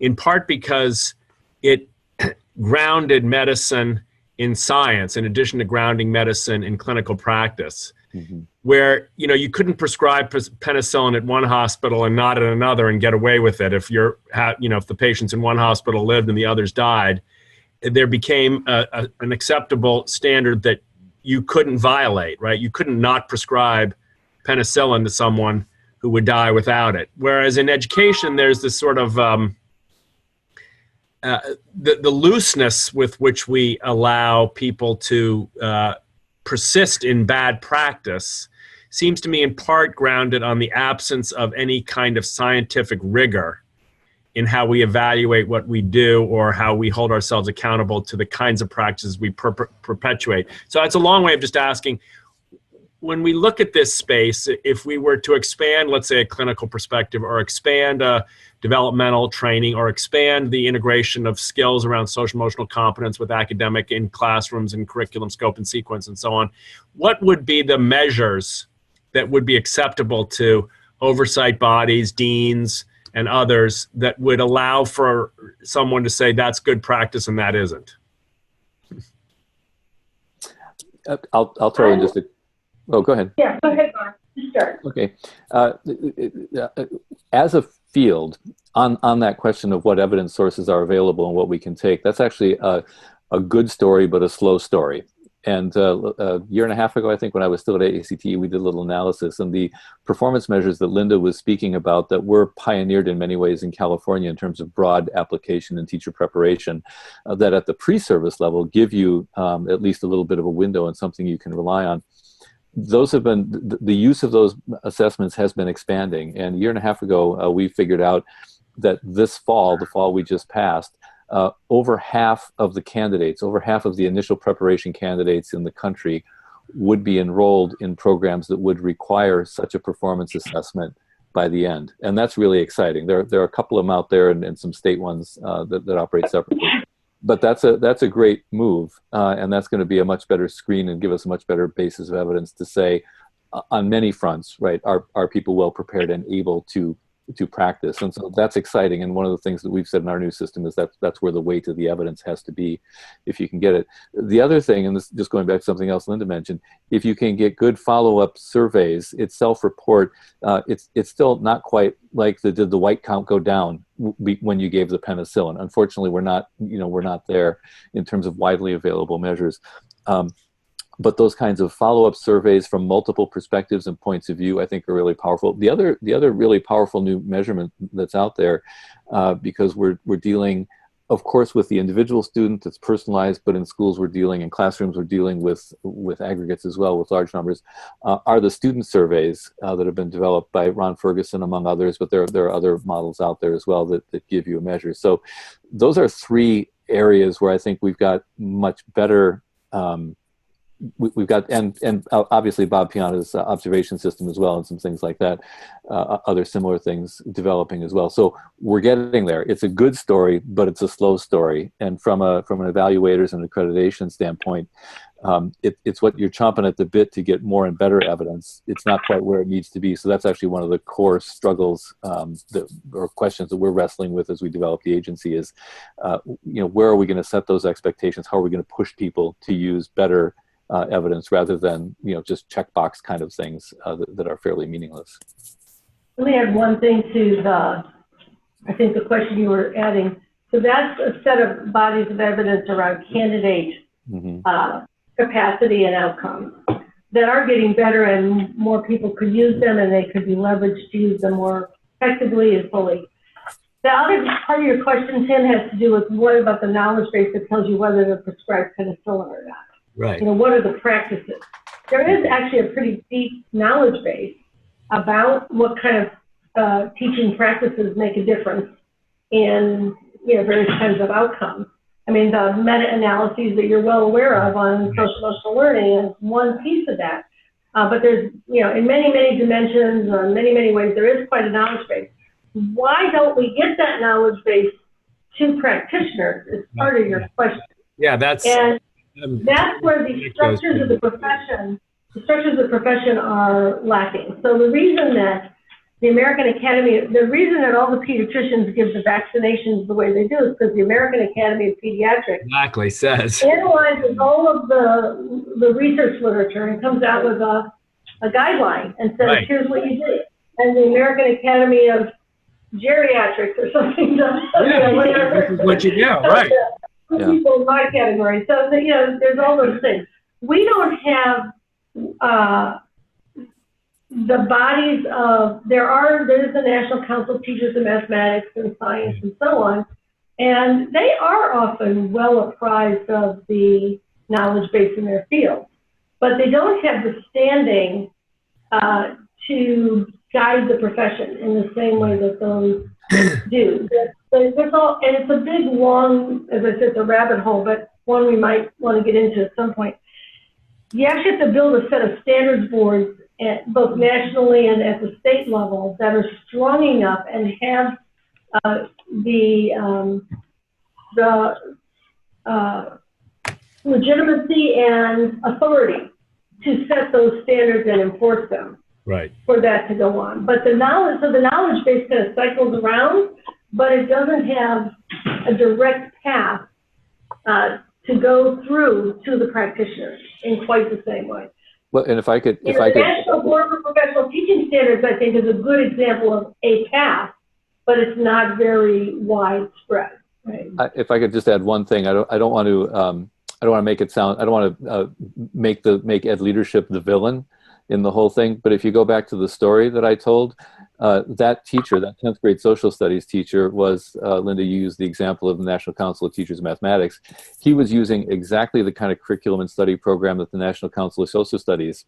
in part because it grounded medicine in science, in addition to grounding medicine in clinical practice, where, you know, you couldn't prescribe penicillin at one hospital and not at another and get away with it. If if the patients in one hospital lived and the others died, there became an acceptable standard that you couldn't violate, right? You couldn't not prescribe penicillin to someone who would die without it. Whereas in education, there's this sort of the looseness with which we allow people to persist in bad practice seems to me in part grounded on the absence of any kind of scientific rigor in how we evaluate what we do or how we hold ourselves accountable to the kinds of practices we perpetuate. So it's a long way of just asking, when we look at this space, if we were to expand, let's say, a clinical perspective, or expand developmental training, or expand the integration of skills around social emotional competence with academic in classrooms and curriculum scope and sequence and so on, what would be the measures that would be acceptable to oversight bodies, deans, and others that would allow for someone to say that's good practice and that isn't? I'll throw in just a... Oh, go ahead. Yeah, go ahead, Mark. You start. Okay. As a field, on that question of what evidence sources are available and what we can take, that's actually a good story, but a slow story. And a year and a half ago, I think, when I was still at ACT, we did a little analysis, and the performance measures that Linda was speaking about that were pioneered in many ways in California in terms of broad application and teacher preparation, that at the pre-service level give you at least a little bit of a window and something you can rely on. Those have been, the use of those assessments has been expanding. And a year and a half ago, we figured out that this fall, the fall we just passed, over half of the candidates, over half of the initial preparation candidates in the country would be enrolled in programs that would require such a performance assessment by the end. And that's really exciting. There are a couple of them out there, and some state ones that operate separately. But that's a great move, and that's going to be a much better screen and give us a much better basis of evidence to say, on many fronts, right, are people well prepared and able to practice. And so that's exciting. And one of the things that we've said in our new system is that that's where the weight of the evidence has to be, if you can get it. The other thing, and this just going back to something else Linda mentioned, if you can get good follow-up surveys, it's self-report, it's still not quite like did the white count go down when you gave the penicillin. Unfortunately, we're not there in terms of widely available measures. But those kinds of follow-up surveys from multiple perspectives and points of view, I think, are really powerful. The other really powerful new measurement that's out there, because we're dealing, of course, with the individual student that's personalized, but in schools in classrooms we're dealing with aggregates as well, with large numbers, are the student surveys that have been developed by Ron Ferguson, among others, but there are other models out there as well that give you a measure. So those are three areas where I think we've got much better we've got, and obviously Bob Piana's observation system as well, and some things like that, other similar things developing as well. So we're getting there. It's a good story, but it's a slow story. And from an evaluators and accreditation standpoint, it's what you're chomping at the bit to get more and better evidence. It's not quite where it needs to be. So that's actually one of the core struggles or questions that we're wrestling with as we develop the agency is, where are we going to set those expectations? How are we going to push people to use better evidence rather than just checkbox kind of things that are fairly meaningless? Let me add one thing to I think the question you were adding. So that's a set of bodies of evidence around candidate capacity and outcomes that are getting better, and more people could use them, and they could be leveraged to use them more effectively and fully. The other part of your question, Tim, has to do with what about the knowledge base that tells you whether to prescribe penicillin or not. Right. What are the practices? There is actually a pretty deep knowledge base about what kind of teaching practices make a difference in various kinds of outcomes. I mean, the meta-analyses that you're well aware of on social emotional learning is one piece of that. But there's, in many, many dimensions, or in many, many ways, there is quite a knowledge base. Why don't we get that knowledge base to practitioners is part of your question. Yeah, that's where the structures of the profession are lacking. So the reason that the American Academy, the reason that all the pediatricians give the vaccinations the way they do is because the American Academy of Pediatrics exactly says analyzes all of the research literature and comes out with a guideline and says, right. Here's what you do. And the American Academy of Geriatrics or something does, this is what you do, right? People in my category. So, there's all those things. We don't have the bodies of, there's the National Council of Teachers of Mathematics and Science and so on, and they are often well apprised of the knowledge base in their field, but they don't have the standing to guide the profession in the same way that those do. There's all, and it's a big, long, as I said, it's a rabbit hole, but one we might want to get into at some point. You actually have to build a set of standards boards, both nationally and at the state level, that are strong enough and have the legitimacy and authority to set those standards and enforce them. Right. For that to go on. But the knowledge base kind of cycles around, but it doesn't have a direct path to go through to the practitioners in quite the same way. Well, and the National Board for Professional Teaching Standards, I think, is a good example of a path, but it's not very widespread. Right? If I could just add one thing, I don't want to make it sound. I don't want to make ed leadership the villain in the whole thing. But if you go back to the story that I told, that teacher, that 10th grade social studies teacher was, Linda, you used the example of the National Council of Teachers of Mathematics. He was using exactly the kind of curriculum and study program that the National Council of Social Studies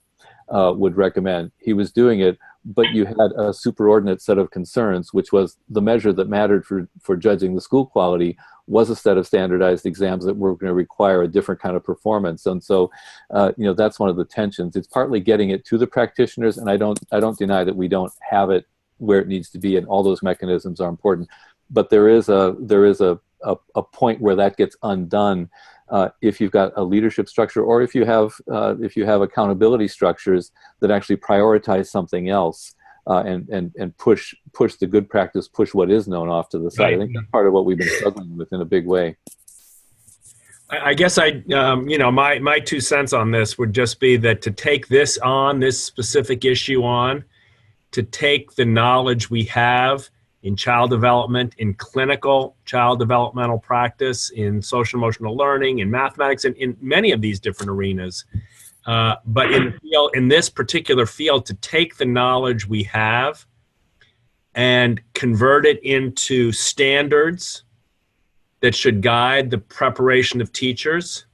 would recommend. He was doing it, but you had a superordinate set of concerns, which was the measure that mattered for judging the school quality was a set of standardized exams that were going to require a different kind of performance. And so, that's one of the tensions. It's partly getting it to the practitioners, and I don't deny that we don't have it where it needs to be, and all those mechanisms are important. But there is a point where that gets undone if you've got a leadership structure, or if you have accountability structures that actually prioritize something else. And push the good practice, push what is known off to the side. Right. I think that's part of what we've been struggling with in a big way. I guess my 2 cents on this would just be that to take this specific issue on, to take the knowledge we have in child development, in clinical child developmental practice, in social emotional learning, in mathematics, and in many of these different arenas. But in this particular field, to take the knowledge we have and convert it into standards that should guide the preparation of teachers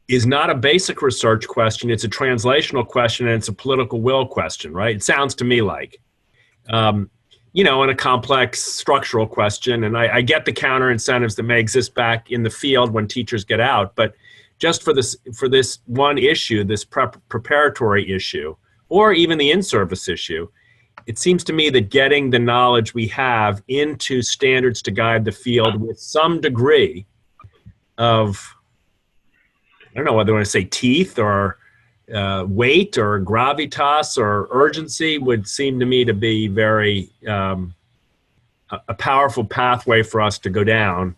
is not a basic research question. It's a translational question, and it's a political will question, right? It sounds to me like, and a complex structural question. And I get the counter incentives that may exist back in the field when teachers get out, but just for this one issue, this preparatory issue, or even the in-service issue, it seems to me that getting the knowledge we have into standards to guide the field with some degree of, I don't know whether I want to say teeth or weight or gravitas or urgency, would seem to me to be very a powerful pathway for us to go down,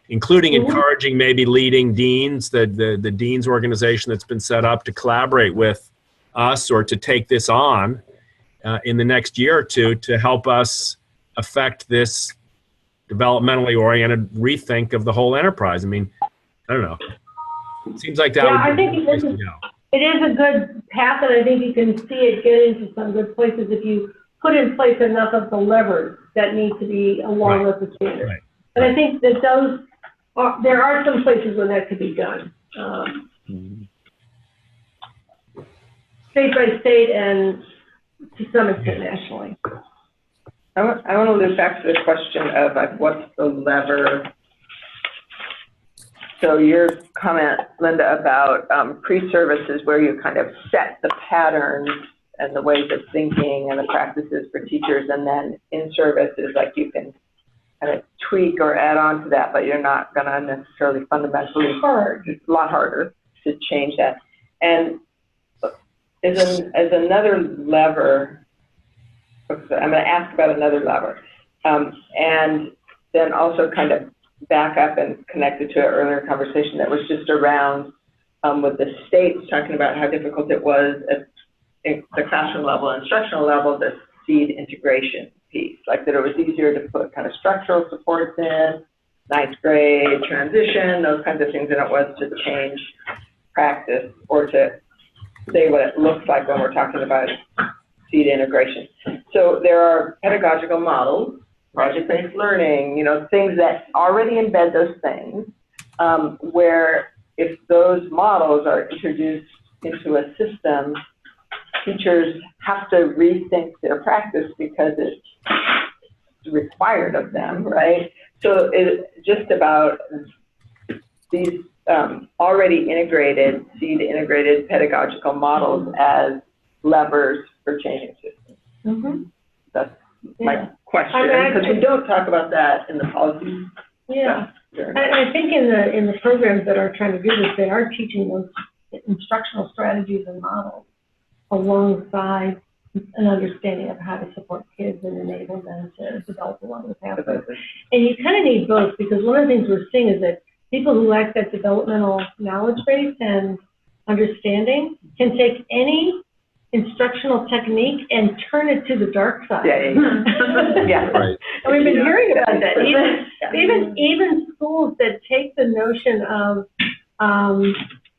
including encouraging maybe leading deans, the deans organization that's been set up to collaborate with us or to take this on in the next year or two to help us affect this developmentally oriented rethink of the whole enterprise. I mean, I don't know. It seems like that would be I think it is a good path, and I think you can see it get into some good places if you put in place enough of the levers that need to be along with the standards. Right. And I think that there are some places where that could be done, state by state and to some extent nationally. I want to loop back to the question of like, what's the lever? So your comment, Linda, about pre-services where you kind of set the patterns and the ways of thinking and the practices for teachers, and then in service is like you can kind of tweak or add on to that, but you're not going to necessarily fundamentally it's a lot harder to change that. And as another lever, I'm going to ask about another lever. And then also kind of back up and connect it to an earlier conversation that was just around with the states talking about how difficult it was at the classroom level, instructional level, the seed integration piece, like that it was easier to put kind of structural supports in, ninth grade, transition, those kinds of things than it was to change practice or to say what it looks like when we're talking about seed integration. So there are pedagogical models, project-based learning, you know, things that already embed those things, where if those models are introduced into a system, teachers have to rethink their practice because it's required of them, right? So it's just about these already integrated, seed integrated pedagogical models as levers for changing systems. Mm-hmm. That's my question, because we don't talk about that in the policy. Yeah, I think in the programs that are trying to do this, they are teaching those instructional strategies and models alongside an understanding of how to support kids and enable them to develop along the pathway. And you kind of need both, because one of the things we're seeing is that people who lack that developmental knowledge base and understanding can take any instructional technique and turn it to the dark side. Yeah. Right. And we've been hearing about that. Even schools that take the notion of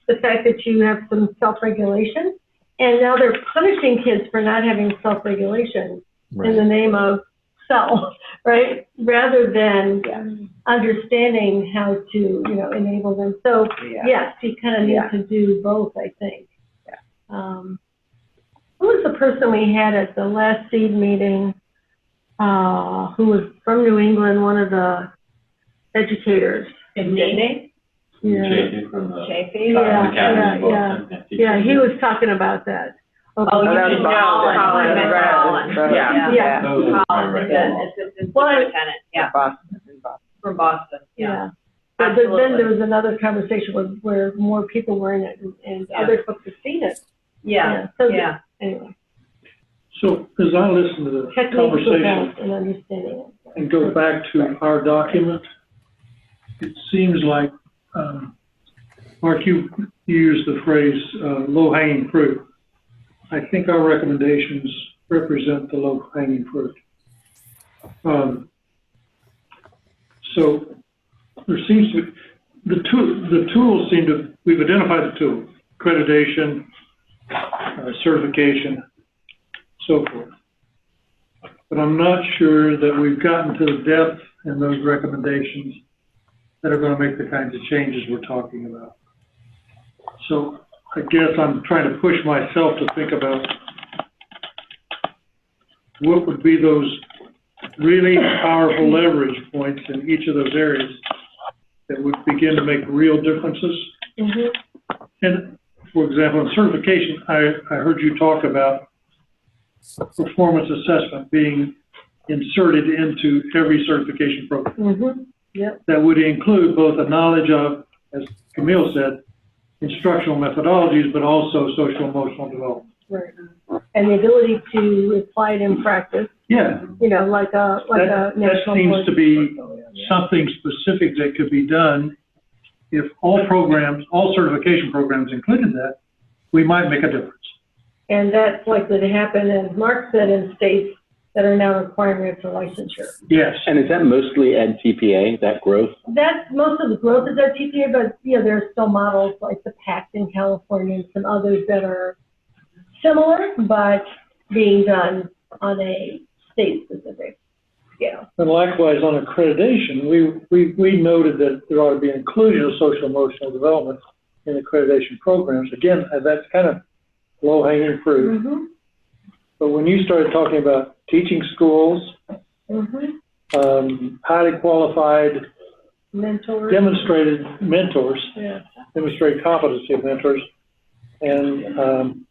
the fact that you have some self-regulation, and now they're punishing kids for not having self-regulation in the name of self, right? Rather than understanding how to, you know, enable them. So yes, you kind of need to do both, I think. Who was the person we had at the last seed meeting who was from New England, one of the educators? Nene? Chafee from the Chafee? Yeah, he was talking about that. Oh, that's Colin. From Boston. Yeah. But then there was another conversation where more people were in it and other folks have seen it. Anyway. So as I listen to the conversation and understanding it, and go back to our document, it seems like, Mark, you used the phrase low-hanging fruit. I think our recommendations represent the low-hanging fruit. So there seems to be, the tools seem to, we've identified the tools, accreditation, certification, so forth. But I'm not sure that we've gotten to the depth in those recommendations that are going to make the kinds of changes we're talking about. So I guess I'm trying to push myself to think about what would be those really powerful leverage points in each of those areas that would begin to make real differences. And for example, in certification, I heard you talk about performance assessment being inserted into every certification program. That would include both a knowledge of, as Camille said, instructional methodologies, but also social emotional development. Right. And the ability to apply it in practice. Yeah. You know, like a national. That seems to be something specific that could be done. If all programs, all certification programs included that, we might make a difference. And that's likely to happen, as Mark said, in states that are now requiring it for licensure. Yes. And is that mostly ed TPA, that growth? That's most of the growth is ed TPA, but you know, there are still models like the PACT in California and some others that are similar, but being done on a state-specific scale. And likewise on accreditation, we noted that there ought to be inclusion of social emotional development in accreditation programs. Again, that's kind of low-hanging fruit. But when you started talking about teaching schools, highly qualified, mentors, demonstrated mentors, demonstrated competency of mentors, and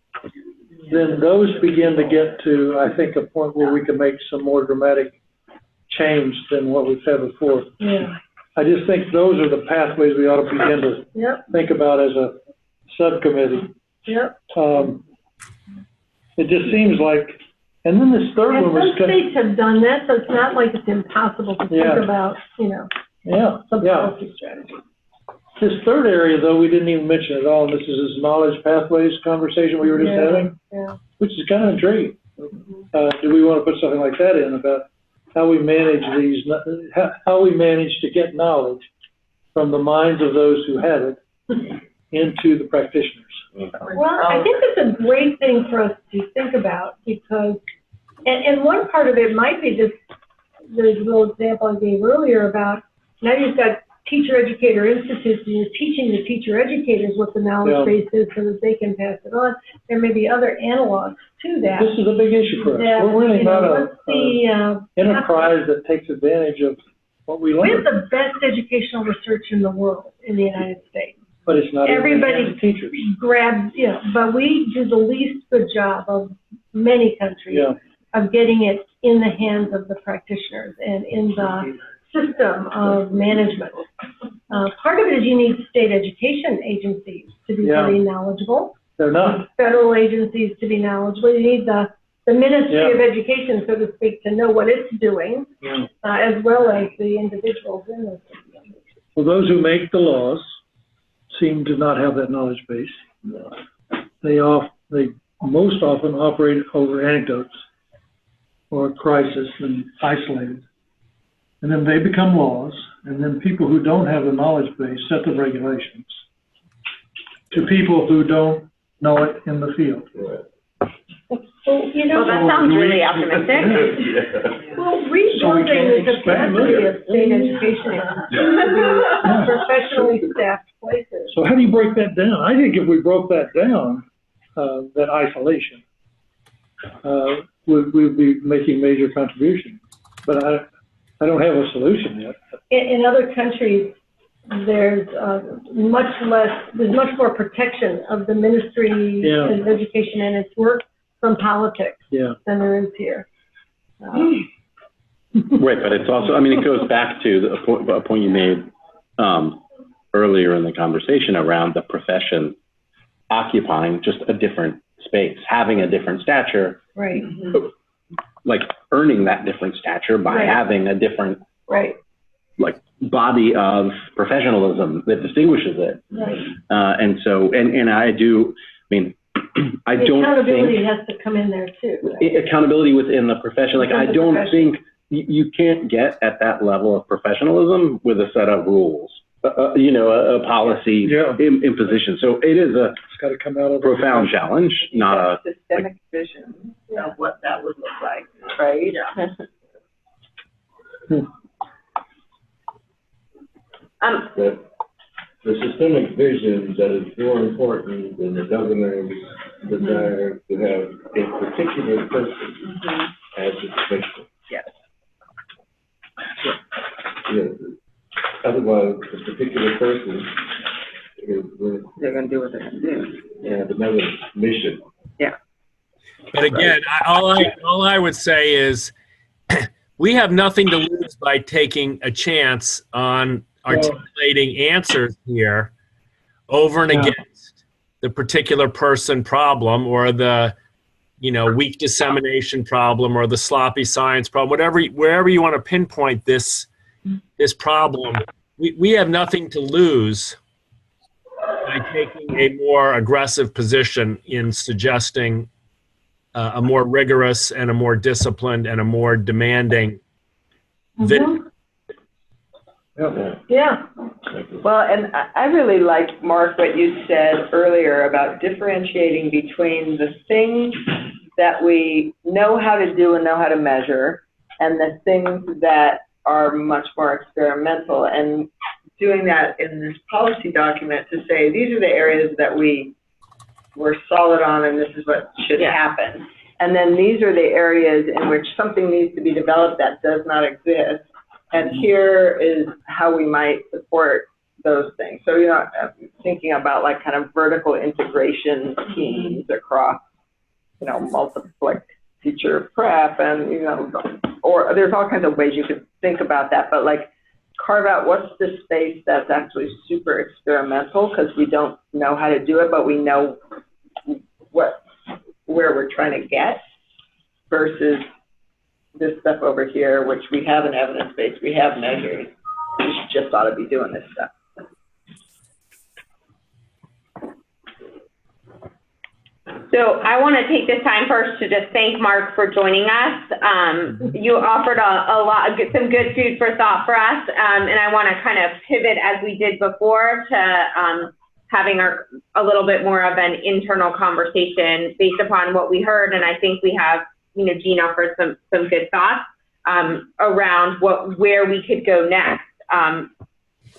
then those begin to get to, I think, a point where we can make some more dramatic change than what we've had before. I just think those are the pathways we ought to begin to think about as a subcommittee. It just seems like, And then this third And one was. some states have done that, so it's not like it's impossible to think about, some policy strategy. This third area, though, we didn't even mention at all, and this is this knowledge pathways conversation we were just having, which is kind of intriguing. Do we want to put something like that in about how we manage how we manage to get knowledge from the minds of those who have it into the practitioners? Well, I think it's a great thing for us to think about because, and one part of it might be this, there's a little example I gave earlier about now you've got teacher-educator institutes and you're teaching the teacher-educators what the knowledge base is so that they can pass it on. There may be other analogs to that. This is a big issue for us. We're really not an enterprise that takes advantage of what we learn. We have the best educational research in the world in the United States. But it's not everybody teachers. Grabs, but we do the least good job of many countries of getting it in the hands of the practitioners and in the system of management. Part of it is you need state education agencies to be very knowledgeable. They're not. Federal agencies to be knowledgeable. You need the Ministry of Education, so to speak, to know what it's doing, as well as the individuals in the system. Well, those who make the laws seem to not have that knowledge base. They most often operate over anecdotes or crisis and isolated. And then they become laws, and then people who don't have the knowledge base set the regulations to people who don't know it in the field. Well, that sounds really optimistic. Well, rebuilding the capacity of state education to be professionally staffed places. So how do you break that down? I think if we broke that down, that isolation, we'd be making major contribution. But I don't have a solution yet. In other countries, there's much more protection of the Ministry of Education and its work from politics than there is here. Right, but it's also, it goes back to a point you made earlier in the conversation around the profession occupying just a different space, having a different stature, right? Like earning that different stature by having a different like body of professionalism that distinguishes it. Right. And so, and I do, I don't accountability think has to come in there too. Right? Accountability within the profession. Like, I don't think you can't get at that level of professionalism with a set of rules, a policy imposition. So it is it's got to come out of profound challenge, not a systemic vision of what that would look like, right? The systemic vision that is more important than the governor's desire to have a particular person as its victim. Yes. Otherwise, the particular person is they're going to do what they're going to do. And another mission. Yeah. But again, all I would say is we have nothing to lose by taking a chance on articulating answers here over and against the particular person problem or the weak dissemination problem or the sloppy science problem, wherever you want to pinpoint this problem. We have nothing to lose by taking a more aggressive position in suggesting a more rigorous and a more disciplined and a more demanding vision. Yeah. Well, and I really like, Mark, what you said earlier about differentiating between the things that we know how to do and know how to measure and the things that are much more experimental, and doing that in this policy document to say these are the areas that we're solid on and this is what should happen. And then these are the areas in which something needs to be developed that does not exist. And here is how we might support those things. So, thinking about like kind of vertical integration teams across, multiple teacher prep and, or there's all kinds of ways you could think about that, but like carve out what's the space that's actually super experimental because we don't know how to do it, but we know where we're trying to get. versus this stuff over here, which we have an evidence base, we have measures, we just ought to be doing this stuff. So I want to take this time first to just thank Mark for joining us. You offered some good food for thought for us, and I want to kind of pivot as we did before to having a little bit more of an internal conversation based upon what we heard, and I think we have, Jean offered some good thoughts around where we could go next.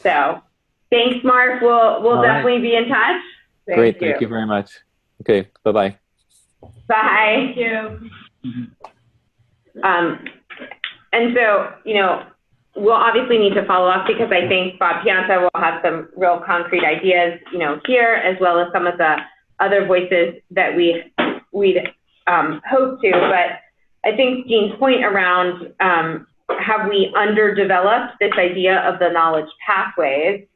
So thanks, Mark. We'll definitely be in touch. Great, thank you very much. Okay, bye-bye. Bye. Thank you. And so, we'll obviously need to follow up because I think Bob Pianta will have some real concrete ideas, here, as well as some of the other voices that we'd hope to. But I think Jean's point around have we underdeveloped this idea of the knowledge pathways?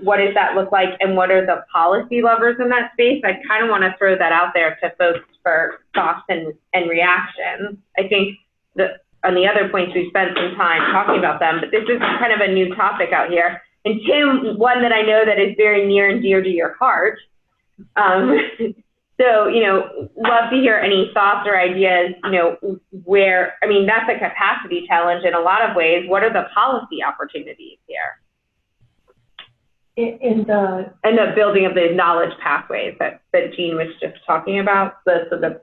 What does that look like, and what are the policy levers in that space? I kind of want to throw that out there to folks for thoughts and reactions. I think that on the other points, we've spent some time talking about them, but this is kind of a new topic out here. And Tim, one that I know that is very near and dear to your heart. So, love to hear any thoughts or ideas, that's a capacity challenge in a lot of ways. What are the policy opportunities here? And the building of the knowledge pathways that Jean was just talking about, the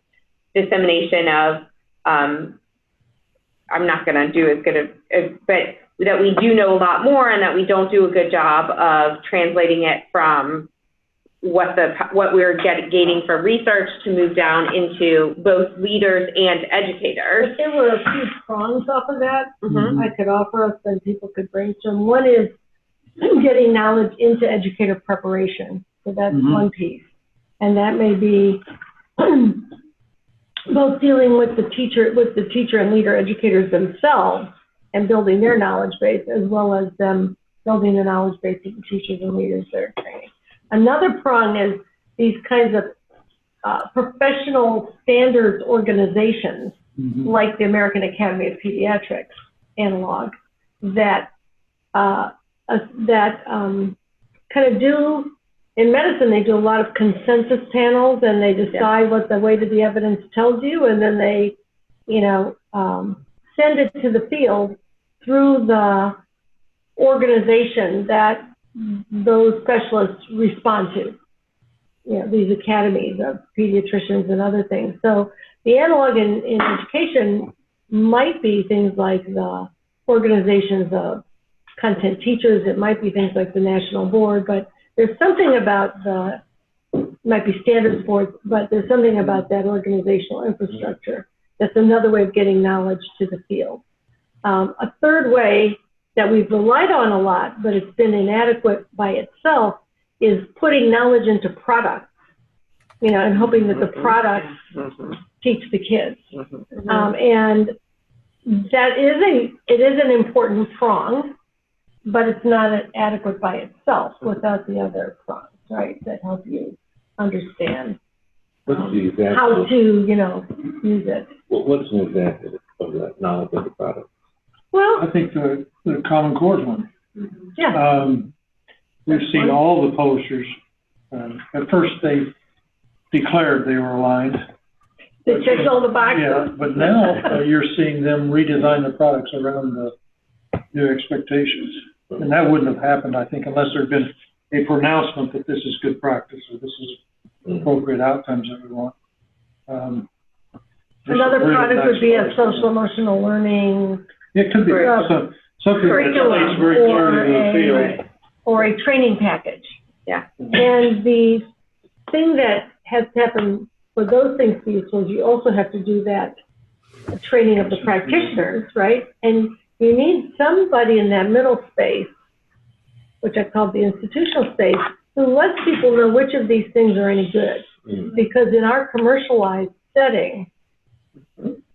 dissemination of, I'm not going to do as good but that we do know a lot more and that we don't do a good job of translating it from what we're gaining for research to move down into both leaders and educators. But there were a few prongs off of that I could offer us and people could brainstorm. One is getting knowledge into educator preparation. So that's one piece. And that may be both dealing with the teacher and leader educators themselves and building their knowledge base, as well as them building the knowledge base of the teachers and leaders they're training. Another prong is these kinds of professional standards organizations, like the American Academy of Pediatrics analog, that kind of do, in medicine, they do a lot of consensus panels, and they decide what the weight of the evidence tells you, and then they, send it to the field through the organization that those specialists respond to. These academies of pediatricians and other things. So the analog in education might be things like the organizations of content teachers. It might be things like the National Board, but there's something about might be standards boards, but there's something about that organizational infrastructure that's another way of getting knowledge to the field. A third way that we've relied on a lot, but it's been inadequate by itself, is putting knowledge into products, and hoping that the products teach the kids. And that is an important prong, but it's not adequate by itself without the other prongs, right, that help you understand how to, use it. Well, what's an example of that knowledge of the product? Well, I think the Common Core one. yeah. We've seen all the posters. At first they declared they were aligned. They checked all the boxes. Yeah, but now you're seeing them redesign the products around the new expectations. And that wouldn't have happened, I think, unless there had been a pronouncement that this is good practice or this is appropriate outcomes that we want. Another product would be a social emotional learning. It could be something that relates very clearly to the field. Or a training package. Yeah. And the thing that has to happen for those things to be useful is you also have to do that training of the practitioners, right? And you need somebody in that middle space, which I call the institutional space, who lets people know which of these things are any good. Because in our commercialized setting,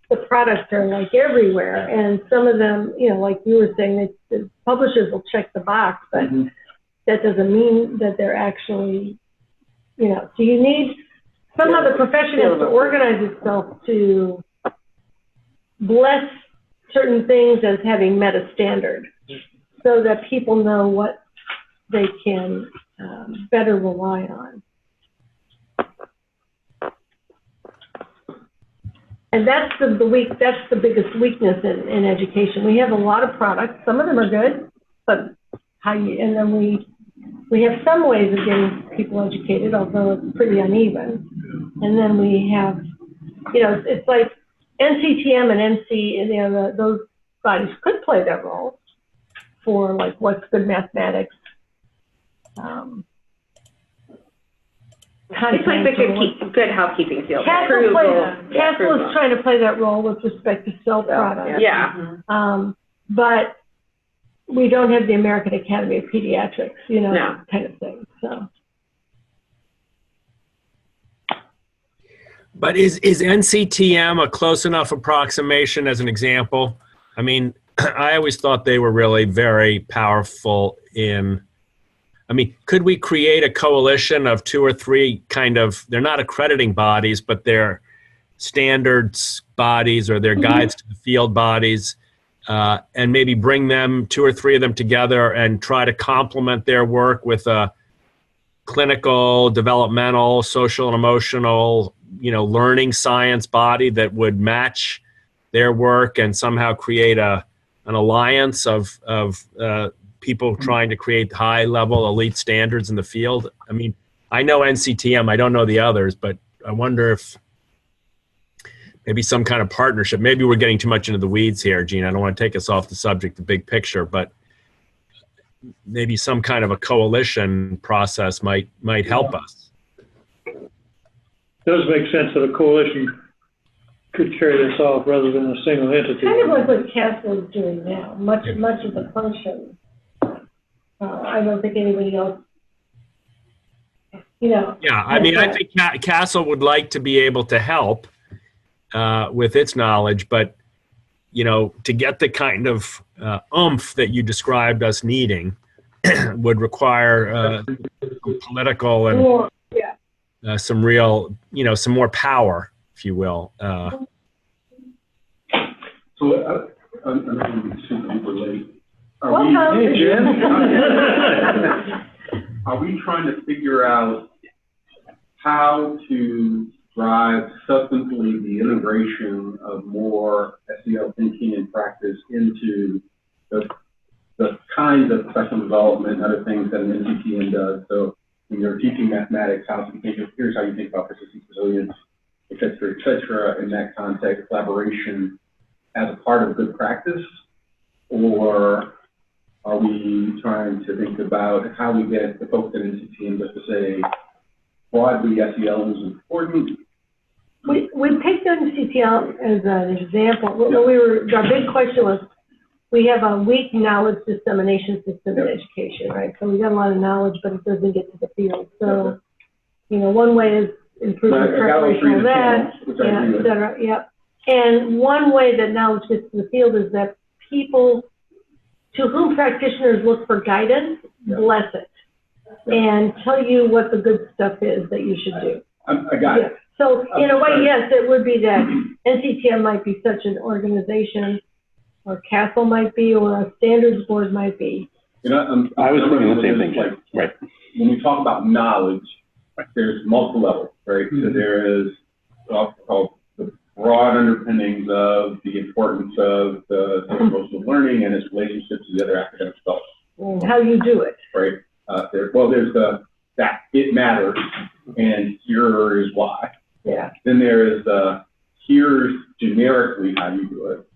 the products are like everywhere, and some of them, like you were saying, the publishers will check the box, but that doesn't mean that they're actually, so you need somehow the profession has to organize itself to bless certain things as having met a standard so that people know what they can better rely on. And that's that's the biggest weakness in education. We have a lot of products. Some of them are good, but and then we have some ways of getting people educated, although it's pretty uneven. And then we have, it's like NCTM and NC, those bodies could play their role for like what's good mathematics. It's like the good housekeeping field. CASEL is trying to play that role with respect to cell products. Yeah. But we don't have the American Academy of Pediatrics, kind of thing. So. But is NCTM a close enough approximation as an example? I mean, I always thought they were really very powerful could we create a coalition of 2 or 3 they're not accrediting bodies, but they're standards bodies or they're guides to the field bodies, and maybe bring them, 2 or 3 of them together and try to complement their work with a clinical, developmental, social and emotional, learning science body that would match their work and somehow create an alliance of people trying to create high-level elite standards in the field. I mean, I know NCTM, I don't know the others, but I wonder if maybe some kind of partnership. Maybe we're getting too much into the weeds here, Gene. I don't want to take us off the subject, the big picture, but maybe some kind of a coalition process might help us. It does make sense that a coalition could carry this off rather than a single entity. Kind of like what CASEL is doing now. Much of the function. I don't think anybody else. Yeah, I mean, I think CASEL would like to be able to help with its knowledge, but to get the kind of oomph that you described us needing would require some political and some real, some more power, if you will. So I'm super late. Hey, Jen. Are we trying to figure out how to drive substantially the integration of more SEL thinking and practice into the kinds of professional development and other things that an NCTM does? So when you're teaching mathematics, here's how you think about persistence, resilience, et cetera, in that context, collaboration as a part of good practice? Or are we trying to think about how we get the folks at NCTM just to say, broadly, SEL is important? We picked NCTM as an example. Our big question was, we have a weak knowledge dissemination system in education, right? So we got a lot of knowledge, but it doesn't get to the field. So, one way is improving preparation of that, et cetera. Yep. And one way that knowledge gets to the field is that people to whom practitioners look for guidance, bless it, and tell you what the good stuff is that you should do. I got it. So in a way, yes, it would be that NCTM might be such an organization, or CASEL might be, or a standards board might be. I was thinking the same thing. Right. When we talk about knowledge, there's multiple levels, right? So there is the broad underpinnings of the importance of the social-emotional learning and its relationships to the other academic stuff. And how you do it. Right. There's that it matters, and here is why. Yeah. Then there is here's generically how you do it,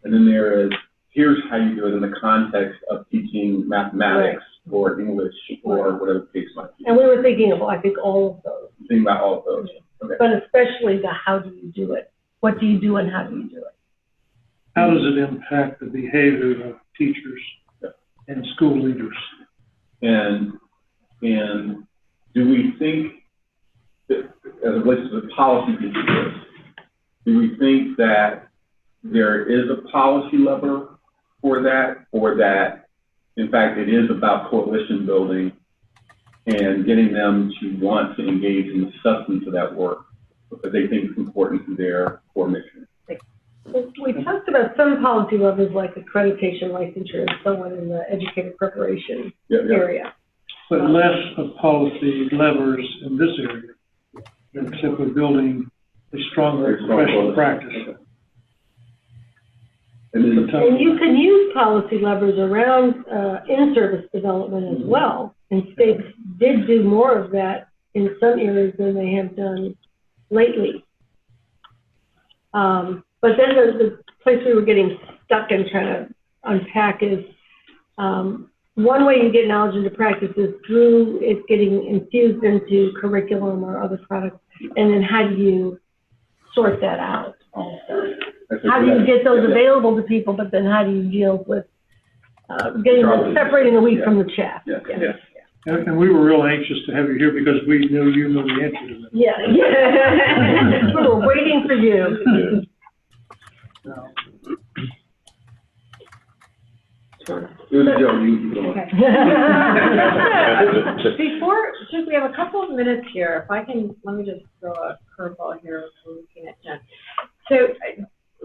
and then there is here's how you do it in the context of teaching mathematics or English or whatever the case might be. And we were thinking of, I think, all of those. Thinking about all of those. Okay. But especially the how do you do it? What do you do and how do you do it? How does it impact the behavior of teachers and school leaders? And do we think that, as it relates to the policy piece of this, do we think that there is a policy lever for that, or that, in fact, it is about coalition building and getting them to want to engage in the substance of that work because they think it's important to their core mission? We talked about some policy levers like accreditation, licensure, and so on in the educator preparation area. But less of policy levers in this area, except for building a stronger professional practice. And then, And you can use policy levers around in-service development as well. And states did do more of that in some areas than they have done lately. But then the place we were getting stuck in trying to unpack is one way you get knowledge into practice is through it getting infused into curriculum or other products. And then how do you sort that out also? How do you get those available to people, but then how do you deal with separating the wheat from the chaff? And we were real anxious to have you here because we knew you know the answer to that. Yeah. We were waiting for you. Before, just we have a couple of minutes here. If I can, let me just throw a curveball here. We're looking at Jen. So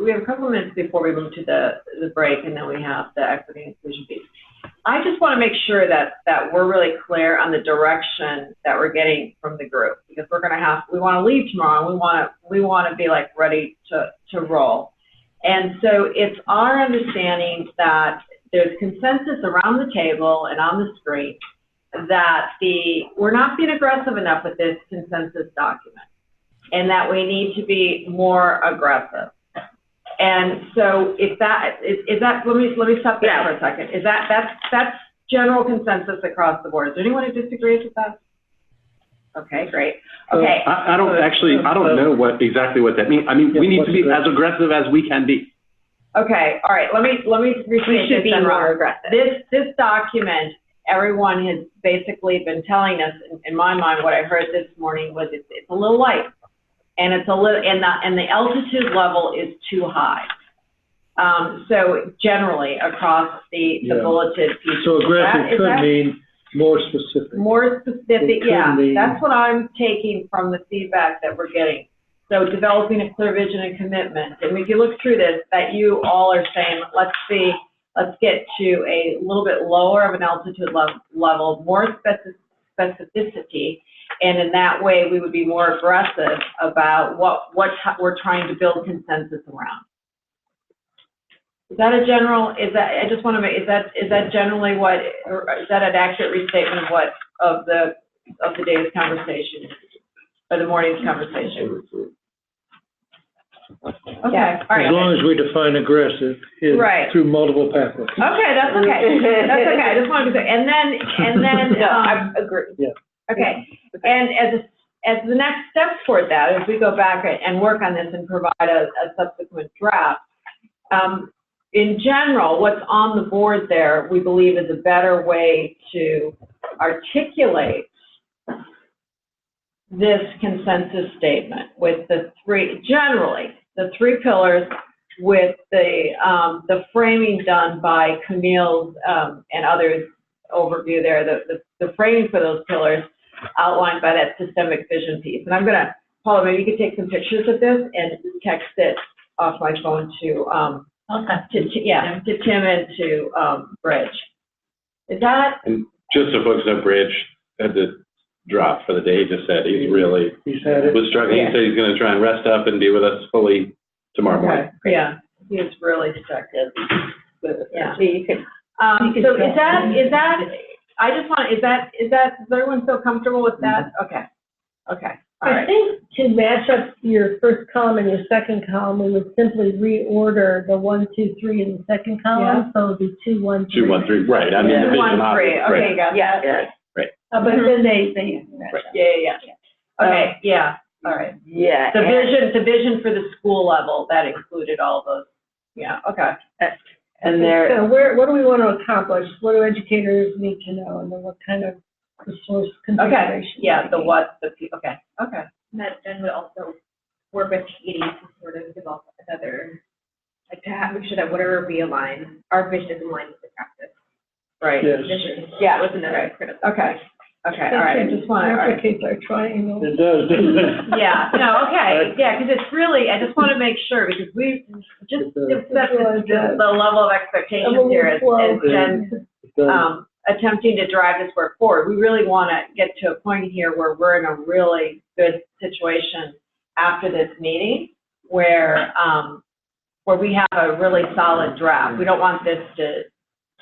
we have a couple of minutes before we move to the break, and then we have the equity and inclusion piece. I just want to make sure that we're really clear on the direction that we're getting from the group, because we're going to we want to leave tomorrow, and we want to be like ready to roll. And so it's our understanding that there's consensus around the table and on the screen that we're not being aggressive enough with this consensus document, and that we need to be more aggressive. And so if that is that, let me stop there for a second. Is that's general consensus across the board? Is there anyone who disagrees with that? Okay, great. Okay. I don't know exactly what that means. I mean, we need to be as aggressive as we can be. Okay, all right. Let me restate this. We should be more aggressive. This document, everyone has basically been telling us. In my mind, what I heard this morning was it's a little light. And it's a little, and the altitude level is too high. So generally across the bulleted piece. So aggressive could mean more specific. More specific, yeah. That's what I'm taking from the feedback that we're getting. So developing a clear vision and commitment. And if you look through this, that you all are saying, let's get to a little bit lower of an altitude level, more specificity. And in that way, we would be more aggressive about what we're trying to build consensus around. Is that a general? I just want to make. Is that generally what? Or is that an accurate restatement of the day's conversation or the morning's conversation? Okay. All right. As long as we define aggressive through multiple pathways. Okay, that's okay. That's okay. I just wanted to say. And then. No, I agree. Yeah. Okay, and as the next step toward that, as we go back and work on this and provide a subsequent draft, in general, what's on the board there, we believe is a better way to articulate this consensus statement with the three pillars, with the framing done by Camille's and others overview there, the framing for those pillars outlined by that systemic vision piece. And I'm gonna, Paula, maybe you could take some pictures of this and text it off my phone to Tim and to Bridge. Is that? And just so folks know, Bridge had to drop for the day. He just said was struggling. He said he's gonna try and rest up and be with us fully tomorrow morning. Yeah, he is really stuck in. Yeah. So you could. So is that? I just want. Is that? Does everyone feel comfortable with that? Okay. Okay. All right. I think to match up your first column and your second column, we would simply reorder the 1, 2, 3 in the second column. Yeah. So it would be 2, 1, 3. 2, 1, 3. Right. I mean, the vision. 1, 3. Okay. Right. Got yeah. Right. Right. But then they right. Yeah. Okay. Yeah. All right. Yeah. The vision for the school level, that included all those. Yeah. Okay. And there. So what do we want to accomplish? What do educators need to know, and then what kind of resource configuration? Okay. Yeah. The what? The okay. Okay. And that then would also work with Katie to sort of develop another, like to make sure that whatever we align, our vision is in line with the practice. Right. Yes. Vision. Yeah. Was another critical. Okay. Okay, all right, I just want to. Replicates our triangle. It does, doesn't it? Yeah, no, okay, yeah, because it's really, I just want to make sure, because we just set the level of expectations here as Jen, attempting to drive this work forward. We really want to get to a point here where we're in a really good situation after this meeting, where we have a really solid draft. We don't want this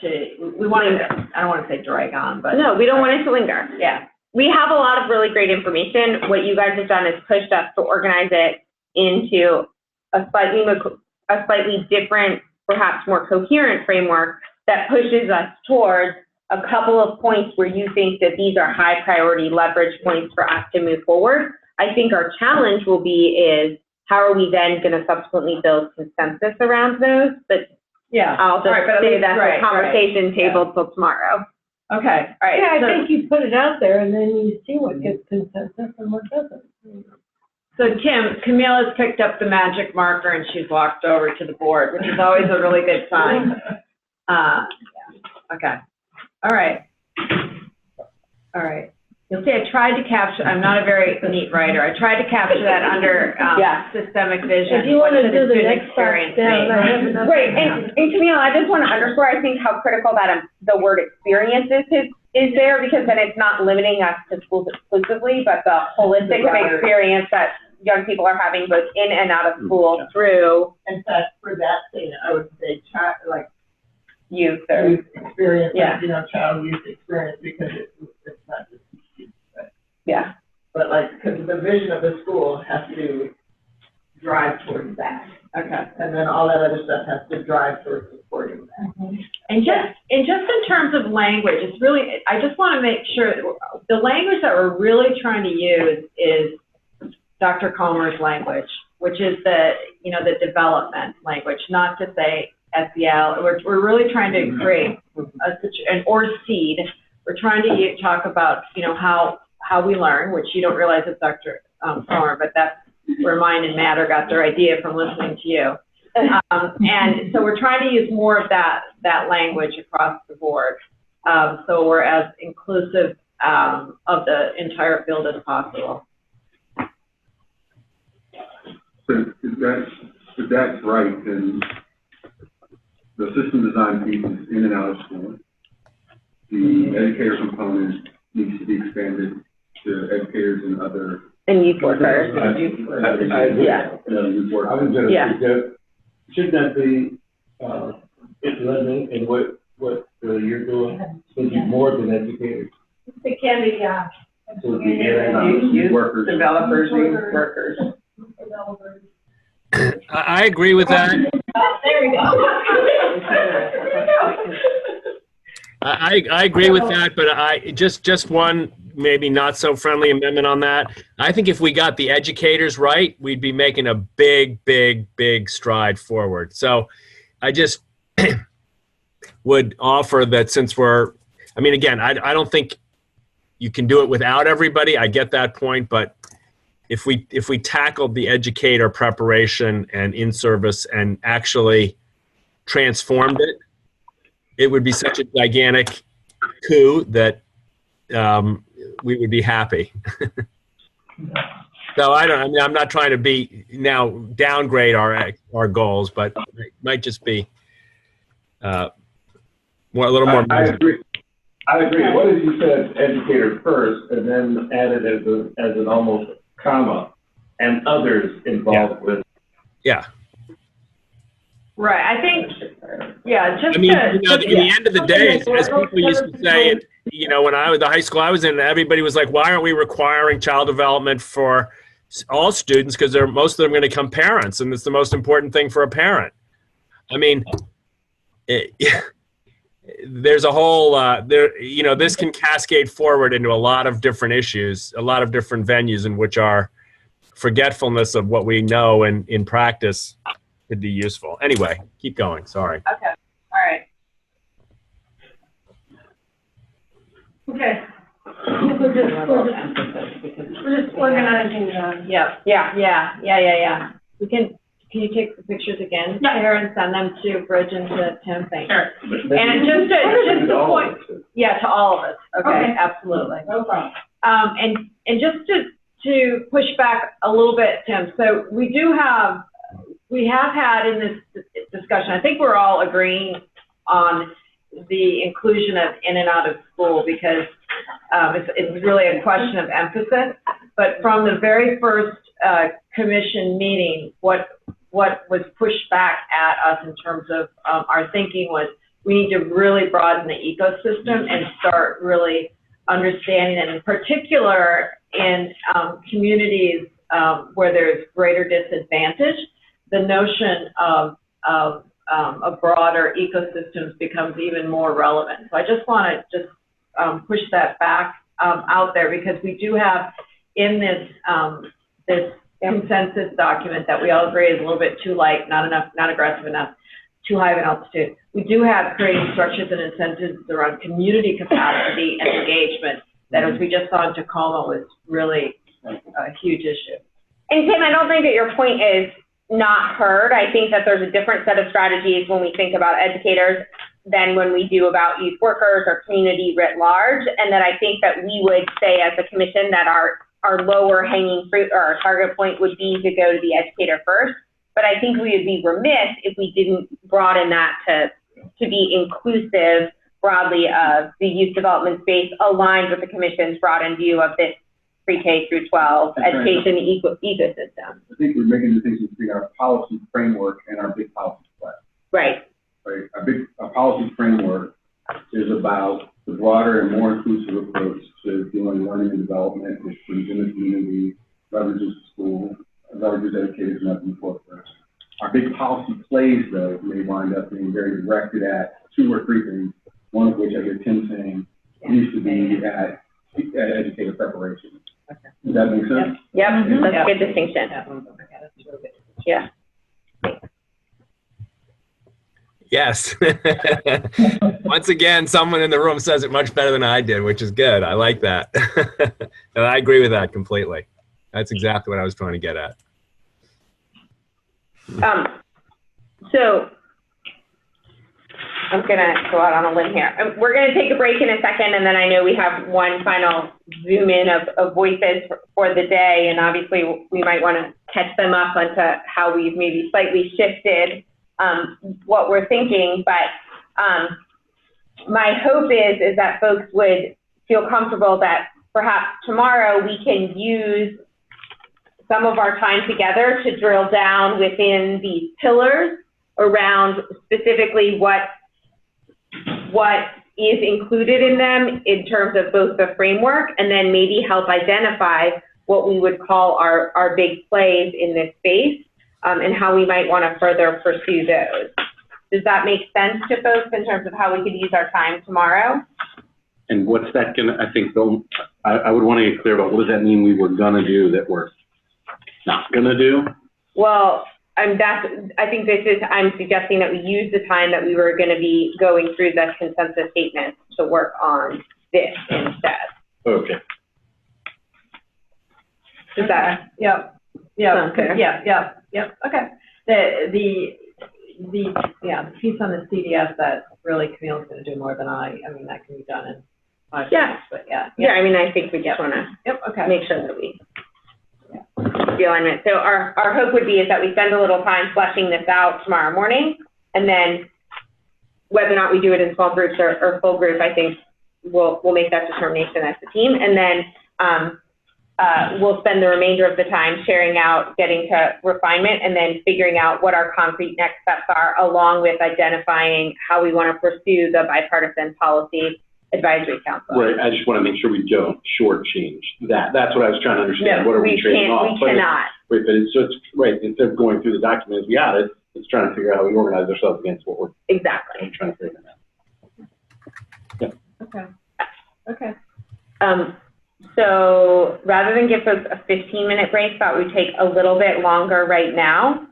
we want to, I don't want to say drag on, but. No, we don't want it to linger. Yeah. We have a lot of really great information. What you guys have done is pushed us to organize it into a slightly different, perhaps more coherent framework that pushes us towards a couple of points where you think that these are high priority leverage points for us to move forward. I think our challenge will be is how are we then going to subsequently build consensus around those? But yeah, I'll just say that's a conversation table till tomorrow. Okay, all right. Yeah, I think you put it out there and then you see what gets consensus and what doesn't. So Tim, Camille has picked up the magic marker and she's walked over to the board, which is always a really good sign. Okay, all right. All right. You'll see I tried to capture, I'm not a very neat writer, I tried to capture that under systemic vision. If you want to do the next box down, I have enough. Right, and Camille, I just want to underscore, I think, how critical that the word experiences is there, because then it's not limiting us to schools exclusively, but the holistic experience that young people are having both in and out of school through. In fact, for that thing, I would say like youth or experience, child youth experience, because it's not just yeah. But because the vision of the school has to drive towards that. Okay. And then all that other stuff has to drive towards supporting that. Mm-hmm. And just in terms of language, it's really, I just want to make sure the language that we're really trying to use is Dr. Comer's language, which is the development language, not to say SEL. We're really trying to create or seed. We're trying to talk about, how we learn, which you don't realize it's Dr. Comer, but that's where mine and Matter got their idea from listening to you. And so we're trying to use more of that language across the board. So we're as inclusive of the entire field as possible. So if that's right, then the system design piece is in and out of school. The educator component needs to be expanded to educators and other. And youth workers. I agree. Yeah. Youth workers. I was going to suggest, should that be implemented in what you're doing? Should be more than educators. It can be, yeah. So it'd be youth workers, developers, youth workers. I agree with that. There we go. I agree with that, but I just one maybe not so friendly amendment on that. I think if we got the educators right, we'd be making a big stride forward. So I just would offer that since again, I don't think you can do it without everybody. I get that point, but if we tackled the educator preparation and in-service and actually transformed it, it would be such a gigantic coup that we would be happy. So I'm not trying to downgrade our goals, but it might just be a little more. I agree. What if you said educator first and then added as an almost comma and others involved with? Yeah. Right. I think. Yeah. Just. I mean, in the end of the day, as people used to say, when the high school I was in, everybody was like, "Why aren't we requiring child development for all students? Because most of them are going to become parents, and it's the most important thing for a parent." I mean, there's a whole this can cascade forward into a lot of different issues, a lot of different venues in which our forgetfulness of what we know and in practice could be useful. Anyway, keep going. Sorry. Okay. All right. Okay. We're just organizing. Yeah. We can can you take the pictures again, Yeah. Sarah, and send them to Bridge and to Tim? Thank you. Sure. And just to point, yeah, to all of us. Okay, absolutely. No problem. And just to push back a little bit, Tim. So we have had in this discussion, I think we're all agreeing on the inclusion of in and out of school because it's really a question of emphasis. But from the very first commission meeting, what was pushed back at us in terms of our thinking was we need to really broaden the ecosystem and start really understanding it, in particular in communities where there's greater disadvantage, the notion of a broader ecosystems becomes even more relevant. So I just want to push that back out there because we do have in this this consensus document that we all agree is a little bit too light, not enough, not aggressive enough, too high of an altitude. We do have creating structures and incentives around community capacity and engagement that, as we just saw in Tacoma, was really a huge issue. And Tim, I don't think that your point is not heard. I think that there's a different set of strategies when we think about educators than when we do about youth workers or community writ large. And that I think that we would say as a commission that our lower hanging fruit or our target point would be to go to the educator first. But I think we would be remiss if we didn't broaden that to be inclusive broadly of the youth development space aligned with the commission's broadened view of this pre-K through 12 education ecosystem. I think we're making decisions between our policy framework and our big policy plan. Right. Right. Our policy framework is about the broader and more inclusive approach to doing learning and development, which brings in the community, leverages school, leverages educators, and nothing for us. Our big policy plays, though, may wind up being very directed at 2 or 3 things, one of which I hear Tim saying needs to be at educator preparation. Okay. Does that make sense? Yep, that's a good distinction. Yeah. Yes. Once again, someone in the room says it much better than I did, which is good. I like that. And I agree with that completely. That's exactly what I was trying to get at. So I'm going to go out on a limb here. We're going to take a break in a second, and then I know we have one final zoom in of voices for the day, and obviously we might want to catch them up onto how we've maybe slightly shifted what we're thinking. But my hope is that folks would feel comfortable that perhaps tomorrow we can use some of our time together to drill down within these pillars around specifically what is included in them in terms of both the framework, and then maybe help identify what we would call our big plays in this space, and how we might want to further pursue those. Does that make sense to folks in terms of how we could use our time tomorrow? And what's that gonna, I think, Bill, I would want to get clear about what does that mean we were gonna do that we're not gonna do? Well, I'm suggesting that we use the time that we were going to be going through the consensus statement to work on this instead. Okay. Is that? Yep. Okay. Yep. Okay. The piece on the CDS that really Camille's going to do more than I mean, that can be done in 5 minutes, but yeah. I mean, I think we just want to make sure that we the alignment. So our hope would be is that we spend a little time fleshing this out tomorrow morning, and then whether or not we do it in small groups or full group, I think we'll make that determination as a team, and then we'll spend the remainder of the time sharing out, getting to refinement, and then figuring out what our concrete next steps are, along with identifying how we want to pursue the bipartisan policy advisory council. Right, I just want to make sure we don't shortchange that. That's what I was trying to understand. No, what are we trading off? We cannot. But it's right, instead of going through the documents we got, it's trying to figure out how we organize ourselves against what we're trying to figure out. Yeah. Okay. So rather than give folks a 15-minute break, thought we'd take a little bit longer right now,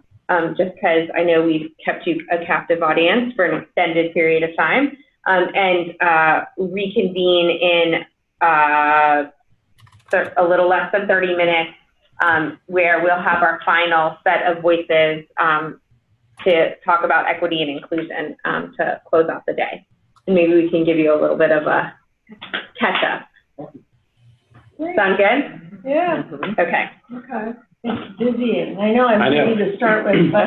just because I know we've kept you a captive audience for an extended period of time. And reconvene in a little less than 30 minutes where we'll have our final set of voices to talk about equity and inclusion to close out the day. And maybe we can give you a little bit of a catch up. Sound good? Yeah. Okay. Okay. It's dizzying. I know I'm ready to start with, but.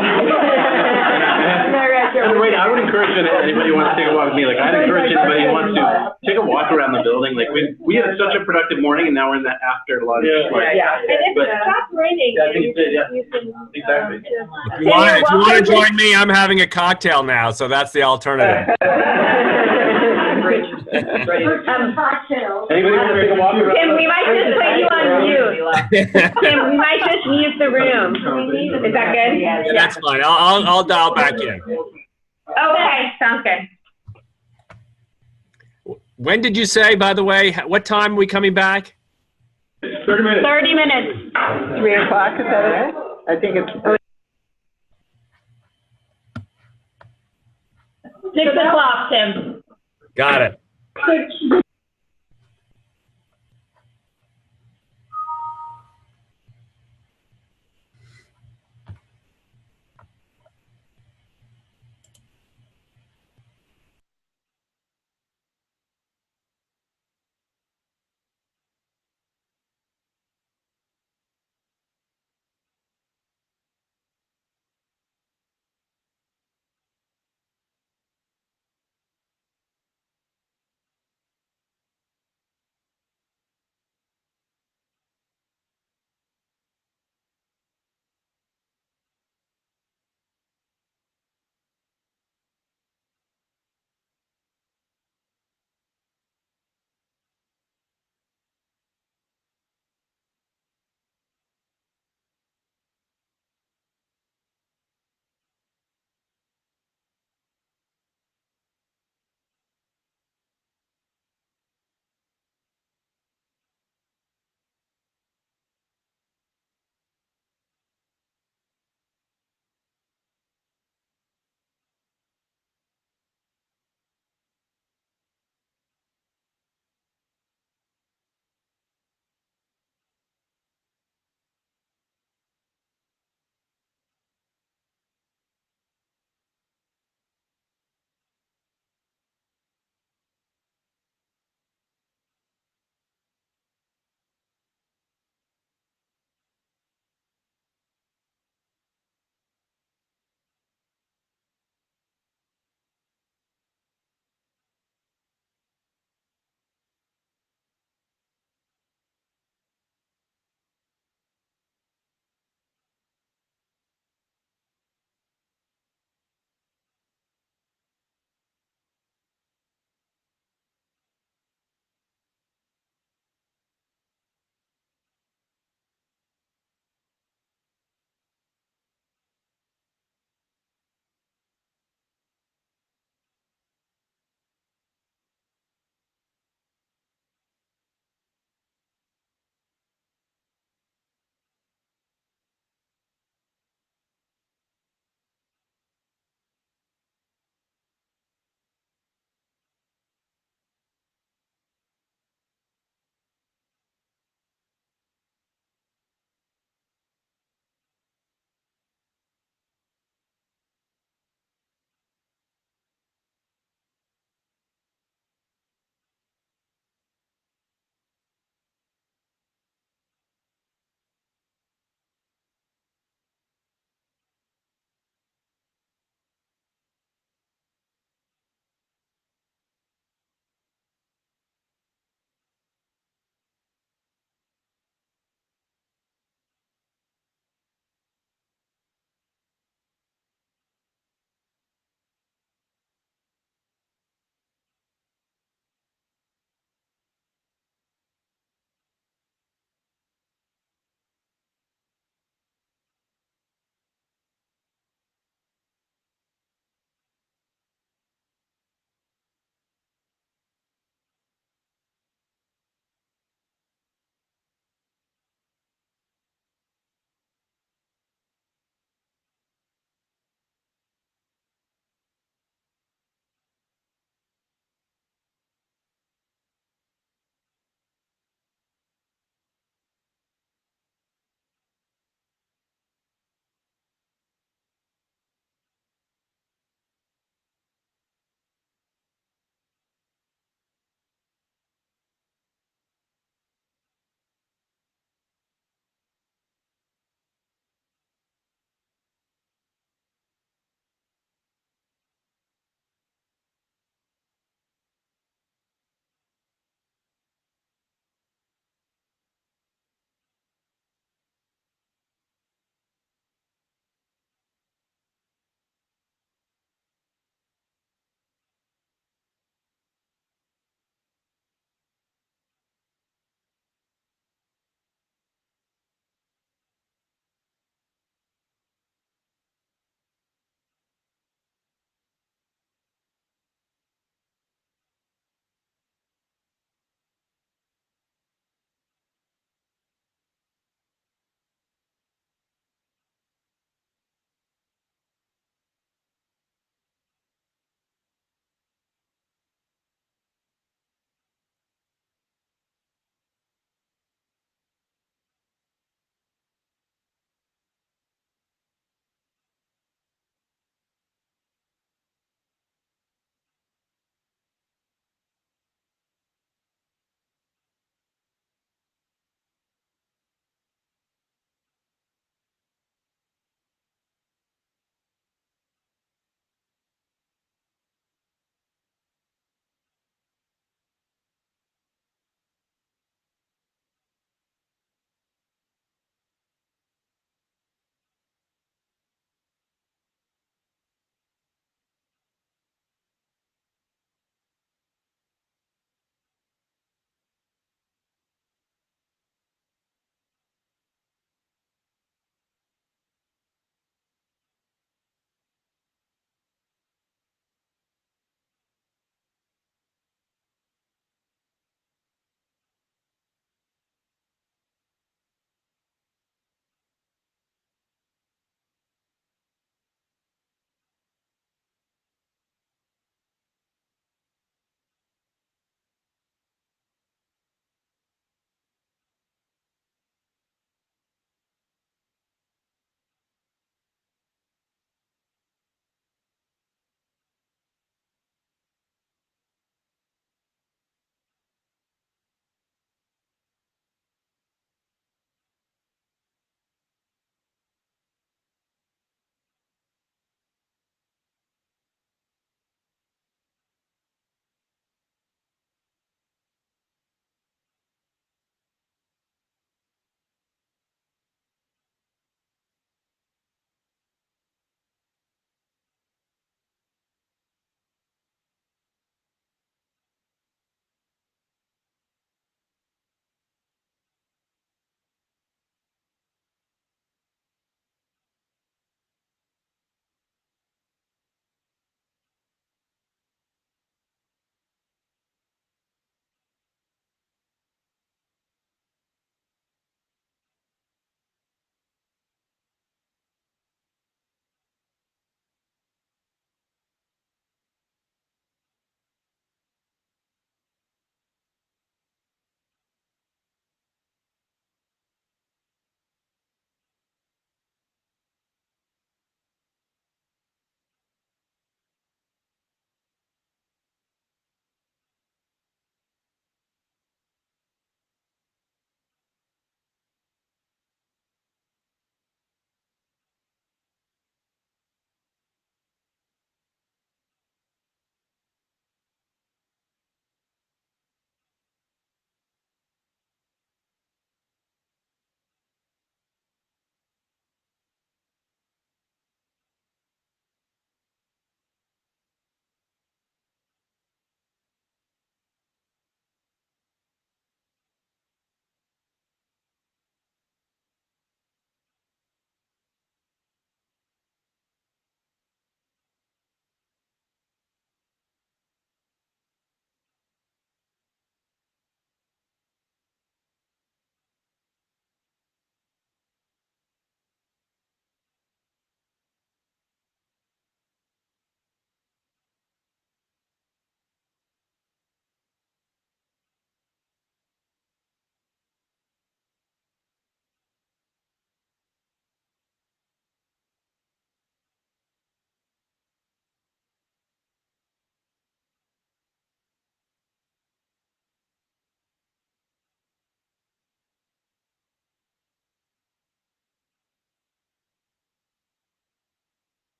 Wait, I would encourage anybody who wants to take a walk with me. Like, I'd encourage anybody who wants to take a walk around the building. Like, we had such a productive morning, and now we're in that after lunch. Yeah. And if it stops raining, you can, exactly. If you want to join me, I'm having a cocktail now, so that's the alternative. cocktails. Anybody want to take a walk around? Tim, we might just put you on mute. Tim, we might just mute the room. Is that good? Yeah, that's fine. I'll dial back in. Okay, sounds good. When did you say, by the way, what time are we coming back? 30 minutes. 30 minutes. 3 o'clock, is that it? I think it's. 6 o'clock, Tim. Got it.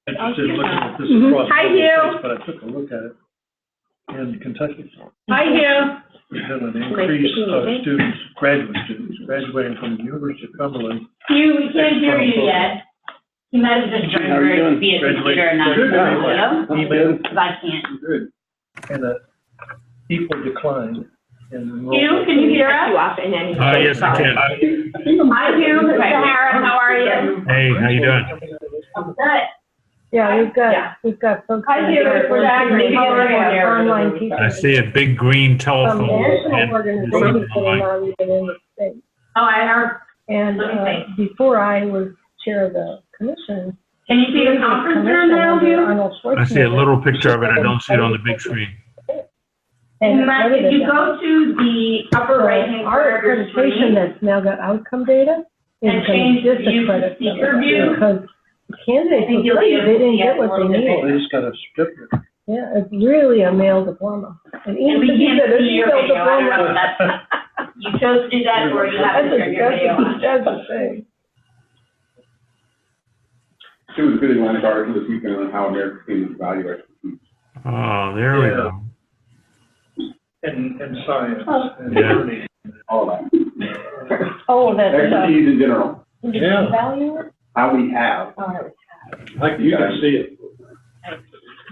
interested in looking at this Mhm. across Hi, the whole Hugh. place, but I took a look at it in Kentucky. Hi, Hugh. There's been an increase of students, graduate students, graduating from the University of Cumberland. Hugh, we can't hear you yet. He might have just joined her to be a computer and not a video, because I can't. Good. And an equal decline in enrollment. Hugh, can you hear us? You off in any Yes, I can. Hi, Hugh. Mr. Harris, how are you? Hey, how you doing? I'm good. Yeah, we've got folks. Hi, Hugh. We're back. Maybe Online teaching. I see a big green telephone. National and organizations that are not even in the state. Oh, I heard. And before I was chair of the commission. Can you see the conference room now, Hugh? I see a little picture of it. I don't see it on the big screen. And Matt, if you go to the upper right-hand our corner of your accreditation screen that's now got outcome data is and going change to view to disaccredit speaker view, them because candidates, I think you'll be able they to didn't see get it what a they little bit needed. They just got a certificate. Yeah, it's really a male diploma. And and we can't see your male video. I don't know if diploma. that's, you chose to do that or you have to turn your video on. That's a thing. It was a good Atlantic article this weekend on how American students evaluate. Oh, there we go. And science and Yeah. learning. All that. Oh, that's Expertise in general, Yeah. value. how we have. Like you can see it.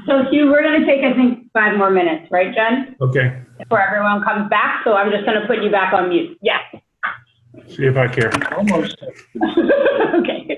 So Hugh, we're gonna take, I think, 5 more minutes, right, Jen? Okay. Before everyone comes back, so I'm just gonna put you back on mute. Yes. See if I care. Almost. Okay.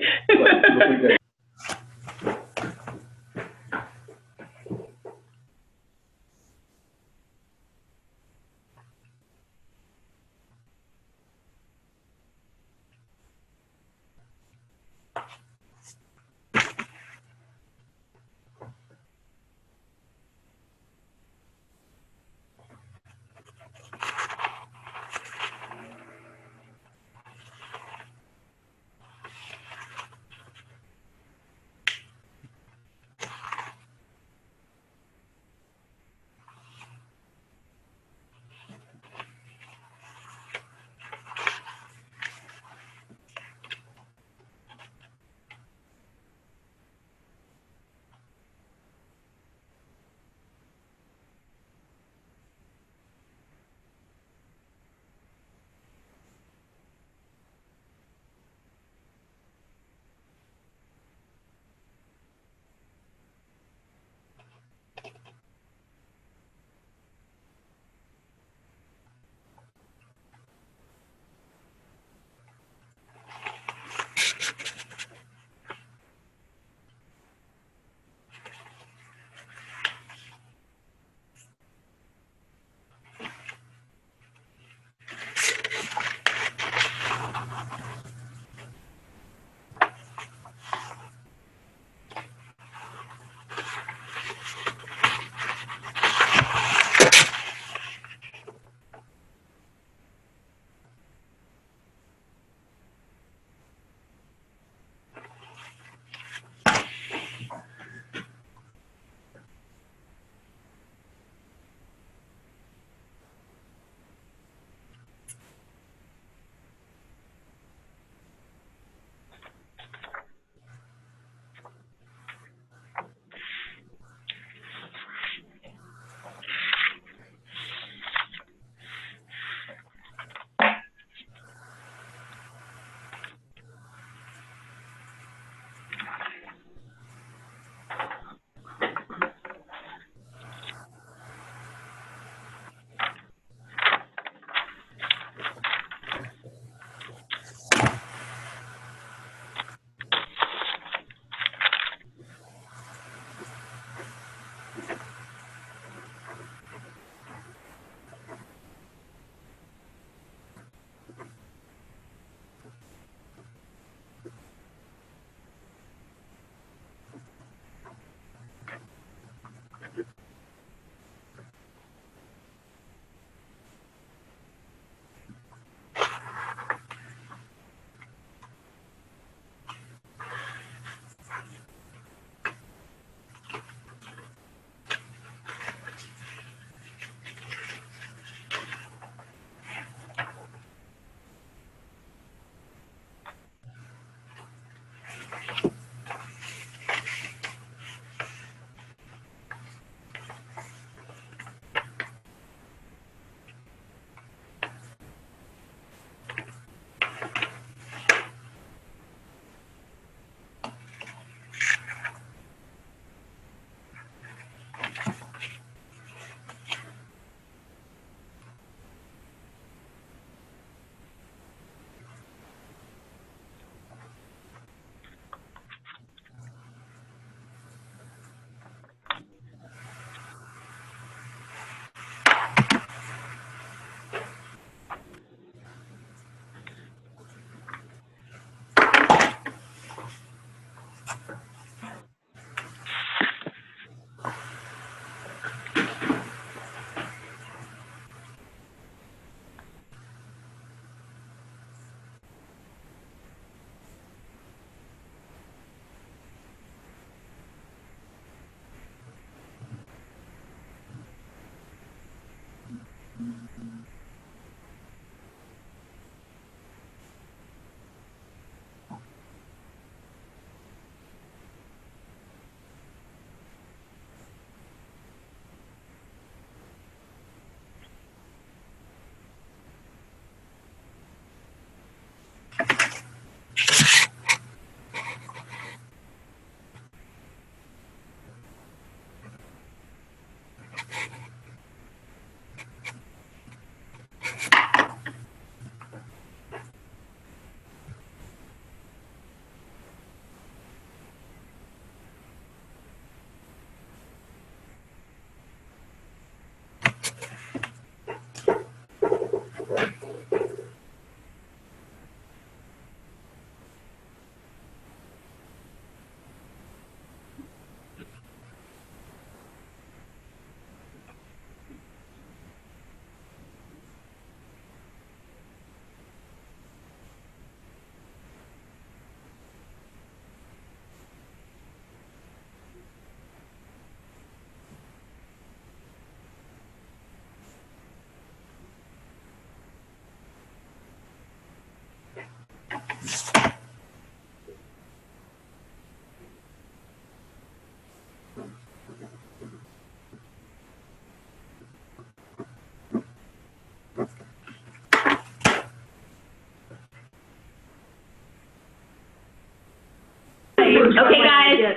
Okay, guys,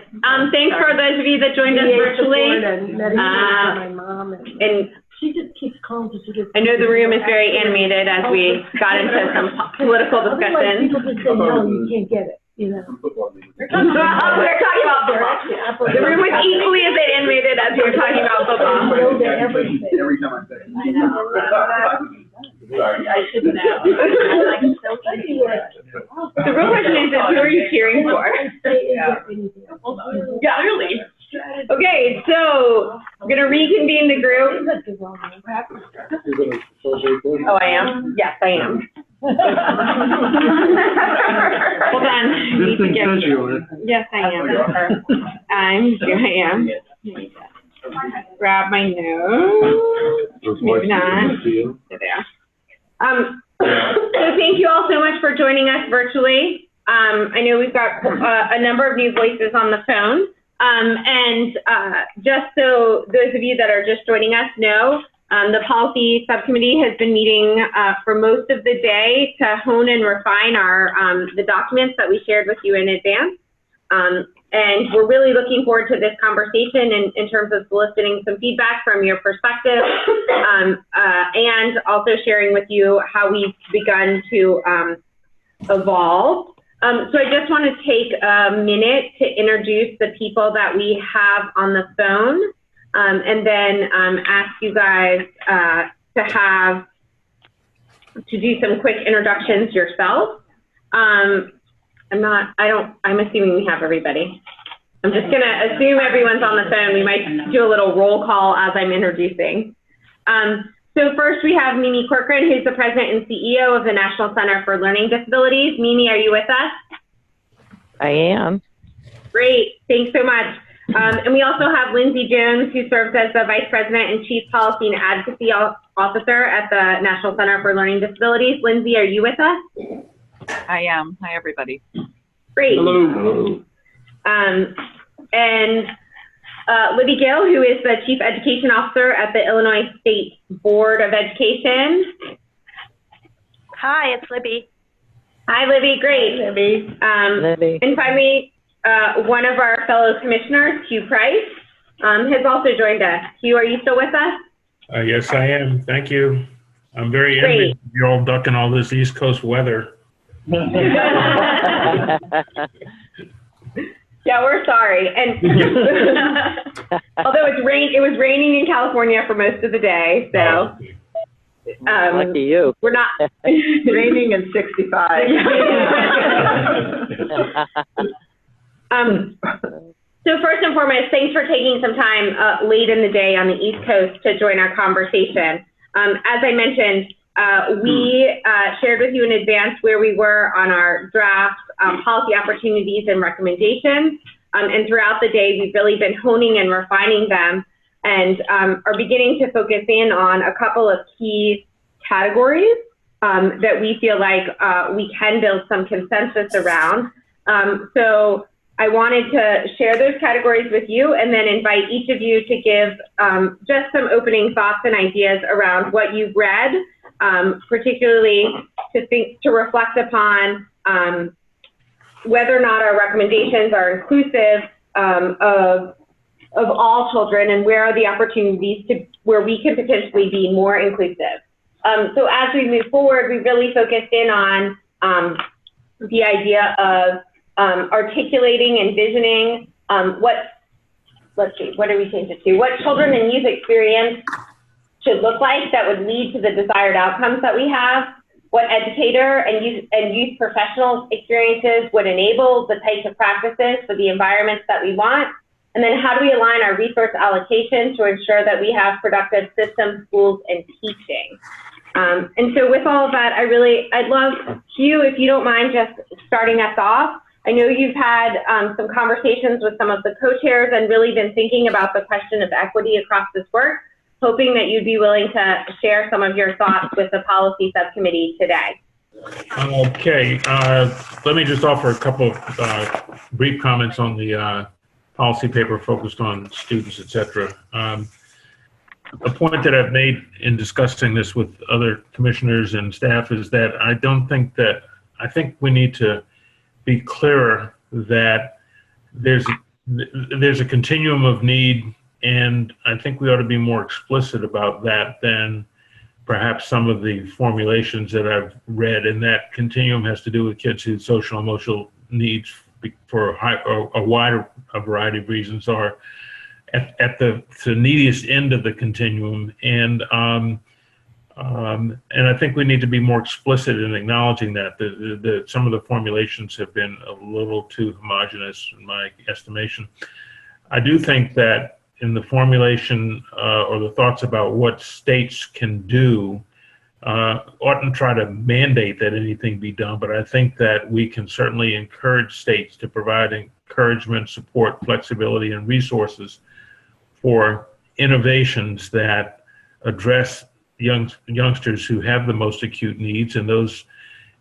thanks for those of you that joined us virtually. And she just keeps calling to see. I know the room is very animated as we got into some political discussion. People just say, no, you can't get it, you know. We're talking about football. The room was equally as animated as we were talking about football. Every time I say it. I know. Sorry, I should know. The real question is, who are you cheering for? Yeah, clearly. Okay, so we're gonna reconvene the group. Oh, I am? Yes, I am. Hold on. This thing says you on it. Yes, I am. I am. Grab my notes. Maybe not. There they are. So thank you all so much for joining us virtually. I know we've got a number of new voices on the phone. And just so those of you that are just joining us know, the policy subcommittee has been meeting for most of the day to hone and refine our the documents that we shared with you in advance. And we're really looking forward to this conversation in terms of soliciting some feedback from your perspective, and also sharing with you how we've begun to evolve. So I just want to take a minute to introduce the people that we have on the phone, and then ask you guys to do some quick introductions yourself. I'm assuming we have everybody. I'm just going to assume everyone's on the phone. We might do a little roll call as I'm introducing. So first we have Mimi Corcoran, who's the president and CEO of the National Center for Learning Disabilities. Mimi, are you with us? I am. Great, thanks so much. And we also have Lindsay Jones, who serves as the Vice President and Chief Policy and Advocacy Officer at the National Center for Learning Disabilities. Lindsay, are you with us? I am. Hi, everybody. Great. Hello. And Libby Gill, who is the Chief Education Officer at the Illinois State Board of Education. Hi, it's Libby. Hi, Libby. Great. Hi, Libby. Libby. And finally, one of our fellow commissioners, Hugh Price, has also joined us. Hugh, are you still with us? Yes, I am. Thank you. I'm very envious of you all ducking all this East Coast weather. Yeah, we're sorry. And although it was raining in California for most of the day, so lucky you. We're not Raining and 65. So first and foremost, thanks for taking some time late in the day on the East Coast to join our conversation. As I mentioned, we shared with you in advance where we were on our draft policy opportunities and recommendations. And throughout the day, we've really been honing and refining them, and are beginning to focus in on a couple of key categories that we feel like we can build some consensus around. So I wanted to share those categories with you, and then invite each of you to give just some opening thoughts and ideas around what you've read, particularly to reflect upon whether or not our recommendations are inclusive of all children, and where are the opportunities where we can potentially be more inclusive. So as we move forward, we really focused in on the idea of articulating, envisioning what do we change it to? What children and youth experience should look like that would lead to the desired outcomes that we have, what educator and youth professional experiences would enable the types of practices for the environments that we want, and then how do we align our resource allocation to ensure that we have productive systems, schools, and teaching. And so with all of that, I'd love, Hugh, if you don't mind just starting us off. I know you've had some conversations with some of the co-chairs and really been thinking about the question of equity across this work, hoping that you'd be willing to share some of your thoughts with the policy subcommittee today. Okay, let me just offer a couple of brief comments on the policy paper focused on students, etc. A point that I've made in discussing this with other commissioners and staff is that I think we need to be clearer that there's a continuum of need, and I think we ought to be more explicit about that than perhaps some of the formulations that I've read. And that continuum has to do with kids whose social and emotional needs for a wider variety of reasons are at the neediest end of the continuum. And I think we need to be more explicit in acknowledging that some of the formulations have been a little too homogeneous in my estimation. I do think that in the formulation or the thoughts about what states can do, oughtn't try to mandate that anything be done, but I think that we can certainly encourage states to provide encouragement, support, flexibility, and resources for innovations that address youngsters who have the most acute needs, and those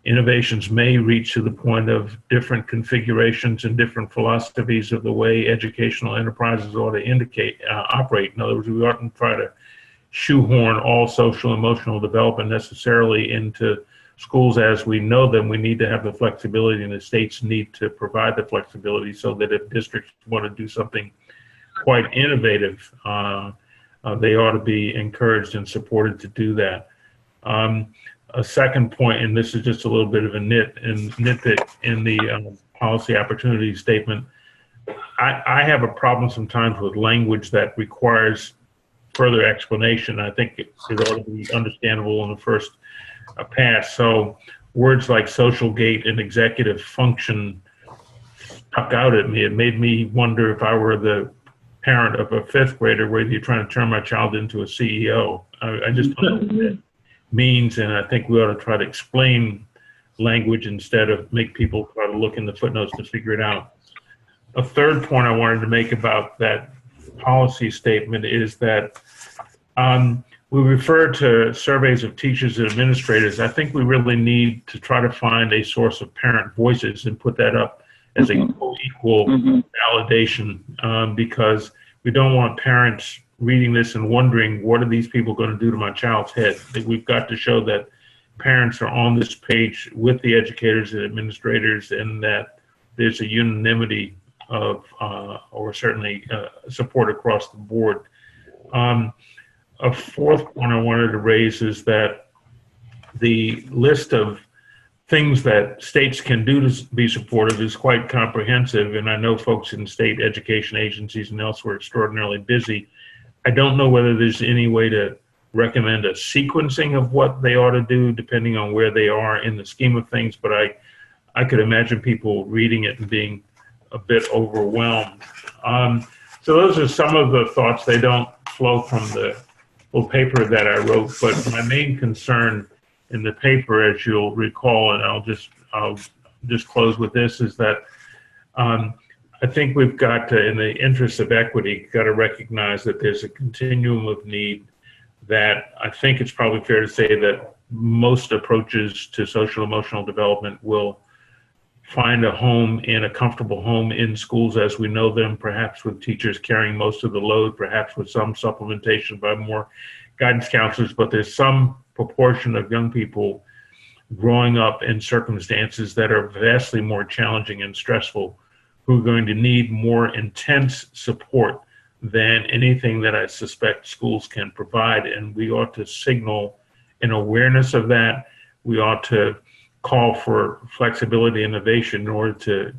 innovations may reach to the point of different configurations and different philosophies of the way educational enterprises ought to operate. In other words, we oughtn't try to shoehorn all social emotional development necessarily into schools as we know them. We need to have the flexibility, and the states need to provide the flexibility so that if districts want to do something quite innovative, they ought to be encouraged and supported to do that. A second point, and this is just a little bit of a nitpick in the policy opportunity statement, I have a problem sometimes with language that requires further explanation. I think it ought to be understandable in the first pass. So words like social gate and executive function stuck out at me. It made me wonder if I were the parent of a fifth grader, whether you're trying to turn my child into a CEO. I just don't know what that means, and I think we ought to try to explain language instead of make people try to look in the footnotes to figure it out. A third point I wanted to make about that policy statement is that we refer to surveys of teachers and administrators. I think we really need to try to find a source of parent voices and put that up as a co-equal validation, because we don't want parents reading this and wondering, what are these people going to do to my child's head? We've got to show that parents are on this page with the educators and administrators, and that there's a unanimity of, or certainly support across the board. A fourth point I wanted to raise is that the list of things that states can do to be supportive is quite comprehensive, and I know folks in state education agencies and elsewhere are extraordinarily busy. I don't know whether there's any way to recommend a sequencing of what they ought to do depending on where they are in the scheme of things, but I could imagine people reading it and being a bit overwhelmed. So those are some of the thoughts. They don't flow from the little paper that I wrote, but my main concern in the paper, as you'll recall, and I'll just close with this, is that I think we've got to, in the interest of equity, got to recognize that there's a continuum of need, that I think it's probably fair to say that most approaches to social emotional development will find a home, in a comfortable home in schools as we know them, perhaps with teachers carrying most of the load, perhaps with some supplementation by more guidance counselors, but there's some proportion of young people growing up in circumstances that are vastly more challenging and stressful, who are going to need more intense support than anything that I suspect schools can provide. And we ought to signal an awareness of that. We ought to call for flexibility and innovation in order to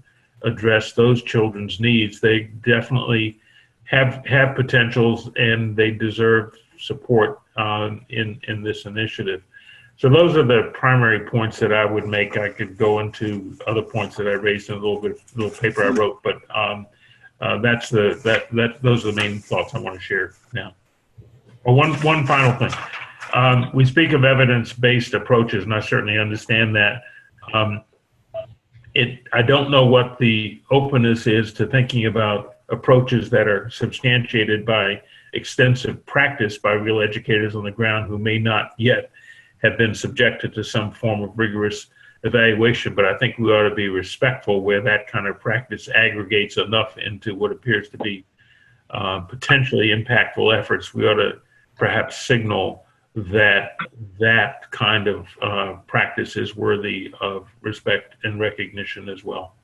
address those children's needs. They definitely have potentials, and they deserve support in this initiative. So those are the primary points that I would make. I could go into other points that I raised in a little paper I wrote, but those are the main thoughts I want to share now. Oh, one final thing. We speak of evidence-based approaches, and I certainly understand that. I don't know what the openness is to thinking about approaches that are substantiated by extensive practice by real educators on the ground who may not yet have been subjected to some form of rigorous evaluation, but I think we ought to be respectful where that kind of practice aggregates enough into what appears to be potentially impactful efforts. We ought to perhaps signal that that kind of practice is worthy of respect and recognition as well.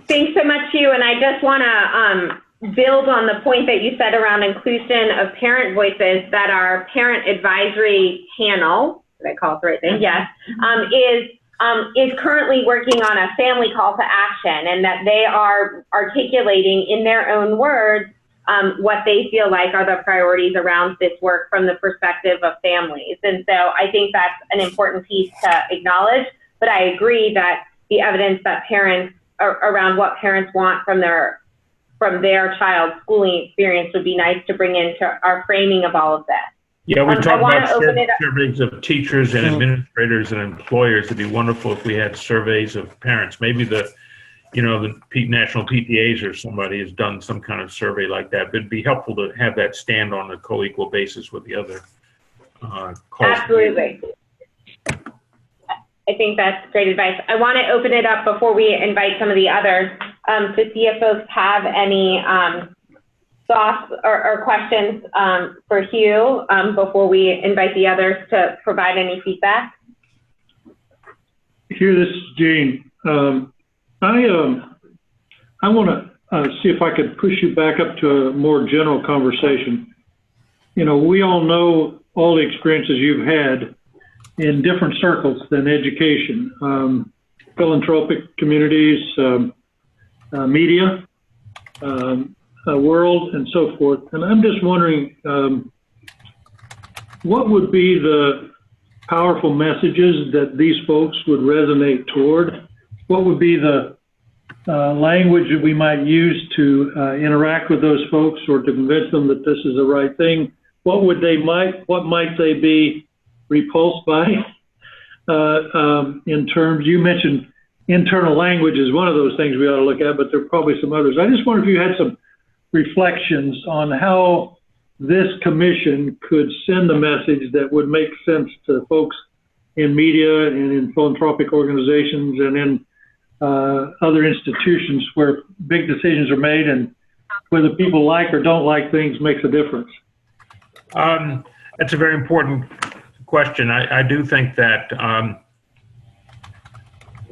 Thanks so much, Hugh, and I just want to build on the point that you said around inclusion of parent voices, that our parent advisory panel, did I call it the right thing? Yes, is currently working on a family call to action, and that they are articulating in their own words what they feel like are the priorities around this work from the perspective of families. And so I think that's an important piece to acknowledge, but I agree that the evidence that parents around what parents want from their child's schooling experience would be nice to bring into our framing of all of this. Yeah, we talked about surveys of teachers and administrators and employers. It'd be wonderful if we had surveys of parents. Maybe the national PTAs or somebody has done some kind of survey like that. But it'd be helpful to have that stand on a co-equal basis with the other calls. Absolutely. I think that's great advice. I want to open it up before we invite some of the others to see if folks have any thoughts or questions for Hugh before we invite the others to provide any feedback. Hugh, this is Gene. I want to see if I could push you back up to a more general conversation. You know, we all know all the experiences you've had in different circles than education, philanthropic communities, media, world, and so forth. And I'm just wondering, what would be the powerful messages that these folks would resonate toward? What would be the language that we might use to interact with those folks or to convince them that this is the right thing? What might they be repulsed by in terms, you mentioned internal language is one of those things we ought to look at, but there are probably some others. I just wonder if you had some reflections on how this commission could send a message that would make sense to folks in media and in philanthropic organizations and in other institutions where big decisions are made, and whether people like or don't like things makes a difference. That's a very important question. I do think that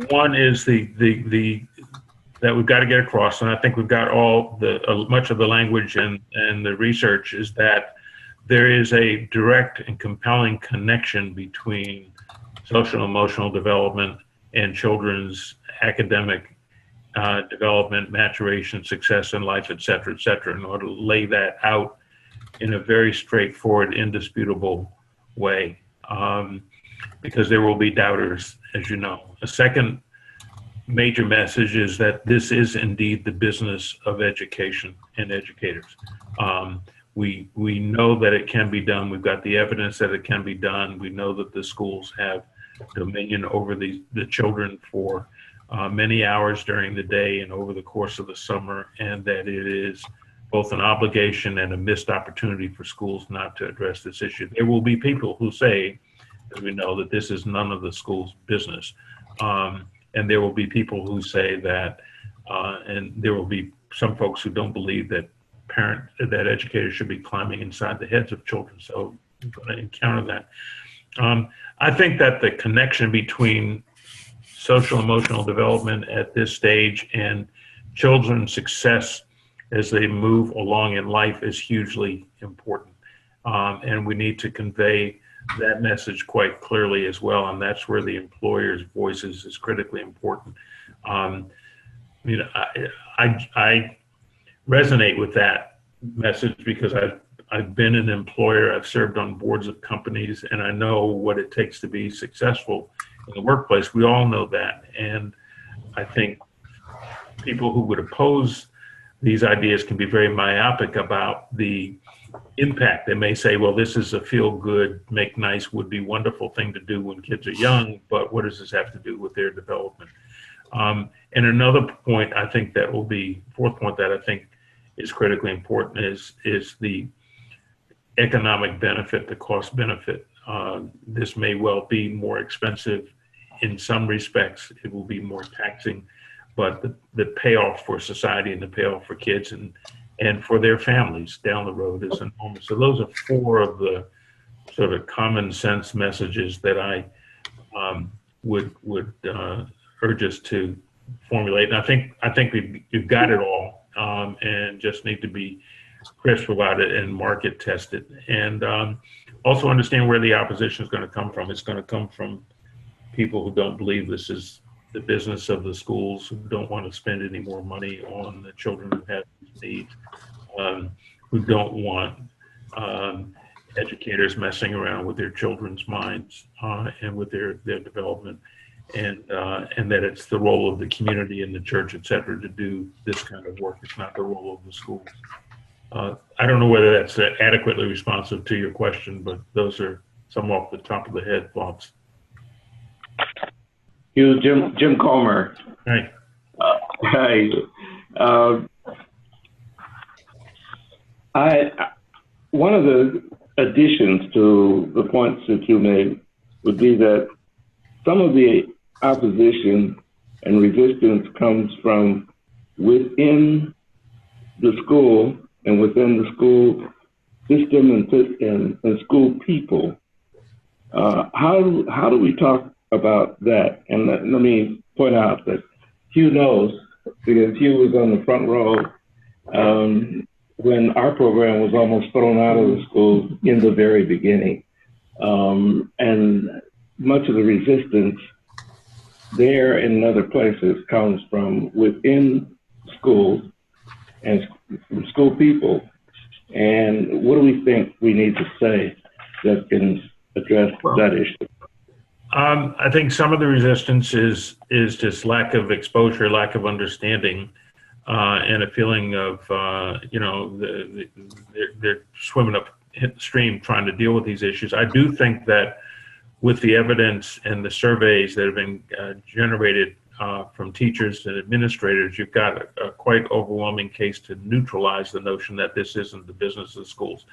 one is that we've got to get across, and I think we've got all much of the language and the research is that there is a direct and compelling connection between social and emotional development and children's academic development, maturation, success in life, et cetera, in order to lay that out in a very straightforward, indisputable way, because there will be doubters, as you know. A second major message is that this is indeed the business of education and educators. We know that it can be done. We've got the evidence that it can be done. We know that the schools have dominion over the children for many hours during the day and over the course of the summer, and that it is both an obligation and a missed opportunity for schools not to address this issue. There will be people who say, as we know, that this is none of the school's business. And there will be people who say that, and there will be some folks who don't believe that educators should be climbing inside the heads of children. So I'm going to encounter that. I think that the connection between social emotional development at this stage and children's success as they move along in life is hugely important. And we need to convey that message quite clearly as well, and that's where the employer's voices is critically important. I resonate with that message because I've been an employer, I've served on boards of companies, and I know what it takes to be successful in the workplace. We all know that, and I think people who would oppose these ideas can be very myopic about the impact. They may say, well, this is a feel-good, make nice, would be wonderful thing to do when kids are young, but what does this have to do with their development? And another point I think that will be, fourth point that I think is critically important is the economic benefit, the cost benefit. This may well be more expensive in some respects. It will be more taxing, but the payoff for society and the payoff for kids and for their families down the road is enormous. So those are four of the sort of common sense messages that I would urge us to formulate. And I think we've got it all, and just need to be crisp about it and market test it. And also understand where the opposition is going to come from. It's going to come from people who don't believe this is the business of the schools, who don't want to spend any more money on the children who have these needs, who don't want educators messing around with their children's minds and with their development, and that it's the role of the community and the church, et cetera, to do this kind of work. It's not the role of the schools. I don't know whether that's adequately responsive to your question, but those are some off the top of the head thoughts. You, Jim Comer. Hi. Hi. One of the additions to the points that you made would be that some of the opposition and resistance comes from within the school and within the school system and school people. How do we talk about that? And let me point out that Hugh knows, because Hugh was on the front row when our program was almost thrown out of the school in the very beginning. And much of the resistance there and in other places comes from within schools and from school people. And what do we think we need to say that can address that issue? I think some of the resistance is just lack of exposure, lack of understanding, and a feeling of, they're swimming upstream trying to deal with these issues. I do think that with the evidence and the surveys that have been generated from teachers and administrators, you've got a quite overwhelming case to neutralize the notion that this isn't the business of schools.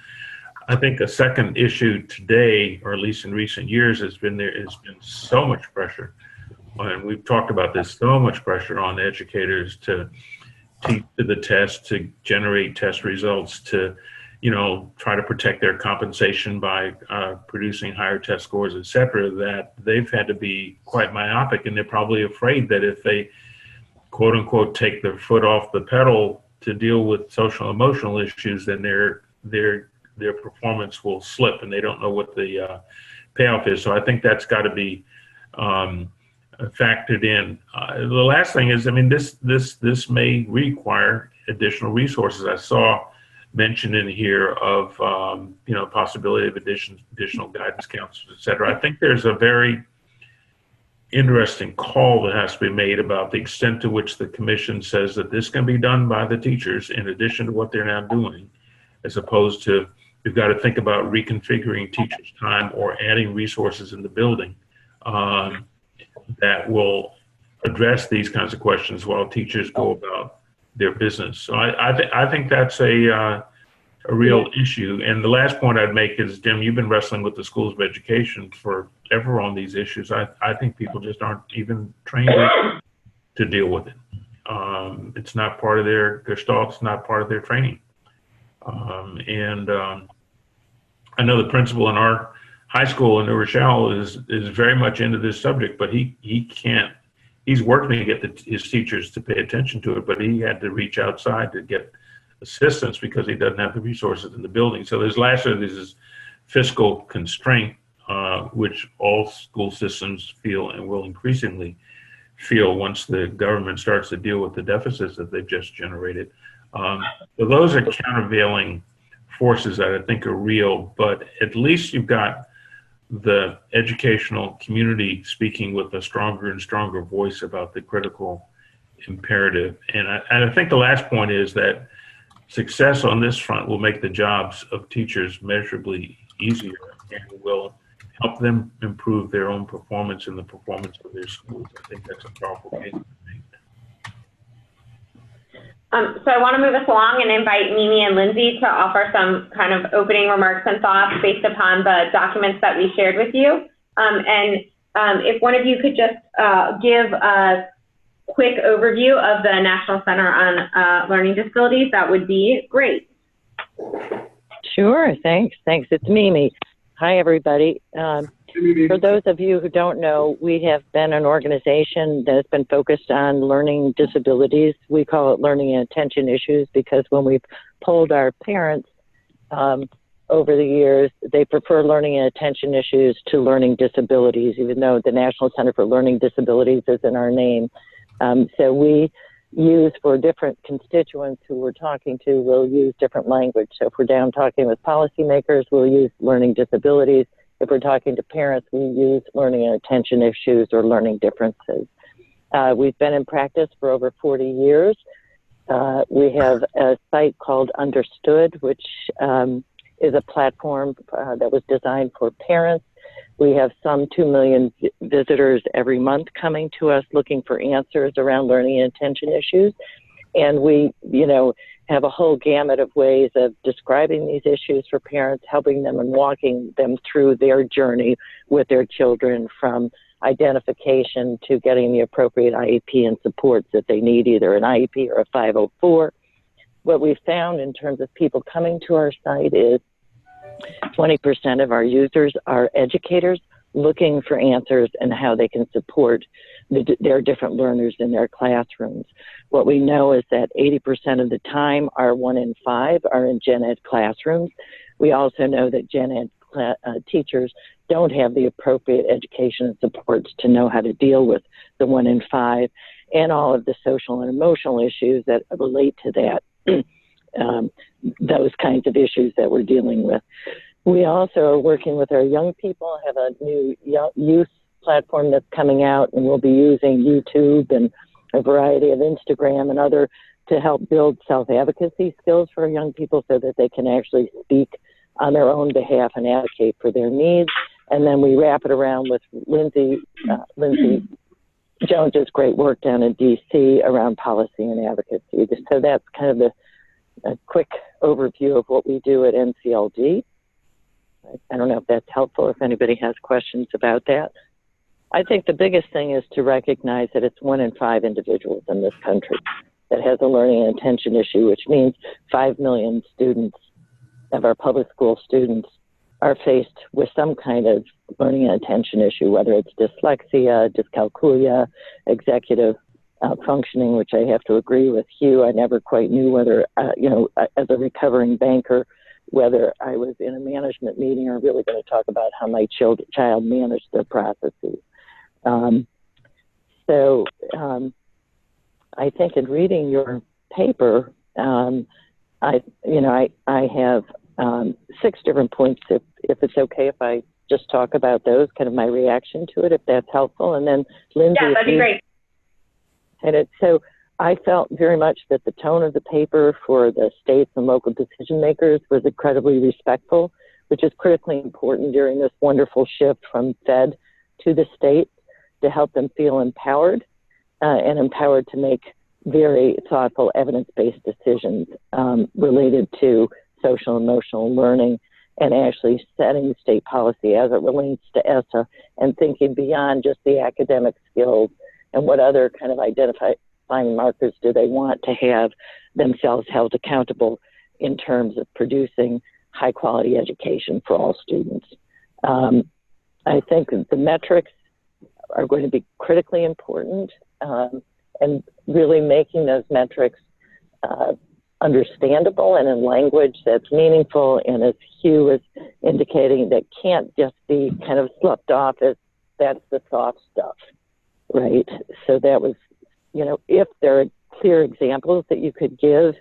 I think a second issue today, or at least in recent years, has been so much pressure, and we've talked about this, so much pressure on educators to teach to the test, to generate test results, to try to protect their compensation by producing higher test scores, et cetera, that they've had to be quite myopic, and they're probably afraid that if they, quote unquote, take their foot off the pedal to deal with social emotional issues, then their performance will slip, and they don't know what the payoff is. So I think that's got to be factored in. The last thing is, this may require additional resources. I saw mention in here of possibility of additional guidance counselors, et cetera. I think there's a very interesting call that has to be made about the extent to which the commission says that this can be done by the teachers in addition to what they're now doing, as opposed to you've got to think about reconfiguring teachers' time or adding resources in the building that will address these kinds of questions while teachers go about their business. So I think that's a real issue. And the last point I'd make is, Jim, you've been wrestling with the schools of education forever on these issues. I think people just aren't even trained to deal with it. It's not part of their gestalt, it's not part of their training. I know the principal in our high school in New Rochelle is very much into this subject, but he can't. He's working to get his teachers to pay attention to it, but he had to reach outside to get assistance because he doesn't have the resources in the building. So there's this fiscal constraint, which all school systems feel and will increasingly feel once the government starts to deal with the deficits that they've just generated. So those are countervailing forces that I think are real, but at least you've got the educational community speaking with a stronger and stronger voice about the critical imperative. And I think the last point is that success on this front will make the jobs of teachers measurably easier and will help them improve their own performance and the performance of their schools. I think that's a powerful case. So I want to move us along and invite Mimi and Lindsay to offer some kind of opening remarks and thoughts based upon the documents that we shared with you. If one of you could just give a quick overview of the National Center on Learning Disabilities, that would be great. Sure, thanks. It's Mimi. Hi, everybody. For those of you who don't know, we have been an organization that has been focused on learning disabilities. We call it learning and attention issues because when we've polled our parents over the years, they prefer learning and attention issues to learning disabilities, even though the National Center for Learning Disabilities is in our name. So we use for different constituents who we're talking to, we'll use different language. So if we're down talking with policymakers, we'll use learning disabilities. If we're talking to parents, we use learning and attention issues or learning differences. We've been in practice for over 40 years. We have a site called Understood, which is a platform that was designed for parents. We have some 2 million visitors every month coming to us looking for answers around learning and attention issues. And we, have a whole gamut of ways of describing these issues for parents, helping them and walking them through their journey with their children from identification to getting the appropriate IEP and supports that they need, either an IEP or a 504. What we found in terms of people coming to our site is 20% of our users are educators looking for answers and how they can support their different learners in their classrooms. What we know is that 80% of the time, our 1 in 5 are in gen ed classrooms. We also know that gen ed teachers don't have the appropriate education and supports to know how to deal with the 1 in 5 and all of the social and emotional issues that relate to that, those kinds of issues that we're dealing with. We also are working with our young people, have a new youth platform that's coming out, and we'll be using YouTube and a variety of Instagram and other to help build self-advocacy skills for our young people so that they can actually speak on their own behalf and advocate for their needs. And then we wrap it around with Lindsay Jones's great work down in DC around policy and advocacy. So that's kind of a quick overview of what we do at NCLD. I don't know if that's helpful, if anybody has questions about that. I think the biggest thing is to recognize that it's 1 in 5 individuals in this country that has a learning and attention issue, which means 5 million students of our public school students are faced with some kind of learning and attention issue, whether it's dyslexia, dyscalculia, executive functioning, which I have to agree with Hugh. I never quite knew whether, as a recovering banker, whether I was in a management meeting or really going to talk about how my child managed their processes. I think in reading your paper, I have 6 different points, if it's okay if I just talk about those, kind of my reaction to it, if that's helpful. And then Lindsay. Yeah, that'd be great. So I felt very much that the tone of the paper for the states and local decision makers was incredibly respectful, which is critically important during this wonderful shift from Fed to the state to help them feel empowered and empowered to make very thoughtful evidence-based decisions related to social and emotional learning and actually setting state policy as it relates to ESSA and thinking beyond just the academic skills and what other kind of identifying markers do they want to have themselves held accountable in terms of producing high quality education for all students. I think the metrics are going to be critically important and really making those metrics understandable and in language that's meaningful, and as Hugh was indicating, that can't just be kind of sloughed off as that's the soft stuff, right? So that was, if there are clear examples that you could give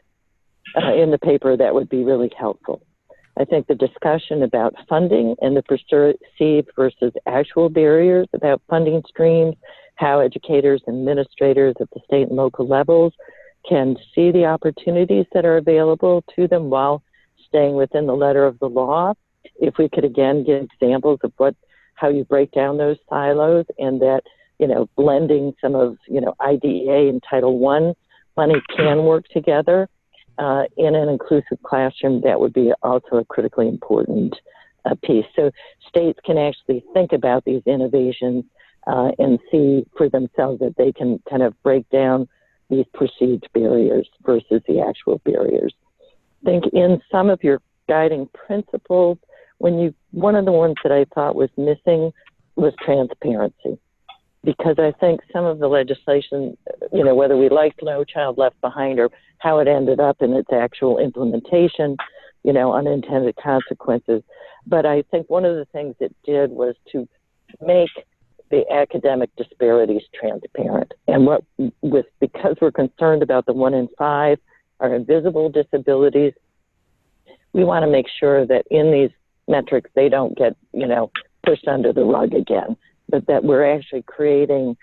in the paper, that would be really helpful. I think the discussion about funding and the perceived versus actual barriers about funding streams, how educators and administrators at the state and local levels can see the opportunities that are available to them while staying within the letter of the law. If we could again give examples of how you break down those silos, and that, blending some of, IDEA and Title I money can work together in an inclusive classroom, that would be also a critically important piece. So states can actually think about these innovations and see for themselves that they can kind of break down these perceived barriers versus the actual barriers. I think in some of your guiding principles, one of the ones that I thought was missing was transparency. Because I think some of the legislation, whether we liked No Child Left Behind or how it ended up in its actual implementation, unintended consequences. But I think one of the things it did was to make the academic disparities transparent. And because we're concerned about the 1 in 5 are invisible disabilities, we want to make sure that in these metrics, they don't get, pushed under the rug again, but that we're actually creating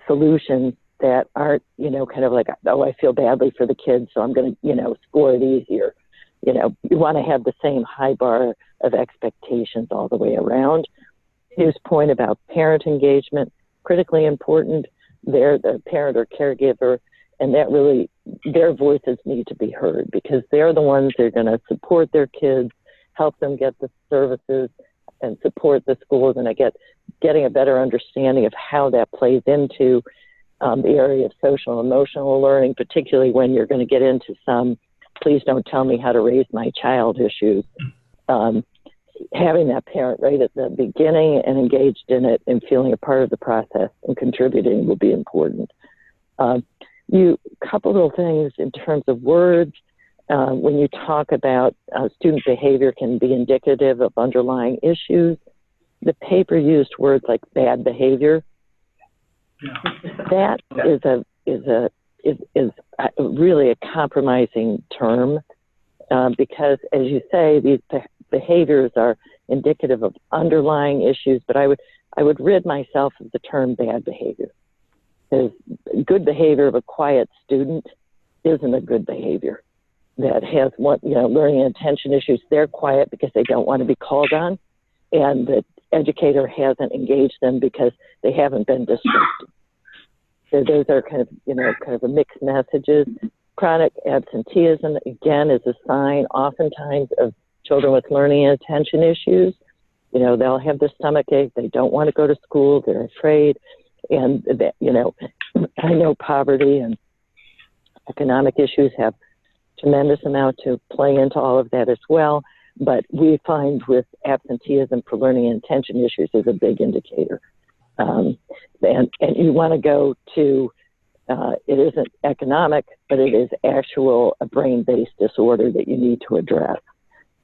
solutions that aren't, kind of like, oh, I feel badly for the kids, so I'm going to, score it easier. You want to have the same high bar of expectations all the way around. His point about parent engagement, critically important. They're the parent or caregiver, and that really, their voices need to be heard because they're the ones that are going to support their kids, help them get the services, and support the schools, and getting a better understanding of how that plays into the area of social and emotional learning, particularly when you're going to get into some please don't tell me how to raise my child issues. Having that parent right at the beginning and engaged in it and feeling a part of the process and contributing will be important. Couple little things in terms of words. When you talk about student behavior can be indicative of underlying issues, the paper used words like bad behavior. That is really a compromising term because, as you say, these behaviors are indicative of underlying issues. But I would rid myself of the term bad behavior, because good behavior of a quiet student isn't a good behavior. That has learning and attention issues. They're quiet because they don't want to be called on, and the educator hasn't engaged them because they haven't been disrupted. So those are kind of a mixed messages. Chronic absenteeism, again, is a sign oftentimes of children with learning and attention issues. They'll have the stomach ache. They don't want to go to school. They're afraid. And, I know poverty and economic issues have tremendous amount to play into all of that as well. But we find with absenteeism for learning and attention issues is a big indicator. And you want to go to, it isn't economic, but it is actual a brain-based disorder that you need to address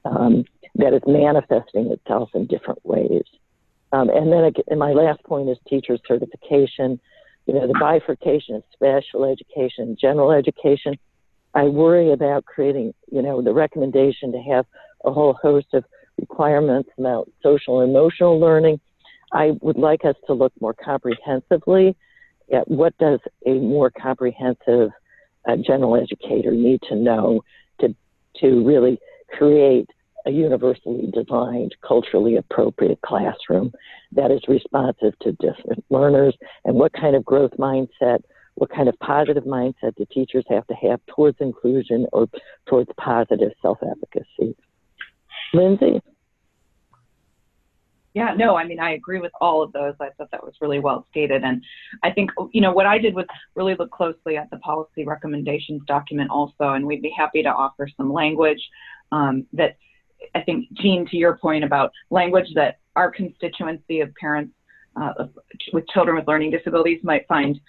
that is manifesting itself in different ways. And then again, my last point is teacher certification. The bifurcation of special education, general education. I worry about creating, the recommendation to have a whole host of requirements about social and emotional learning. I would like us to look more comprehensively at what does a more comprehensive general educator need to know to really create a universally designed, culturally appropriate classroom that is responsive to different learners, and what kind of growth mindset, what kind of positive mindset do teachers have to have towards inclusion or towards positive self-efficacy. Lindsay? Yeah, no, I agree with all of those. I thought that was really well stated. And I think, what I did was really look closely at the policy recommendations document also, and we'd be happy to offer some language that I think, Jean, to your point about language that our constituency of parents with children with learning disabilities might find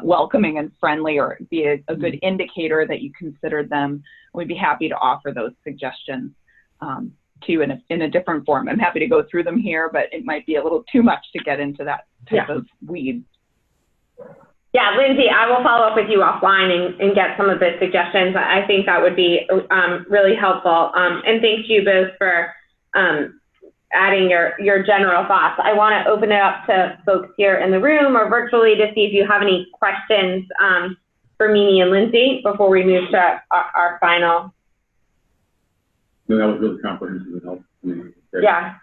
welcoming and friendly, or be a good indicator that you considered them. We'd be happy to offer those suggestions to in a different form. I'm happy to go through them here, but it might be a little too much to get into that type of weed. Yeah, Lindsay, I will follow up with you offline and get some of the suggestions. I think that would be really helpful. And thank you both for adding your general thoughts. I want to open it up to folks here in the room or virtually to see if you have any questions for Mimi and Lindsay before we move to our final. No, that was really comprehensive and helpful. Yeah.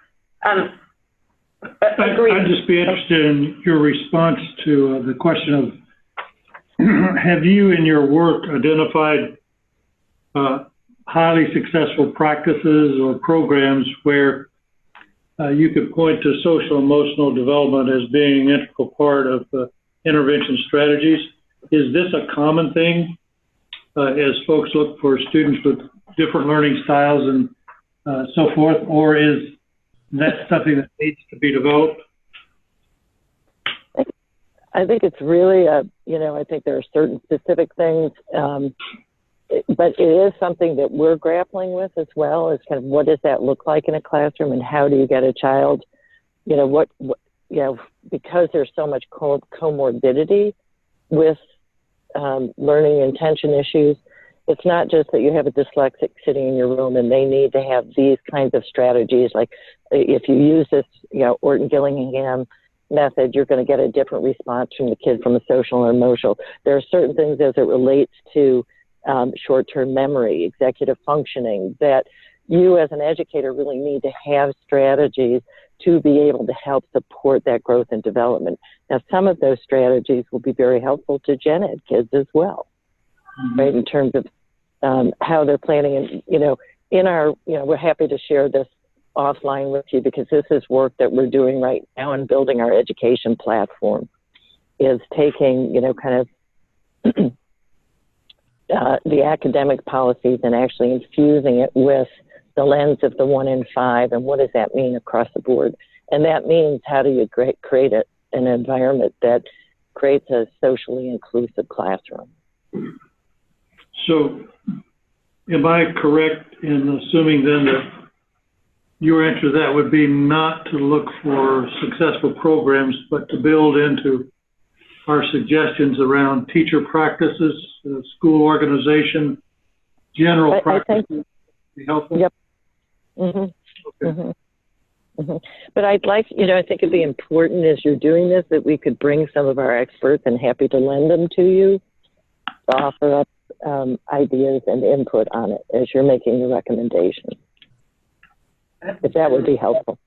I'd just be interested in your response to the question of have you in your work identified highly successful practices or programs where you could point to social emotional development as being an integral part of intervention strategies? Is this a common thing as folks look for students with different learning styles and so forth, or is that something that needs to be developed? I think it's really, I think there are certain specific things, but it is something that we're grappling with as well, is kind of what does that look like in a classroom, and how do you get a child, because there's so much comorbidity with learning intention issues. It's not just that you have a dyslexic sitting in your room and they need to have these kinds of strategies. Like if you use this, Orton-Gillingham method, you're going to get a different response from the kid from a social or emotional. There are certain things as it relates to short-term memory, executive functioning, that you as an educator really need to have strategies to be able to help support that growth and development. Now, some of those strategies will be very helpful to gen ed kids as well, right, in terms of how they're planning. And, we're happy to share this offline with you, because this is work that we're doing right now in building our education platform, is taking, kind of the academic policies and actually infusing it with the lens of the 1 in 5 and what does that mean across the board. And that means how do you create an environment that creates a socially inclusive classroom. So am I correct in assuming then that your answer to that would be not to look for successful programs, but to build into our suggestions around teacher practices, school organization, general practices? Be helpful? Yep. Mm-hmm. Okay. Mm-hmm. Mm-hmm. But I'd like, I think it'd be important as you're doing this that we could bring some of our experts, and happy to lend them to you, to offer up ideas and input on it as you're making the recommendation, if that would be helpful.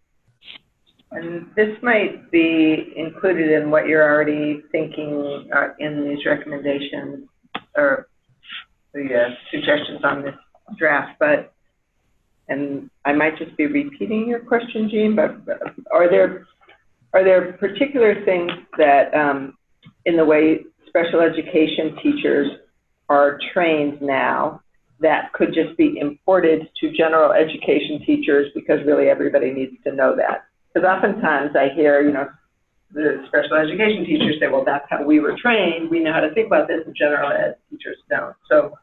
And this might be included in what you're already thinking in these recommendations or the suggestions on this draft, and I might just be repeating your question, Jean, but are there particular things that in the way special education teachers are trained now that could just be imported to general education teachers, because really everybody needs to know that? Because oftentimes I hear, the special education teachers say, well, that's how we were trained. We know how to think about this, and general ed teachers don't. So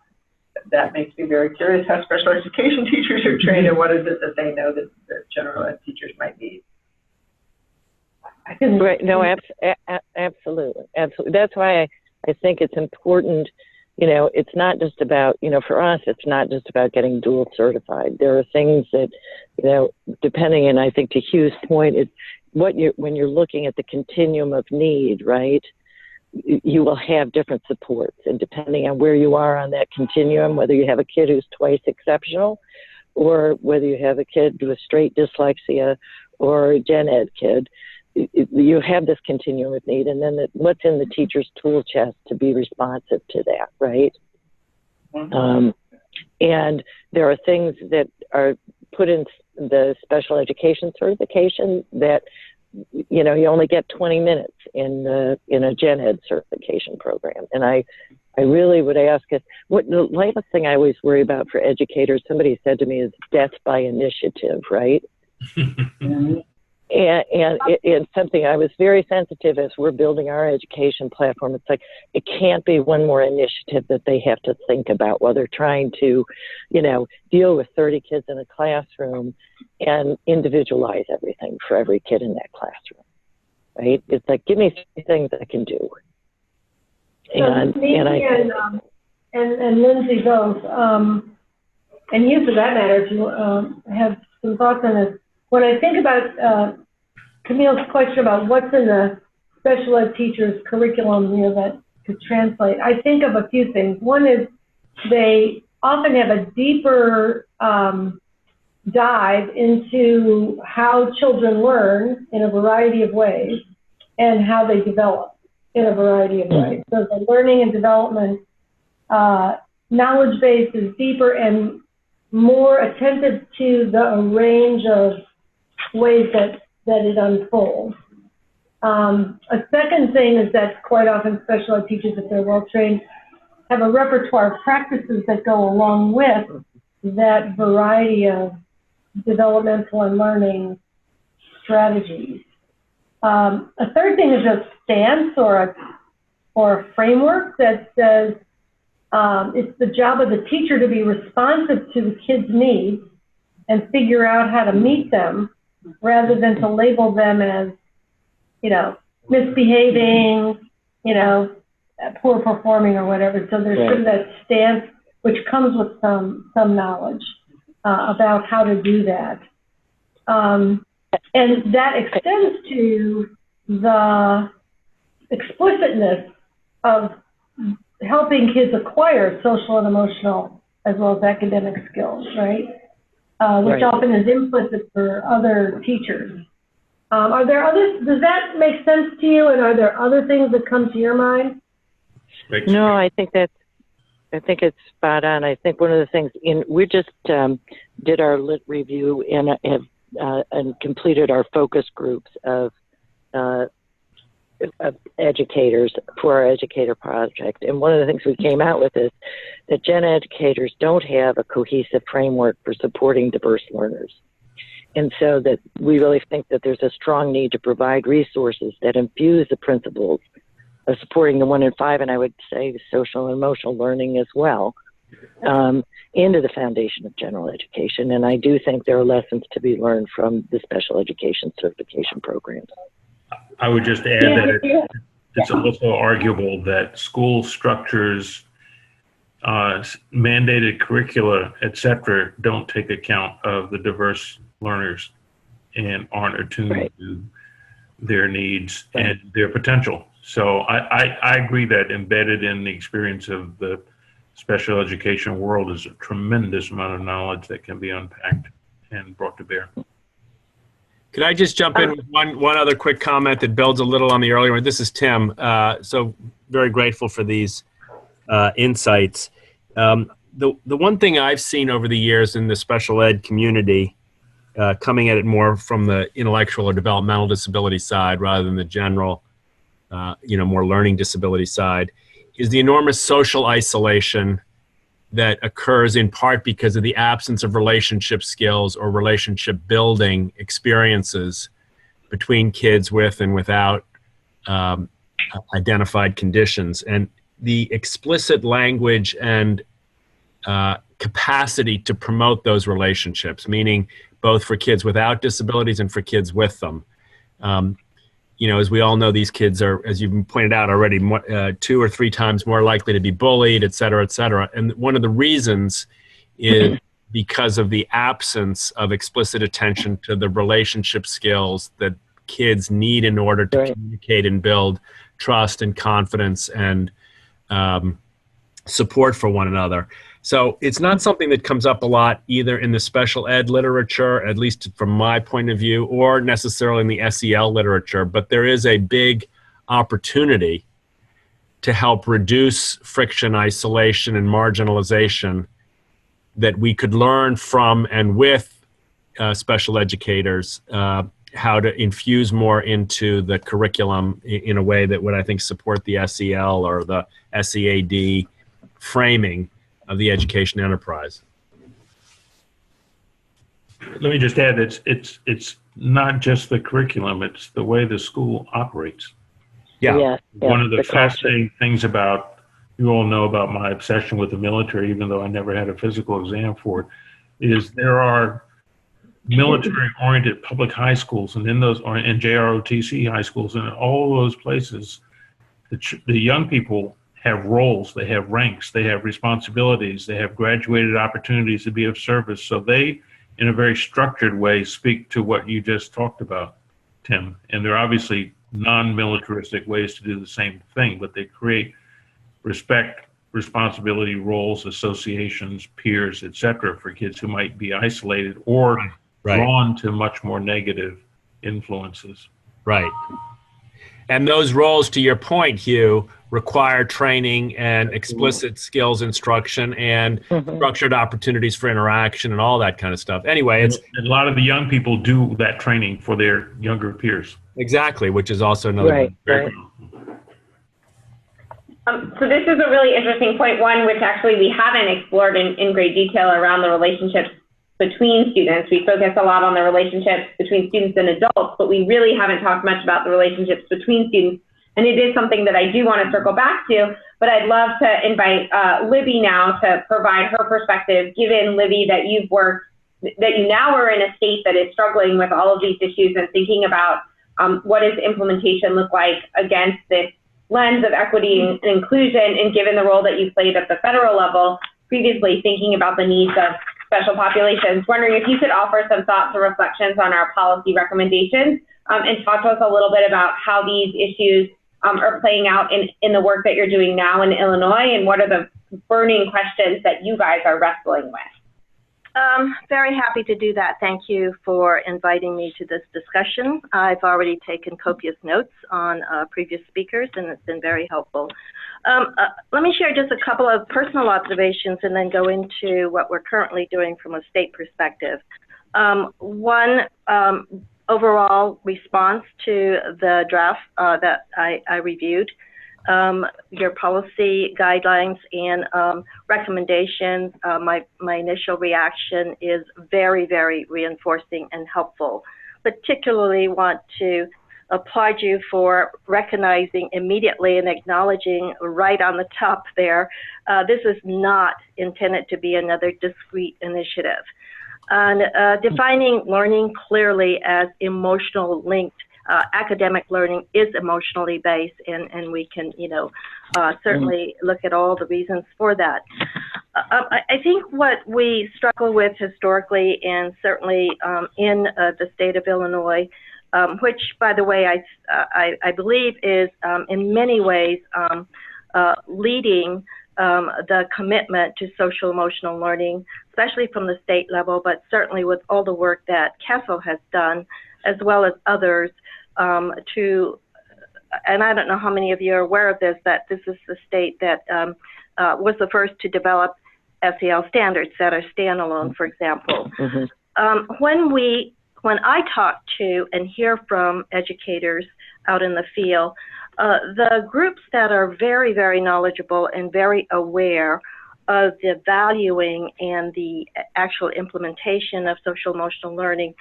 that makes me very curious how special education teachers are trained, and what is it that they know that general ed teachers might need. Right. No, absolutely. Absolutely. That's why I think it's important. It's not just about, for us, it's not just about getting dual certified. There are things that, depending, and I think to Hugh's point, it's when you're looking at the continuum of need, right, you will have different supports. And depending on where you are on that continuum, whether you have a kid who's twice exceptional, or whether you have a kid with straight dyslexia or a gen ed kid, you have this continuum of need, and then what's in the teacher's tool chest to be responsive to that, right? Mm-hmm. And there are things that are put in the special education certification that, you only get 20 minutes in a gen ed certification program. And I really would ask us, the last thing I always worry about for educators, somebody said to me, is death by initiative, right? Mm-hmm. And it's something I was very sensitive as we're building our education platform. It's like, it can't be one more initiative that they have to think about while they're trying to, deal with 30 kids in a classroom and individualize everything for every kid in that classroom, right? It's like, give me 3 things I can do. And Lindsay both, and you for that matter, if you have some thoughts on this. When I think about Camille's question about what's in the special ed teacher's curriculum, that could translate, I think of a few things. One is they often have a deeper dive into how children learn in a variety of ways and how they develop. in a variety of ways. So the learning and development knowledge base is deeper and more attentive to the range of ways that it unfolds. A second thing is that quite often special ed teachers, if they're well trained, have a repertoire of practices that go along with that variety of developmental and learning strategies. A third thing is a stance or a framework that says it's the job of the teacher to be responsive to the kids' needs and figure out how to meet them rather than to label them as, misbehaving, poor performing or whatever. So there's sort of that stance which comes with some knowledge about how to do that. And that extends to the explicitness of helping kids acquire social and emotional as well as academic skills, right? Which often is implicit for other teachers. Are there others? Does that make sense to you? And are there other things that come to your mind? No, I think it's spot on. I think one of the things we just did our lit review and have completed our focus groups of educators for our educator project. And one of the things we came out with is that gen educators don't have a cohesive framework for supporting diverse learners. And so that we really think that there's a strong need to provide resources that infuse the principles of supporting the 1 in 5, and I would say social and emotional learning as well, into the foundation of general education. And I do think there are lessons to be learned from the special education certification programs. I would just add that it's also arguable that school structures, mandated curricula, et cetera, don't take account of the diverse learners and aren't attuned to their needs and their potential. So I agree that embedded in the experience of the special education world is a tremendous amount of knowledge that can be unpacked and brought to bear. Could I just jump in with one other quick comment that builds a little on the earlier one? This is Tim. So very grateful for these insights. The one thing I've seen over the years in the special ed community, coming at it more from the intellectual or developmental disability side rather than the general, more learning disability side, is the enormous social isolation that occurs in part because of the absence of relationship skills or relationship building experiences between kids with and without identified conditions. And the explicit language and capacity to promote those relationships, meaning both for kids without disabilities and for kids with them. As we all know, these kids are, as you've pointed out already, 2 or 3 times more likely to be bullied, et cetera, et cetera. And one of the reasons is because of the absence of explicit attention to the relationship skills that kids need in order to communicate and build trust and confidence and support for one another. So it's not something that comes up a lot either in the special ed literature, at least from my point of view, or necessarily in the SEL literature, but there is a big opportunity to help reduce friction, isolation, and marginalization that we could learn from and with special educators, how to infuse more into the curriculum in a way that would, I think, support the SEL or the SEAD framing of the education enterprise. Let me just add that it's not just the curriculum, it's the way the school operates. One of the fascinating things about, you all know about my obsession with the military, even though I never had a physical exam for it, is there are military-oriented public high schools, and in those, and JROTC high schools, and in all those places, the young people have roles, they have ranks, they have responsibilities, they have graduated opportunities to be of service. So they, in a very structured way, speak to what you just talked about, Tim. And there are obviously non-militaristic ways to do the same thing, but they create respect, responsibility, roles, associations, peers, etc., for kids who might be isolated or drawn to much more negative influences. Right. And those roles, to your point, Hugh, require training and explicit skills instruction and structured opportunities for interaction and all that kind of stuff. Anyway, it's and a lot of the young people do that training for their younger peers. Exactly, which is also another right. So this is a really interesting point, one which actually we haven't explored in great detail around the relationships between students. We focus a lot on the relationships between students and adults, but we really haven't talked much about the relationships between students. And it is something that I do want to circle back to, but I'd love to invite Libby now to provide her perspective, given, Libby, that that you now are in a state that is struggling with all of these issues and thinking about what does implementation look like against this lens of equity and inclusion, and given the role that you played at the federal level previously, thinking about the needs of special populations. Wondering if you could offer some thoughts or reflections on our policy recommendations and talk to us a little bit about how these issues are playing out in the work that you're doing now in Illinois, and what are the burning questions that you guys are wrestling with? Very happy to do that. Thank you for inviting me to this discussion. I've already taken copious notes on previous speakers, and it's been very helpful. Let me share just a couple of personal observations and then go into what we're currently doing from a state perspective. One, overall response to the draft that I reviewed. Your policy guidelines and recommendations, my initial reaction is very, very reinforcing and helpful. Particularly want to applaud you for recognizing immediately and acknowledging right on the top there, this is not intended to be another discrete initiative. And defining learning clearly as emotional linked. Academic learning is emotionally based, and we can, certainly look at all the reasons for that. I think what we struggle with historically, and certainly in the state of Illinois, which, by the way, I believe is in many ways leading the commitment to social emotional learning, especially from the state level, but certainly with all the work that CASEL has done, as well as others, and I don't know how many of you are aware of this, that this is the state that was the first to develop SEL standards that are standalone, for example. When I talk to and hear from educators out in the field, the groups that are very, very knowledgeable and very aware of the valuing and the actual implementation of social emotional learning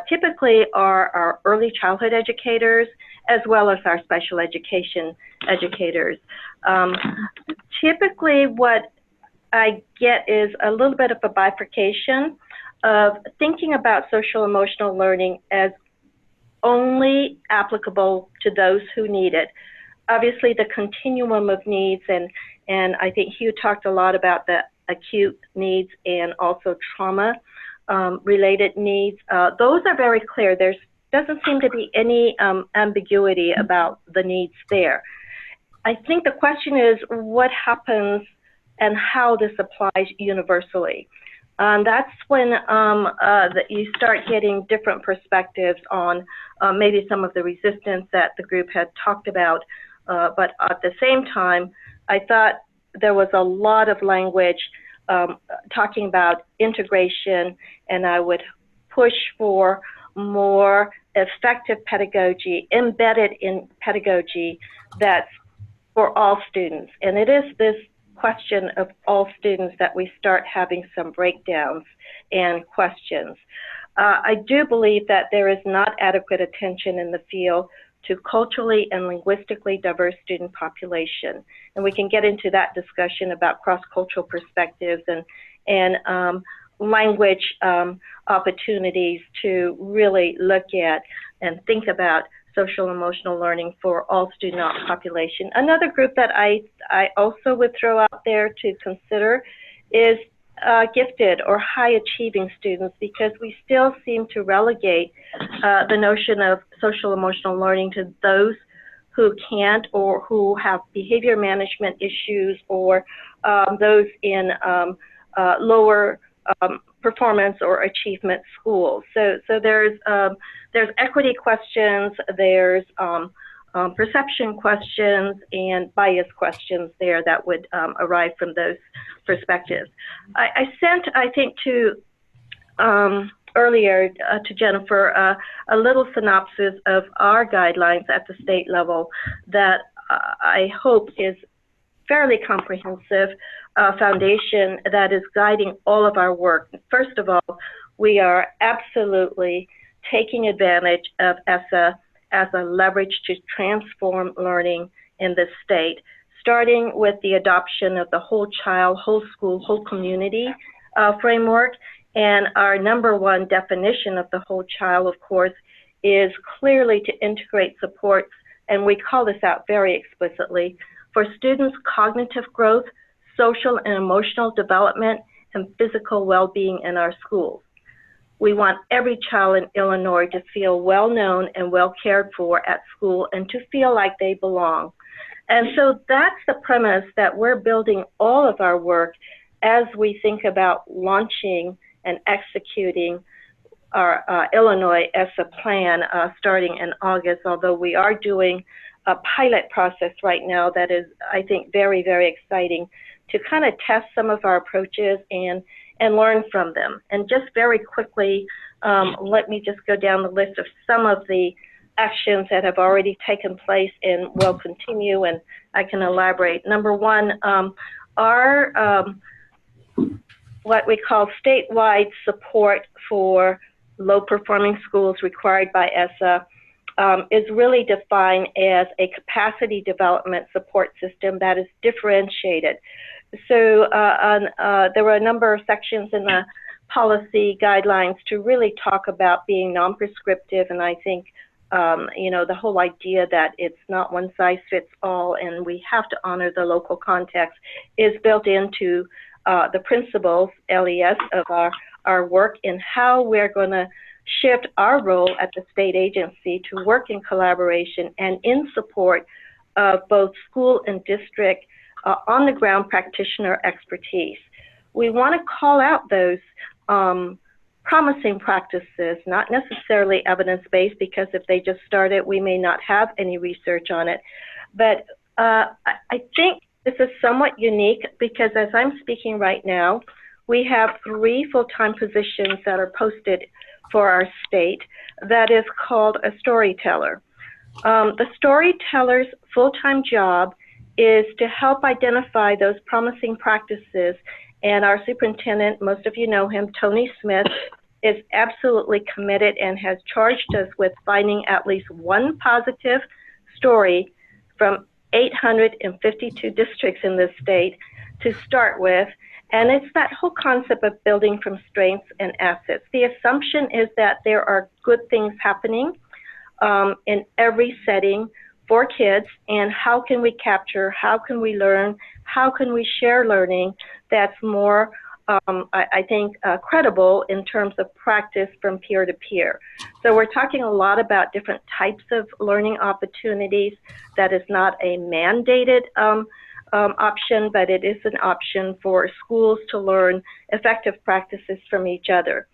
typically are our early childhood educators, as well as our special education educators. Typically what I get is a little bit of a bifurcation of thinking about social emotional learning as only applicable to those who need it. Obviously the continuum of needs, and I think Hugh talked a lot about the acute needs and also trauma related needs. Those are very clear. There doesn't seem to be any ambiguity about the needs there. I think the question is what happens and how this applies universally. That's when you start getting different perspectives on maybe some of the resistance that the group had talked about. But at the same time, I thought there was a lot of language talking about integration, and I would push for more effective pedagogy, embedded in pedagogy that's for all students. And it is this question of all students that we start having some breakdowns and questions. I do believe that there is not adequate attention in the field to culturally and linguistically diverse student population. And we can get into that discussion about cross-cultural perspectives and language opportunities to really look at and think about social emotional learning for all student population. Another group that I also would throw out there to consider is gifted or high achieving students, because we still seem to relegate the notion of social emotional learning to those who can't or who have behavior management issues, or those in lower performance or achievement schools. So there's equity questions, there's perception questions and bias questions there that would arise from those perspectives. I sent, I think, to earlier to Jennifer a little synopsis of our guidelines at the state level that I hope is fairly comprehensive foundation that is guiding all of our work. First of all, we are absolutely taking advantage of ESSA as a leverage to transform learning in this state, starting with the adoption of the whole child, whole school, whole community framework. And our number one definition of the whole child, of course, is clearly to integrate supports, and we call this out very explicitly, for students' cognitive growth, social and emotional development, and physical well-being in our schools. We want every child in Illinois to feel well known and well cared for at school and to feel like they belong. And so that's the premise that we're building all of our work as we think about launching and executing our Illinois ESSA plan starting in August, although we are doing a pilot process right now that is, I think, very, very exciting to kind of test some of our approaches and learn from them. And just very quickly, let me just go down the list of some of the actions that have already taken place and will continue, and I can elaborate. Number one, our what we call statewide support for low-performing schools required by ESSA is really defined as a capacity development support system that is differentiated. So there were a number of sections in the policy guidelines to really talk about being non-prescriptive, and I think you know, the whole idea that it's not one size fits all and we have to honor the local context is built into the principles, LES, of our work in how we're going to shift our role at the state agency to work in collaboration and in support of both school and district on-the-ground practitioner expertise. We want to call out those promising practices, not necessarily evidence-based, because if they just started, we may not have any research on it. But I think this is somewhat unique because as I'm speaking right now, we have 3 full-time positions that are posted for our state that is called a storyteller. The storyteller's full-time job is to help identify those promising practices, and our superintendent, most of you know him, Tony Smith, is absolutely committed and has charged us with finding at least one positive story from 852 districts in this state to start with. And it's that whole concept of building from strengths and assets. The assumption is that there are good things happening in every setting for kids, and how can we capture, how can we learn, how can we share learning that's more, I think, credible in terms of practice from peer to peer. So we're talking a lot about different types of learning opportunities. That is not a mandated option, but it is an option for schools to learn effective practices from each other.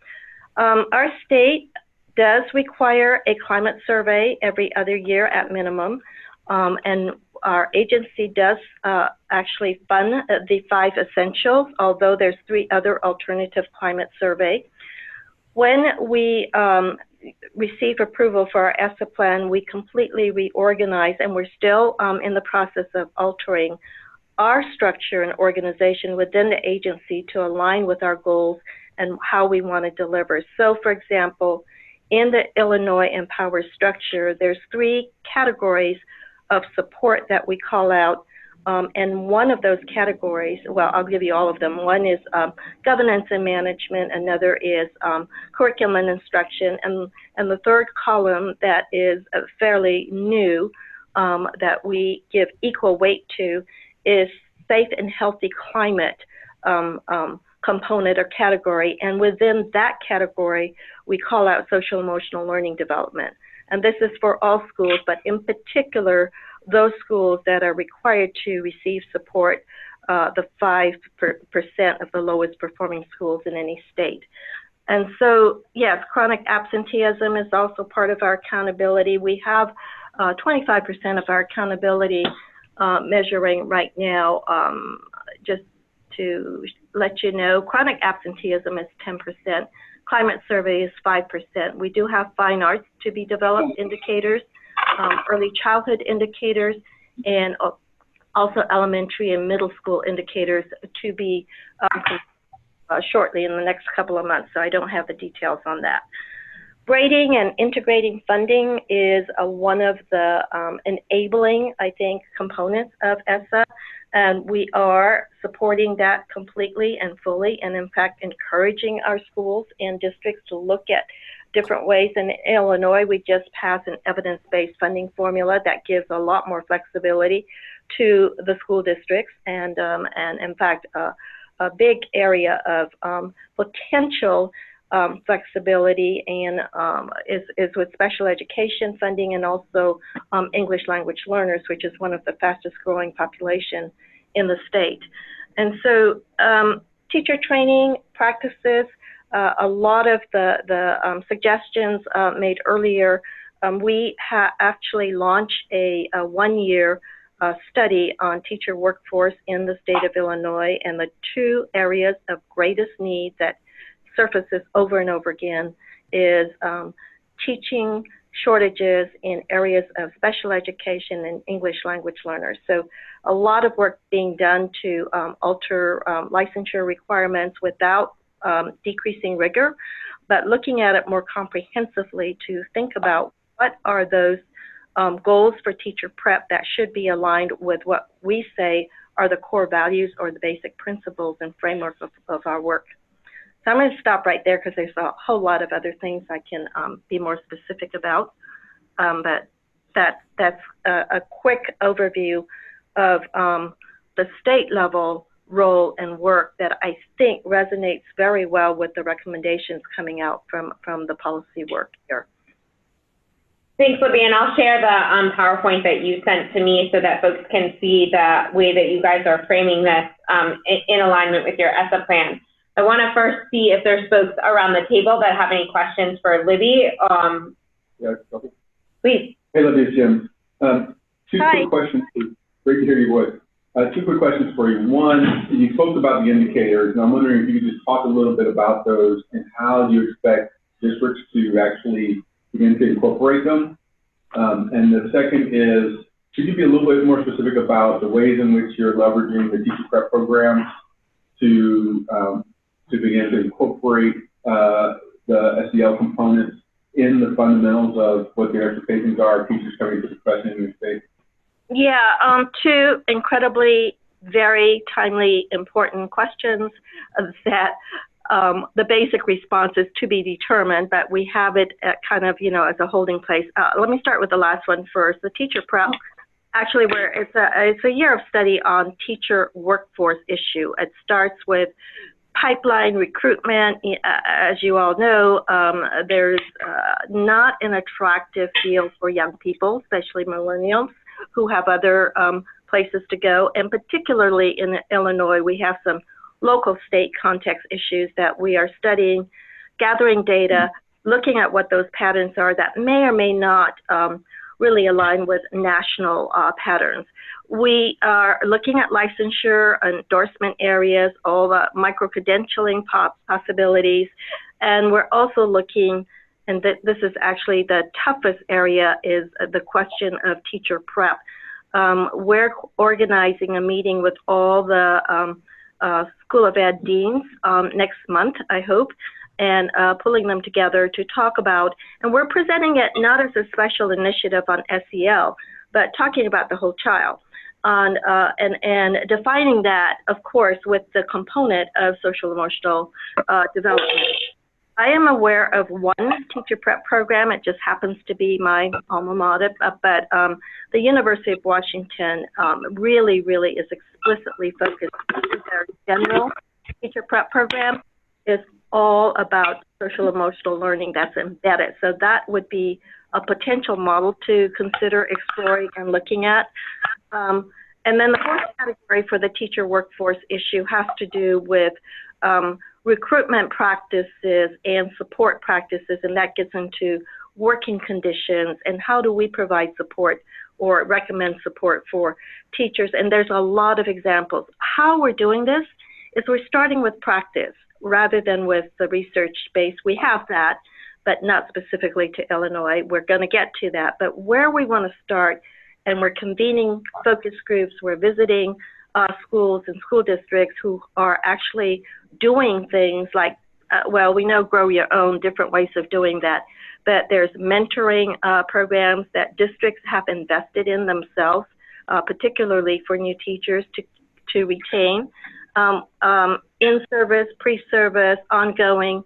Our state does require a climate survey every other year at minimum, and our agency does actually fund the 5 essentials, although there's 3 other alternative climate surveys. When we receive approval for our ESSA plan, we completely reorganize, and we're still in the process of altering our structure and organization within the agency to align with our goals and how we want to deliver. So, for example, in the Illinois Empower structure, there's 3 categories of support that we call out, and one of those categories, well, I'll give you all of them. One is governance and management, another is curriculum and instruction, and the third column that is fairly new that we give equal weight to is safe and healthy climate component or category, and within that category, we call out social emotional learning development. And this is for all schools, but in particular, those schools that are required to receive support, the 5% of the lowest performing schools in any state. And so, yes, chronic absenteeism is also part of our accountability. We have 25% of our accountability measuring right now. Just to let you know, chronic absenteeism is 10%. Climate survey is 5%. We do have fine arts to be developed indicators, early childhood indicators, and also elementary and middle school indicators to be shortly in the next couple of months. So I don't have the details on that. Grading and integrating funding is one of the enabling, I think, components of ESSA, and we are supporting that completely and fully, and in fact, encouraging our schools and districts to look at different ways. In Illinois, we just passed an evidence-based funding formula that gives a lot more flexibility to the school districts, and in fact, a big area of potential flexibility and is with special education funding and also English language learners, which is one of the fastest growing population in the state. And so teacher training practices, a lot of the suggestions made earlier, we actually launched a one-year study on teacher workforce in the state of Illinois, and the two areas of greatest need that surfaces over and over again is teaching shortages in areas of special education and English language learners. So a lot of work being done to alter licensure requirements without decreasing rigor, but looking at it more comprehensively to think about what are those goals for teacher prep that should be aligned with what we say are the core values or the basic principles and framework of our work. So I'm going to stop right there because there's a whole lot of other things I can be more specific about. But that's a quick overview of the state level role and work that I think resonates very well with the recommendations coming out from the policy work here. Thanks, Libby, and I'll share the PowerPoint that you sent to me so that folks can see the way that you guys are framing this in alignment with your ESSA plan. I want to first see if there's folks around the table that have any questions for Libby. Please. Hey, Libby, it's Jim. Two quick questions. Great to hear your voice. Two quick questions for you. One, you spoke about the indicators, and I'm wondering if you could just talk a little bit about those and how you expect districts to actually begin to incorporate them. And the second is, could you be a little bit more specific about the ways in which you're leveraging the teacher prep program to begin to incorporate the SEL components in the fundamentals of what their expectations are of teachers coming to the profession in your state? Yeah, two incredibly, very timely, important questions that the basic response is to be determined, but we have it at kind of, as a holding place. Let me start with the last one first. The teacher prep, actually, where it's a year of study on teacher workforce issue. It starts with pipeline recruitment. As you all know, there's not an attractive field for young people, especially millennials, who have other places to go. And particularly in Illinois, we have some local state context issues that we are studying, gathering data, looking at what those patterns are that may or may not really align with national patterns. We are looking at licensure, endorsement areas, all the micro-credentialing possibilities, and we're also looking, and this is actually the toughest area, is the question of teacher prep. We're organizing a meeting with all the School of Ed deans next month, I hope, and pulling them together to talk about, and we're presenting it not as a special initiative on SEL, but talking about the whole child, and defining that, of course, with the component of social emotional development. I am aware of one teacher prep program. It just happens to be my alma mater, but the University of Washington really is explicitly focused. Their general teacher prep program is all about social emotional learning that's embedded. So that would be a potential model to consider exploring and looking at. And then the fourth category for the teacher workforce issue has to do with recruitment practices and support practices, and that gets into working conditions, and how do we provide support or recommend support for teachers. And there's a lot of examples. How we're doing this is we're starting with practice rather than with the research base. We have that, but not specifically to Illinois. We're going to get to that. But where we want to start, and we're convening focus groups, we're visiting schools and school districts who are actually doing things like, well, we know grow your own, different ways of doing that. But there's mentoring programs that districts have invested in themselves, particularly for new teachers to retain. In-service, pre-service, ongoing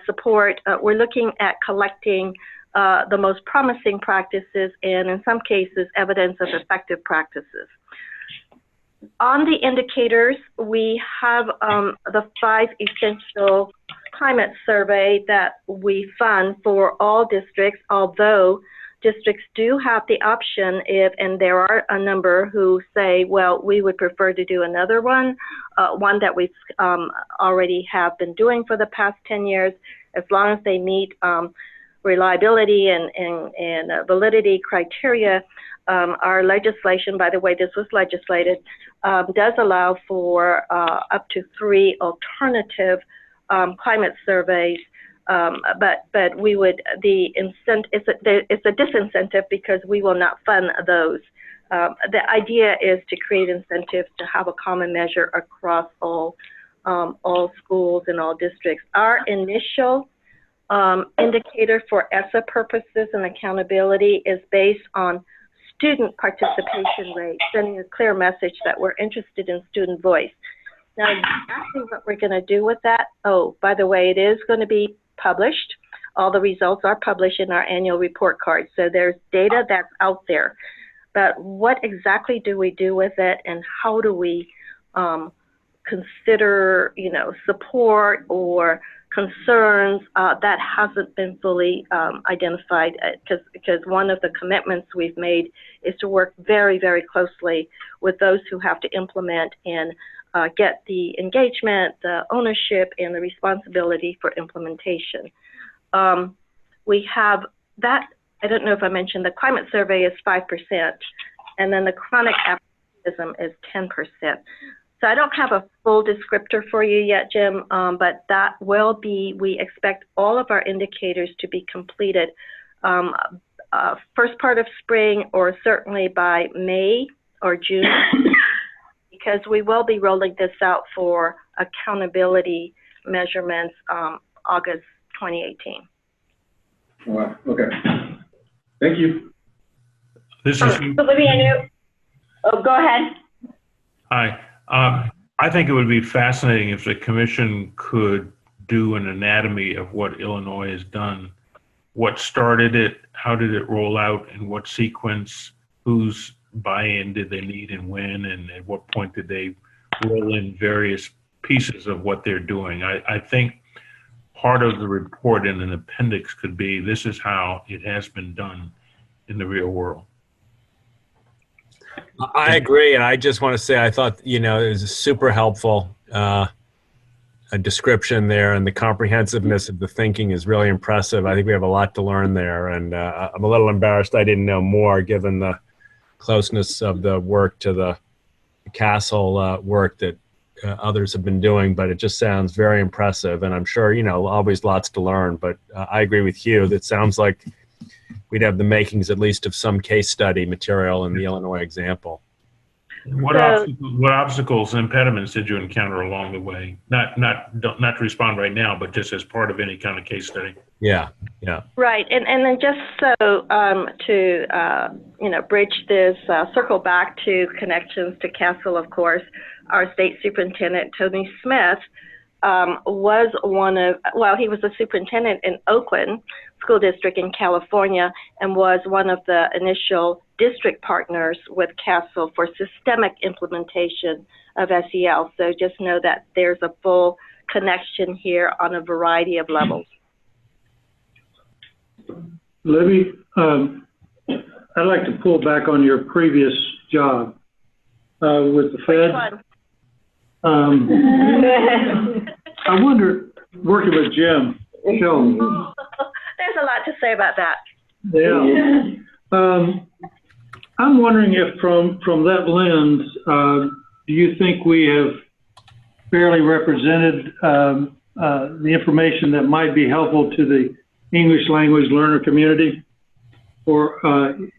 support. We're looking at collecting the most promising practices and, in some cases, evidence of effective practices. On the indicators, we have the 5 essential climate survey that we fund for all districts, although districts do have the option and there are a number who say, well, we would prefer to do another one, one that we've already have been doing for the past 10 years, as long as they meet reliability and validity criteria. Our legislation, by the way, this was legislated, does allow for up to 3 alternative climate surveys, but we would, it's a disincentive because we will not fund those. The idea is to create incentives to have a common measure across all schools and all districts. Our initial indicator for ESSA purposes and accountability is based on student participation rate, sending a clear message that we're interested in student voice. Now, exactly what we're going to do with that, oh, by the way, it is going to be published. All the results are published in our annual report card. So there's data that's out there. But what exactly do we do with it, and how do we consider, support or concerns? That hasn't been fully identified because one of the commitments we've made is to work very, very closely with those who have to implement and get the engagement, the ownership, and the responsibility for implementation. We have that, I don't know if I mentioned, the climate survey is 5%, and then the chronic absenteeism is 10%. So I don't have a full descriptor for you yet, Jim, but that will be, we expect all of our indicators to be completed first part of spring, or certainly by May or June, because we will be rolling this out for accountability measurements August 2018. Wow, okay. Thank you. This is Olivia, oh, go ahead. Hi. I think it would be fascinating if the commission could do an anatomy of what Illinois has done. What started it? How did it roll out? In what sequence? Whose buy-in did they need and when? And at what point did they roll in various pieces of what they're doing? I think part of the report in an appendix could be, this is how it has been done in the real world. I agree, and I just want to say I thought it was super helpful. A description there, and the comprehensiveness of the thinking is really impressive. I think we have a lot to learn there, and I'm a little embarrassed I didn't know more given the closeness of the work to the CASEL work that others have been doing, but it just sounds very impressive, and I'm sure, always lots to learn, but I agree with Hugh. That sounds like we'd have the makings at least of some case study material in the Illinois example. What obstacles and impediments did you encounter along the way? Not to respond right now, but just as part of any kind of case study. Yeah. Right, and then just so to bridge this, circle back to connections to CASEL, of course, our state superintendent, Tony Smith, was he was a superintendent in Oakland School District in California, and was one of the initial district partners with CASEL for systemic implementation of SEL. So just know that there's a full connection here on a variety of levels. Libby, I'd like to pull back on your previous job with the Fed. I wonder, working with Jim Sheldon, There's a lot to say about that. Yeah. I'm wondering if from that lens, do you think we have fairly represented the information that might be helpful to the English language learner community? Or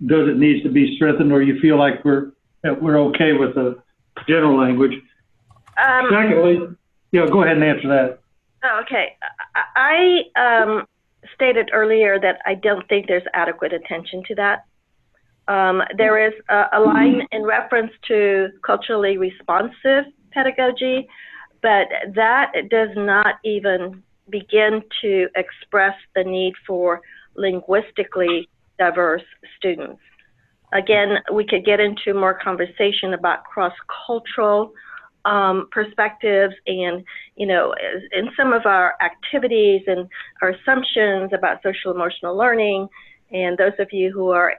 does it need to be strengthened, or you feel like we're okay with the general language? Secondly, yeah, go ahead and answer that. Okay. I stated earlier that I don't think there's adequate attention to that. There is a line in reference to culturally responsive pedagogy, but that does not even begin to express the need for linguistically diverse students. Again, we could get into more conversation about cross-cultural perspectives and, you know, in some of our activities and our assumptions about social emotional learning. And those of you who are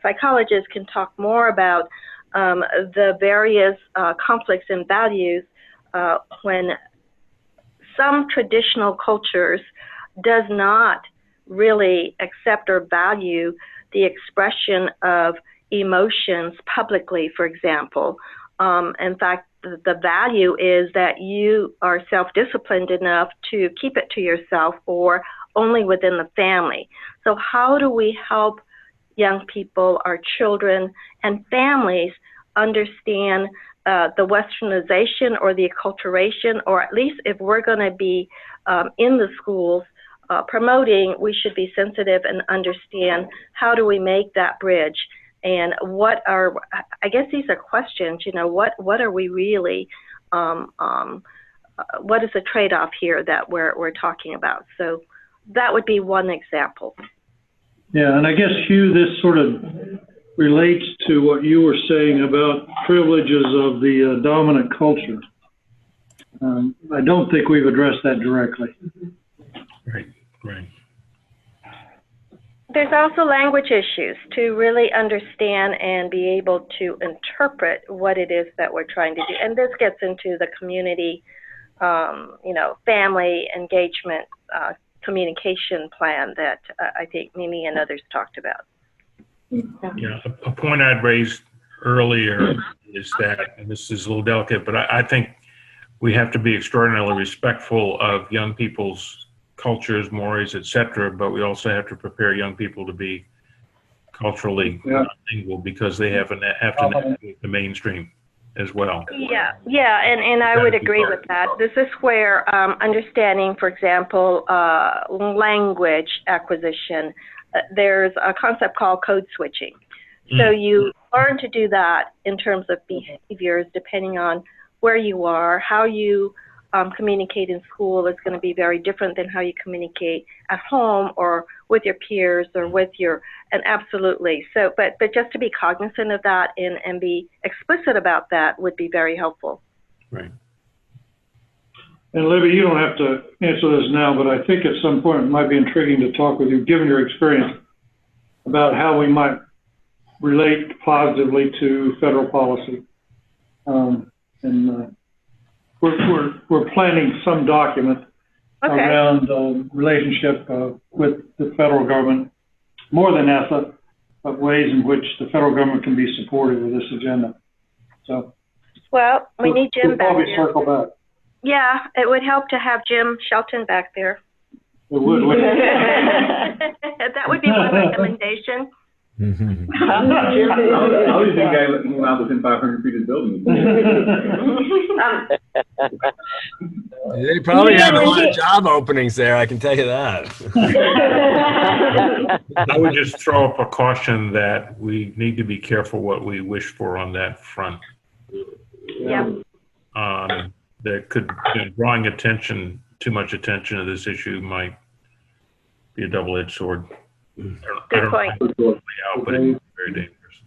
psychologists can talk more about the various conflicts and values when some traditional cultures does not really accept or value the expression of emotions publicly, for example. In fact, the value is that you are self-disciplined enough to keep it to yourself or only within the family. So how do we help young people, our children, and families understand the westernization or the acculturation, or at least if we're going to be in the schools promoting, we should be sensitive and understand how do we make that bridge. And what are, I guess these are questions, you know, what are we really, what is the trade-off here that we're talking about? So that would be one example. Yeah, and I guess, Hugh, this sort of relates to what you were saying about privileges of the dominant culture. I don't think we've addressed that directly. Right, right. There's also language issues to really understand and be able to interpret what it is that we're trying to do. And this gets into the community, you know, family engagement communication plan that I think Mimi and others talked about. Yeah, a point I'd raised earlier is that, and this is a little delicate, but I think we have to be extraordinarily respectful of young people's cultures, mores, etc. But we also have to prepare young people to be culturally lingual because they have to navigate the mainstream as well. Yeah, and I would agree with that. This is where understanding, for example, language acquisition, there's a concept called code switching. So you learn to do that in terms of behaviors depending on where you are, how you communicate in school is going to be very different than how you communicate at home or with your peers or with your, and absolutely. So, but just to be cognizant of that and be explicit about that would be very helpful. Right. And Libby, you don't have to answer this now, but I think at some point it might be intriguing to talk with you, given your experience, about how we might relate positively to federal policy. We're planning some document around relationship with the federal government, more than ESSA, but ways in which the federal government can be supportive of this agenda. So, well, we need Jim back probably there. Circle back. Yeah, it would help to have Jim Shelton back there. It would. That would be my recommendation. I was the guy that went out within 500 feet of the building. They probably have a lot of job openings there, I can tell you that. I would just throw up a caution that we need to be careful what we wish for on that front. Yeah. That could, you know, drawing attention, too much attention to this issue might be a double-edged sword. Good point. But it's very dangerous.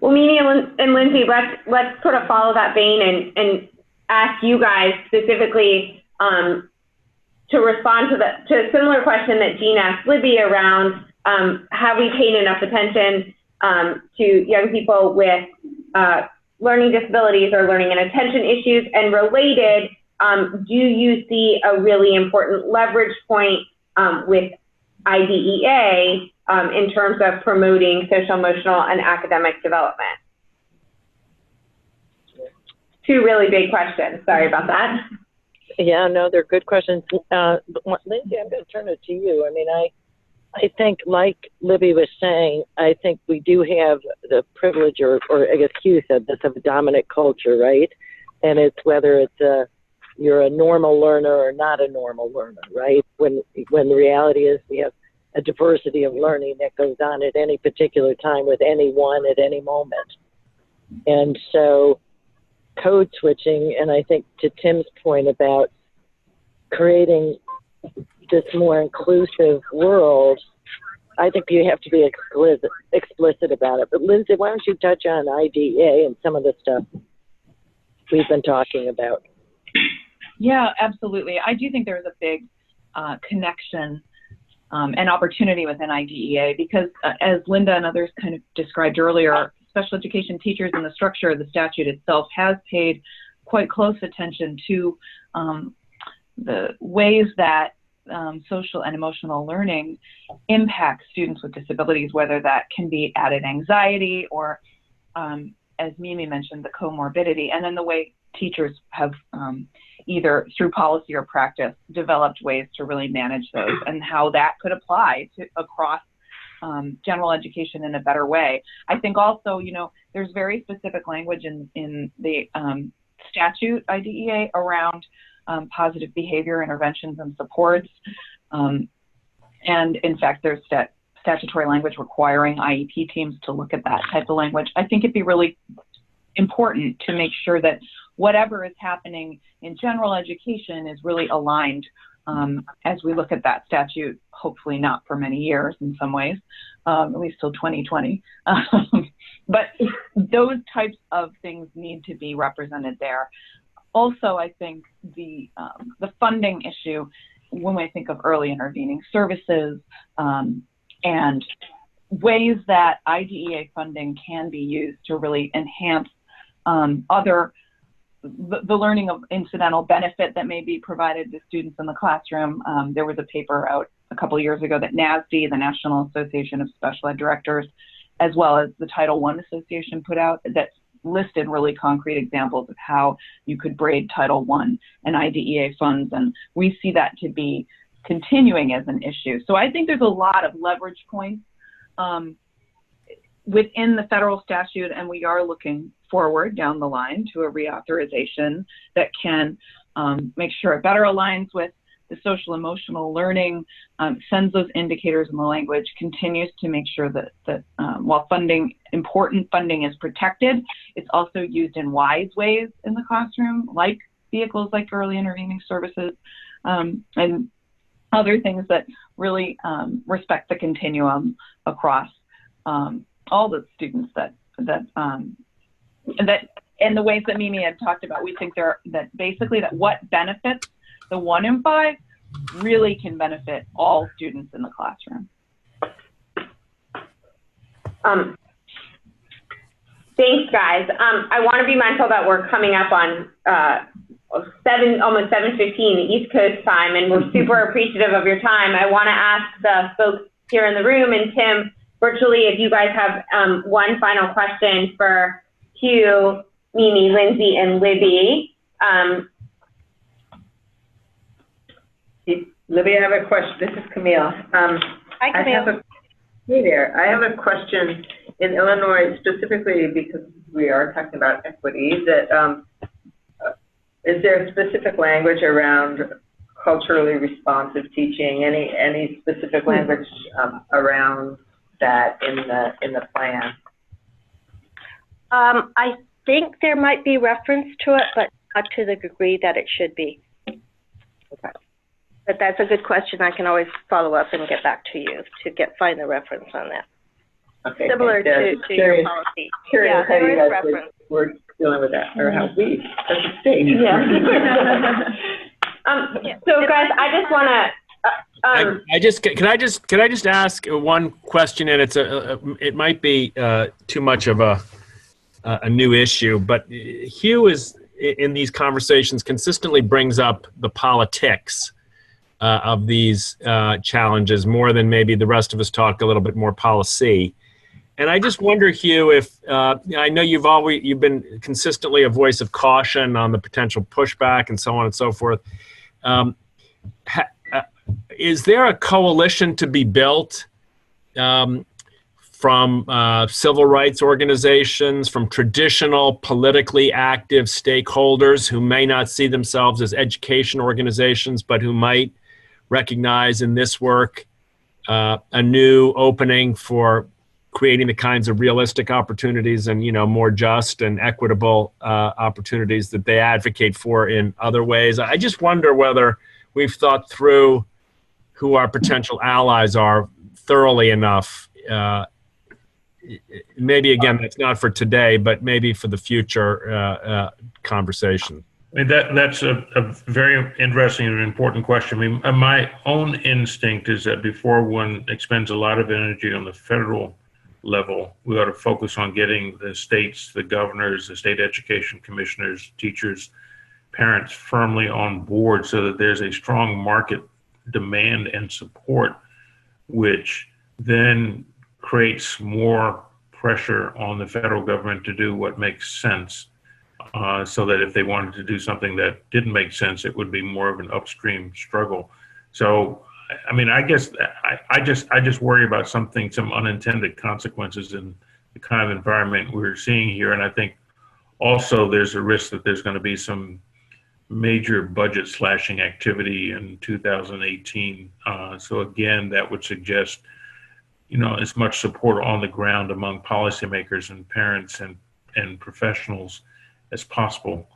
Well, Mimi and Lindsay, let's sort of follow that vein and ask you guys specifically to respond to a similar question that Jean asked Libby around have we paid enough attention to young people with learning disabilities or learning and attention issues, and related, do you see a really important leverage point with IDEA in terms of promoting social, emotional, and academic development? Two really big questions. Sorry about that. Yeah, no, they're good questions. Lindsay, I'm going to turn it to you. I mean, I think, like Libby was saying, I think we do have the privilege, or I guess Hugh said this, of a dominant culture, right? And it's whether it's you're a normal learner or not a normal learner, right? When the reality is we have a diversity of learning that goes on at any particular time with anyone at any moment. And so code switching, and I think to Tim's point about creating this more inclusive world, I think you have to be explicit about it. But Lindsay, why don't you touch on IDEA and some of the stuff we've been talking about? Yeah, absolutely. I do think there's a big connection and opportunity within IDEA because as Linda and others kind of described earlier, special education teachers and the structure of the statute itself has paid quite close attention to the ways that social and emotional learning impacts students with disabilities, whether that can be added anxiety or, as Mimi mentioned, the comorbidity, and then the way teachers have either through policy or practice developed ways to really manage those and how that could apply to across general education in a better way. I think also, you know, there's very specific language in the statute IDEA around positive behavior interventions and supports. And in fact, there's statutory language requiring IEP teams to look at that type of language. I think it'd be really important to make sure that whatever is happening in general education is really aligned as we look at that statute, hopefully not for many years in some ways, at least till 2020. But those types of things need to be represented there. Also, I think the funding issue, when we think of early intervening services and ways that IDEA funding can be used to really enhance the learning of incidental benefit that may be provided to students in the classroom. There was a paper out a couple of years ago that NASD, the National Association of Special Ed Directors, as well as the Title I Association put out that listed really concrete examples of how you could braid Title I and IDEA funds, and we see that to be continuing as an issue. So I think there's a lot of leverage points within the federal statute, and we are looking forward down the line to a reauthorization that can make sure it better aligns with the social emotional learning, sends those indicators in the language, continues to make sure that while important funding is protected, it's also used in wise ways in the classroom, like vehicles like early intervening services, and other things that really respect the continuum across all the students and the ways that Mimi had talked about. We think that what benefits the 1 in 5 really can benefit all students in the classroom. Thanks, guys. I want to be mindful that we're coming up on almost 7:15 East Coast time, and we're super appreciative of your time. I want to ask the folks here in the room and Tim virtually if you guys have one final question for Hugh, Mimi, Lindsay, and Libby. Libby, I have a question. This is Camille. Hi, Camille. Hey there. I have a question. In Illinois, specifically because we are talking about equity, that is there specific language around culturally responsive teaching? Any specific language around that in the plan? I think there might be reference to it, but not to the degree that it should be. Okay. But that's a good question. I can always follow up and get back to you to find the reference on that. Okay. Similar to your policy. Curious yeah, how you there is guys reference. were dealing with that, or how we as a state. Yeah. So guys, I just want to. Can I just ask one question? And it might be too much of a new issue, but Hugh in these conversations consistently brings up the politics of these challenges more than maybe the rest of us talk a little bit more policy. And I just wonder, Hugh, if I know you've been consistently a voice of caution on the potential pushback and so on and so forth. Is there a coalition to be built from civil rights organizations, from traditional politically active stakeholders who may not see themselves as education organizations, but who might recognize in this work a new opening for creating the kinds of realistic opportunities and, more just and equitable opportunities that they advocate for in other ways? I just wonder whether we've thought through who our potential allies are thoroughly enough. Maybe, again, that's not for today, but maybe for the future conversation. I mean, that's a very interesting and important question. I mean, my own instinct is that before one expends a lot of energy on the federal level, we ought to focus on getting the states, the governors, the state education commissioners, teachers, parents firmly on board so that there's a strong market demand and support, which then creates more pressure on the federal government to do what makes sense. So that if they wanted to do something that didn't make sense, it would be more of an upstream struggle. So, I mean, I guess I just worry about some unintended consequences in the kind of environment we're seeing here. And I think also there's a risk that there's going to be some major budget slashing activity in 2018. So again, that would suggest, as much support on the ground among policymakers and parents and professionals as possible.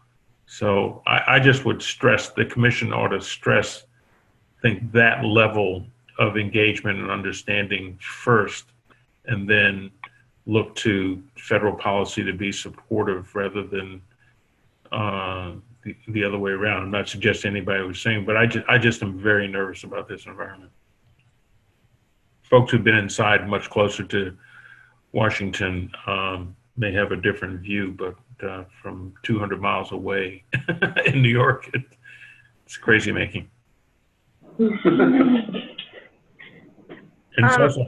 So I just would stress, the commission ought to stress, I think, that level of engagement and understanding first, and then look to federal policy to be supportive rather than the other way around. I'm not suggesting anybody was saying, but I just am very nervous about this environment. Folks who've been inside much closer to Washington may have a different view, but from 200 miles away in New York, it's crazy making. And it's also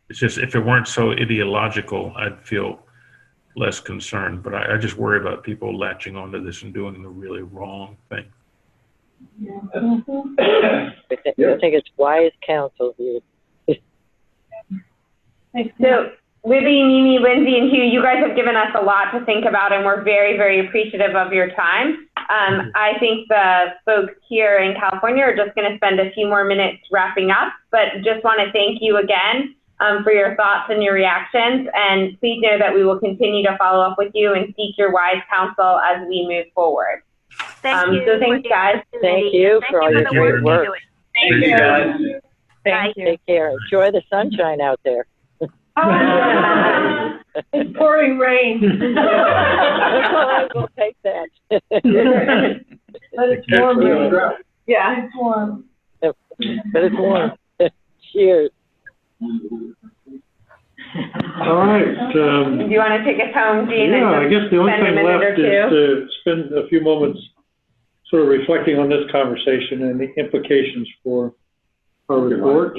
it's just, if it weren't so ideological, I'd feel less concerned, but I just worry about people latching onto this and doing the really wrong thing. I think it's wise counsel here. So, Libby, Mimi, Lindsay, and Hugh, you guys have given us a lot to think about, and we're very, very appreciative of your time. I think the folks here in California are just going to spend a few more minutes wrapping up, but just want to thank you again for your thoughts and your reactions, and please know that we will continue to follow up with you and seek your wise counsel as we move forward. Thank you. So thanks, guys. Thank you for all your great work. Thank you, guys. Thank you. Take care. Enjoy the sunshine out there. It's pouring rain. We'll take that. But it's warm. Yeah, it's warm. But it's warm. Cheers. All right. Do you want to take us home, Gene? Yeah, I guess the only thing left is to spend a few moments sort of reflecting on this conversation and the implications for our report.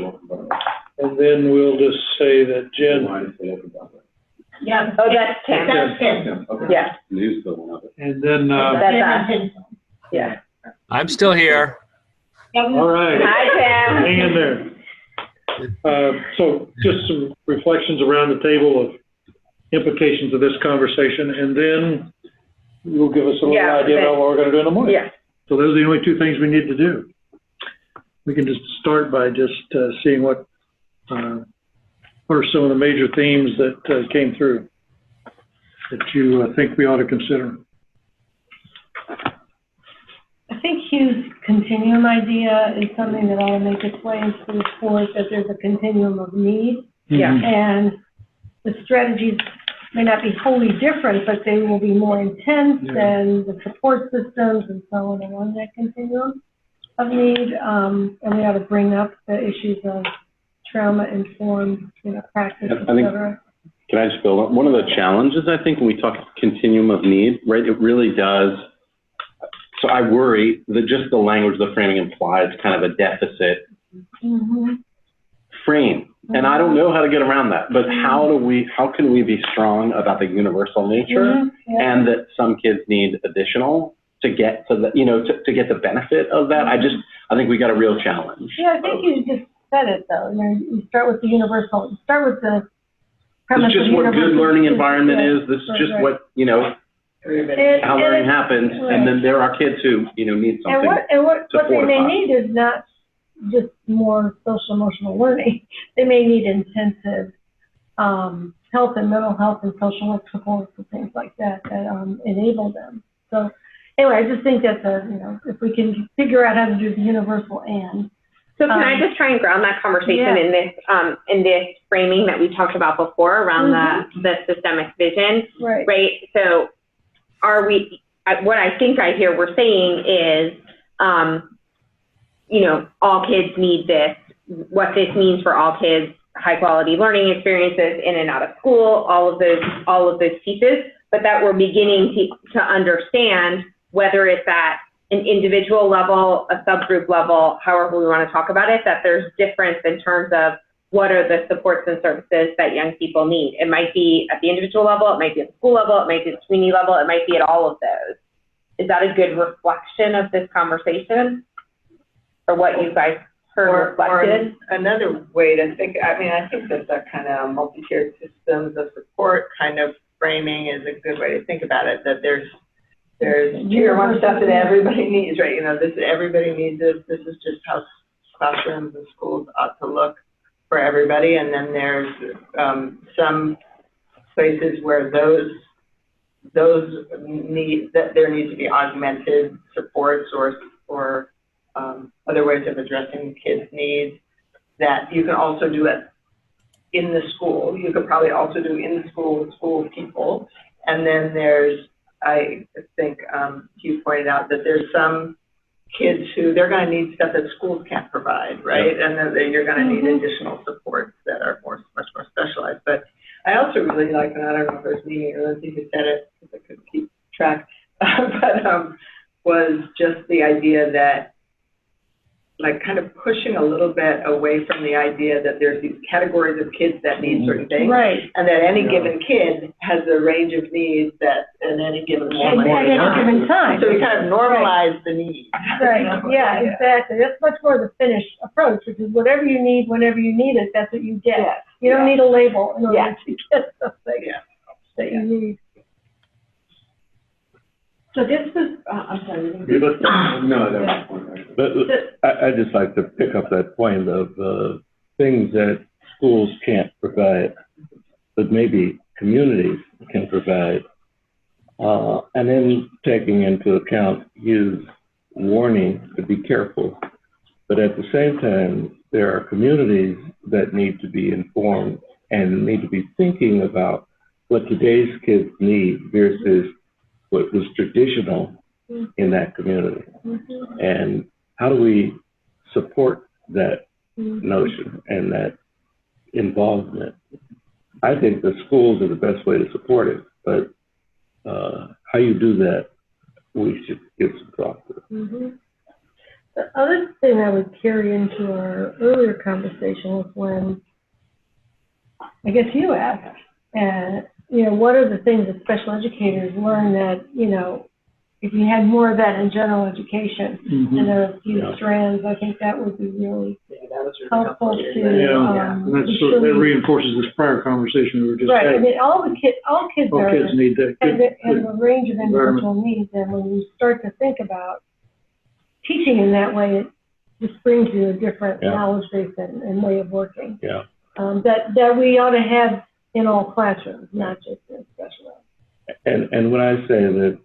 And then we'll just say that Jen. Yeah. Oh, that's Tim. That's Tim. Okay. Yeah. And then. Yeah. I'm still here. All right. Hi, Tim. Hang in there. So just some reflections around the table of implications of this conversation, and then you'll give us a little idea about what we're going to do in the morning. Yeah. So those are the only two things we need to do. We can just start by just seeing what are some of the major themes that came through that you think we ought to consider. I think Hugh's continuum idea is something that ought to make its way into the report, that there's a continuum of need. Yeah. And the strategies may not be wholly different, but they will be more intense, and the support systems and so on along that continuum of need. And we ought to bring up the issues of trauma-informed, practice, et cetera. Can I just build on one of the challenges, I think, when we talk continuum of need, right? It really does. So I worry that just the language, the framing implies kind of a deficit frame. And I don't know how to get around that, but how can we be strong about the universal nature and that some kids need additional to get to the, to get the benefit of that? I think we got a real challenge. Yeah, I think you just said it though. You start with the universal, you start with the premise. It's just what good learning environment is. This is just what, how learning happens. And then there are kids who, need something. And what they may need is not just more social emotional learning. They may need intensive health and mental health and social work supports and things like that enable them. So anyway, I just think that's if we can figure out how to do the universal and. So can I just try and ground that conversation in this framing that we talked about before around the systemic vision, right? So what I think I hear we're saying is, all kids need this, what this means for all kids, high quality learning experiences in and out of school, all of those pieces, but that we're beginning to understand whether it's at an individual level, a subgroup level, however we want to talk about it, that there's difference in terms of what are the supports and services that young people need. It might be at the individual level, it might be at the school level, it might be at the community level, it might be at all of those. Is that a good reflection of this conversation? Or what you guys heard reflected? Or another way to think, I think that the kind of multi-tiered systems of support kind of framing is a good way to think about it, that there's tier one stuff that everybody needs, right? Everybody needs this. This is just how classrooms and schools ought to look for everybody. And then there's some places where those there needs to be augmented supports or other ways of addressing kids' needs that you can also do it in the school. You could probably also do in the school with school people. And then there's, I think you pointed out that there's some kids who they're going to need stuff that schools can't provide, right? And then you're going to need additional supports that are much more specialized. But I also really like, and I don't know if there's Mimi or Lindsay who said it because I couldn't keep track, but was just the idea that kind of pushing a little bit away from the idea that there's these categories of kids that need certain things, and that any given kid has a range of needs that in any given moment, at any given time. So we kind of normalize the needs. Right. Yeah, exactly. That's much more the finished approach, which is whatever you need, whenever you need it, that's what you get. You don't need a label in order to get something that you need. So this was, I'm sorry. But I'd just like to pick up that point of things that schools can't provide, but maybe communities can provide. And then taking into account Hugh's warning to be careful. But at the same time, there are communities that need to be informed and need to be thinking about what today's kids need versus what was traditional in that community. And how do we support that notion and that involvement? I think the schools are the best way to support it, but how you do that, we should give some thought to. The other thing I would carry into our earlier conversation was when, I guess you asked, what are the things that special educators learn that, if you had more of that in general education, and there are a few strands, I think that would be really helpful to. And that reinforces this prior conversation we were just having. Right. I mean, all kids need that. And a range of individual needs, and when you start to think about teaching in that way, it just brings you a different knowledge base and way of working. That we ought to have in all classrooms, not just in special ed. And when I say that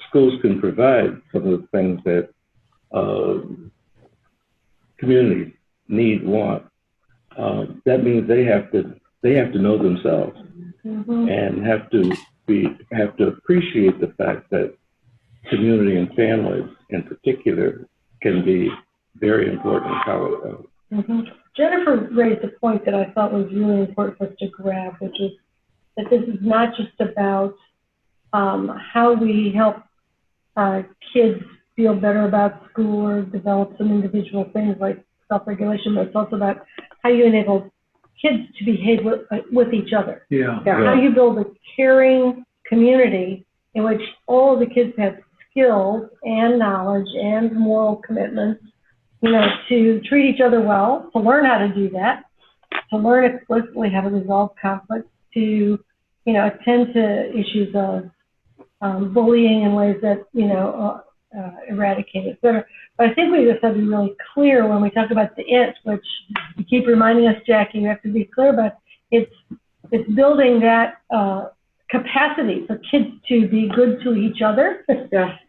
schools can provide some of the things that communities want, that means they have to know themselves and have to appreciate the fact that community and families in particular can be very important in college. Jennifer raised a point that I thought was really important for us to grab, which is that this is not just about how we help kids feel better about school or develop some individual things like self-regulation, but it's also about how you enable kids to behave with each other. Yeah. How you build a caring community in which all the kids have skills and knowledge and moral commitments, you know, to treat each other well, to learn how to do that, to learn explicitly how to resolve conflict, to, you know, attend to issues of bullying in ways that, you know, eradicate it better. But I think we just have to be really clear when we talk about the it, which you keep reminding us, Jackie, you have to be clear about. It's building that capacity for kids to be good to each other,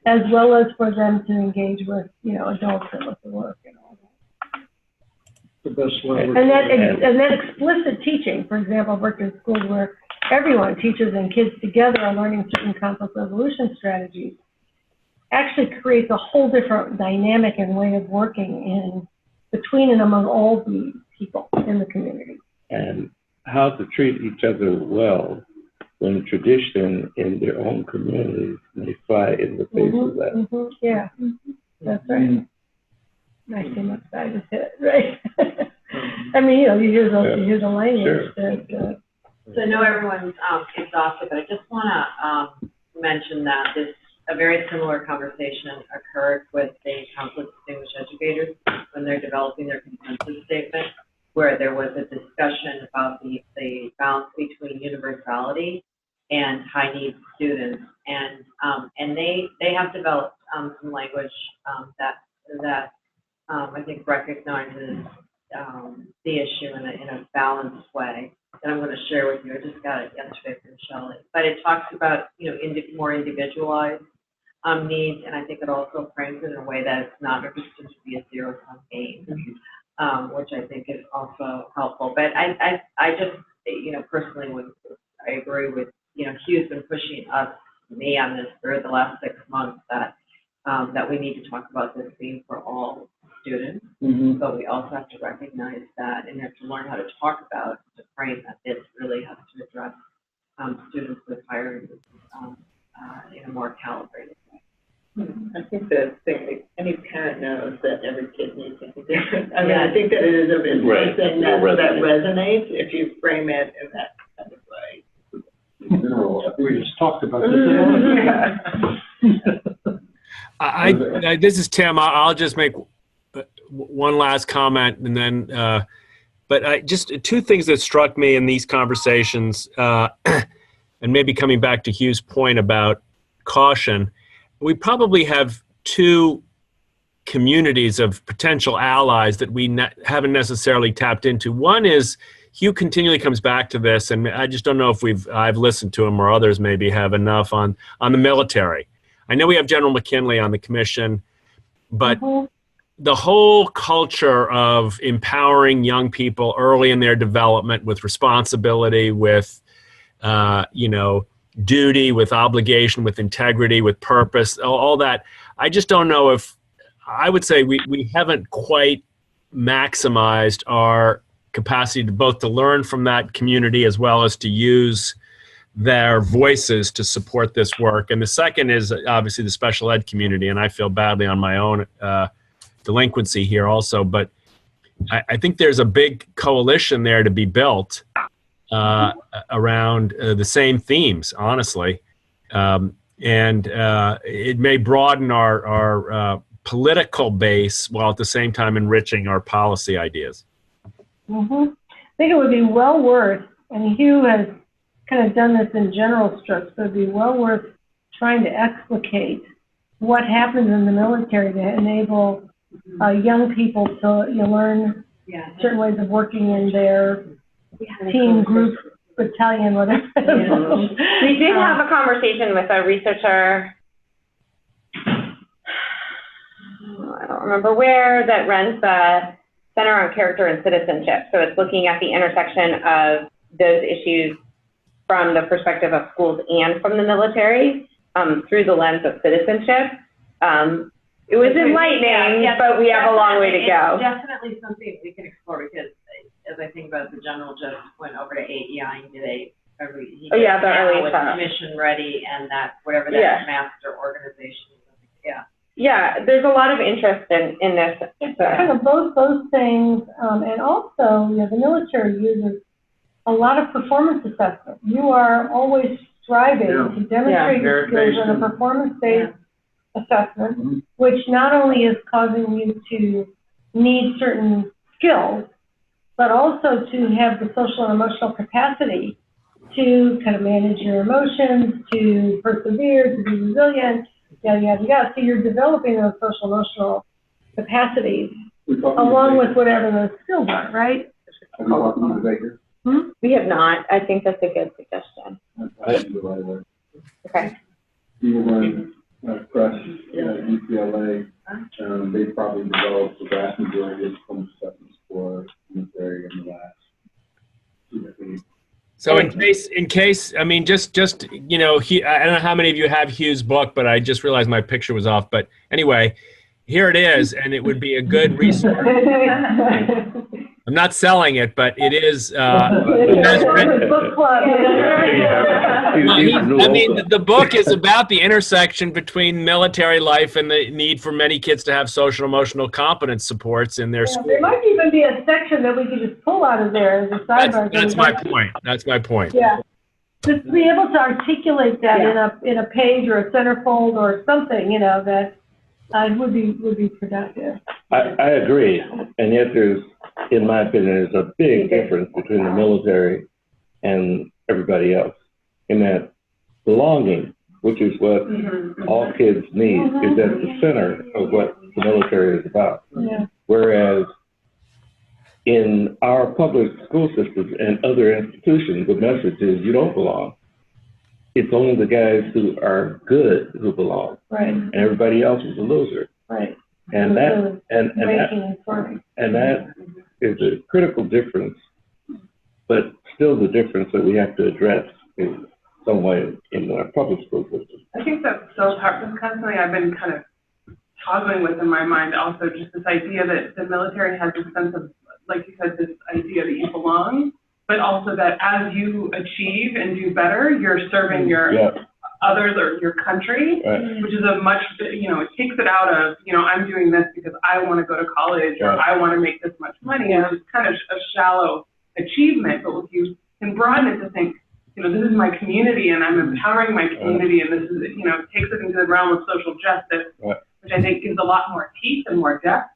as well as for them to engage with, you know, adults and with the work and all that. The best level. And that explicit teaching, for example, I've worked in schools where everyone, teachers and kids together, are learning certain conflict resolution strategies, actually creates a whole different dynamic and way of working in between and among all the people in the community. And how to treat each other well when tradition in their own communities may fly in the face of that. Yeah, that's right. I see much I just hit it, right? I mean, you know, you hear the language. That, So I know everyone's exhausted, but I just want to mention that a very similar conversation occurred with the Council of Distinguished Educators when they're developing their consensus statement, where there was a discussion about the balance between universality and high needs students, and they have developed some language that I think recognizes the issue in a balanced way that I'm going to share with you. I just got it yesterday from Shelley, but it talks about, you know, more individualized needs, and I think it also frames it in a way that it's not understood to be a zero-sum game, which I think is also helpful. But I just, you know, personally, I agree with, you know, Hugh's been pushing me on this for the last 6 months that we need to talk about this theme for all students, but we also have to recognize that and have to learn how to talk about the frame that this really has to address students with higher needs in a more calibrated way. I think the thing that any parent knows that every kid needs something different. I mean, I think that it is a thing that resonates if you frame it in that kind of way. We just talked about this. This is Tim. I'll just make one last comment, and then, but just two things that struck me in these conversations, and maybe coming back to Hugh's point about caution. We probably have two communities of potential allies that we haven't necessarily tapped into. One is, Hugh continually comes back to this, and I just don't know if I've listened to him or others maybe have enough on the military. I know we have General McKinley on the commission, but the whole culture of empowering young people early in their development with responsibility, with you know, duty, with obligation, with integrity, with purpose, all that. I just don't know if, I would say we haven't quite maximized our capacity to both to learn from that community as well as to use their voices to support this work. And the second is obviously the special ed community, and I feel badly on my own delinquency here also, but I think there's a big coalition there to be built around the same themes, honestly. And it may broaden our political base while at the same time enriching our policy ideas. I think it would be well worth, and Hugh has kind of done this in general strokes, but it would be well worth trying to explicate what happens in the military to enable young people to learn certain ways of working in their team, group, battalion, whatever. We did have a conversation with a researcher, I don't remember where, that runs the Center on Character and Citizenship. So it's looking at the intersection of those issues from the perspective of schools and from the military through the lens of citizenship. It was enlightening, but we have a long way to go. It's definitely something we can explore, because as I think about the general just went over to AEI and did a Oh, yeah, the early child. Mission ready and that, whatever that Yeah. master organization is. Yeah. Yeah, there's a lot of interest in this. It's kind of both those things, and also, you know, the military uses a lot of performance assessment. You are always striving to demonstrate your skills in a performance-based assessment, which not only is causing you to need certain skills, but also to have the social and emotional capacity to kind of manage your emotions, to persevere, to be resilient, yada, yada, yada. So you're developing those social emotional capacities along with whatever those skills are, right? We have not. I think that's a good suggestion. Okay. Press, UCLA, they probably developed the vast majority of home assessments for military in the last 2 decades. So in case, I mean, just you know, I don't know how many of you have Hugh's book, but I just realized my picture was off. But anyway, here it is, and it would be a good resource. I'm not selling it, but it is. Book club. I mean, the book is about the intersection between military life and the need for many kids to have social emotional competence supports in their school. There might even be a section that we could just pull out of there as a sidebar. That's my point. That's my point. Yeah. Just to be able to articulate that in a page or a centerfold or something, you know, that would be productive. I agree, and yet there's, in my opinion, there's a big difference between the military and everybody else in that belonging, which is what all kids need, is at the center of what the military is about. Yeah. Whereas in our public school systems and other institutions, the message is you don't belong. It's only the guys who are good who belong, right? And everybody else is a loser, right? And that is a critical difference, but still the difference that we have to address in some way in our public school system. I think that's so hard. That's kind of something I've been kind of toggling with in my mind. Also, just this idea that the military has this sense of, like you said, this idea that you belong, but also that as you achieve and do better, you're serving your others or your country, which is a much, you know, it takes it out of, you know, I'm doing this because I want to go to college or I want to make this much money. And it's kind of a shallow achievement, but if you can broaden it to think, you know, this is my community and I'm empowering my community, and this is, you know, takes it into the realm of social justice, which I think gives a lot more teeth and more depth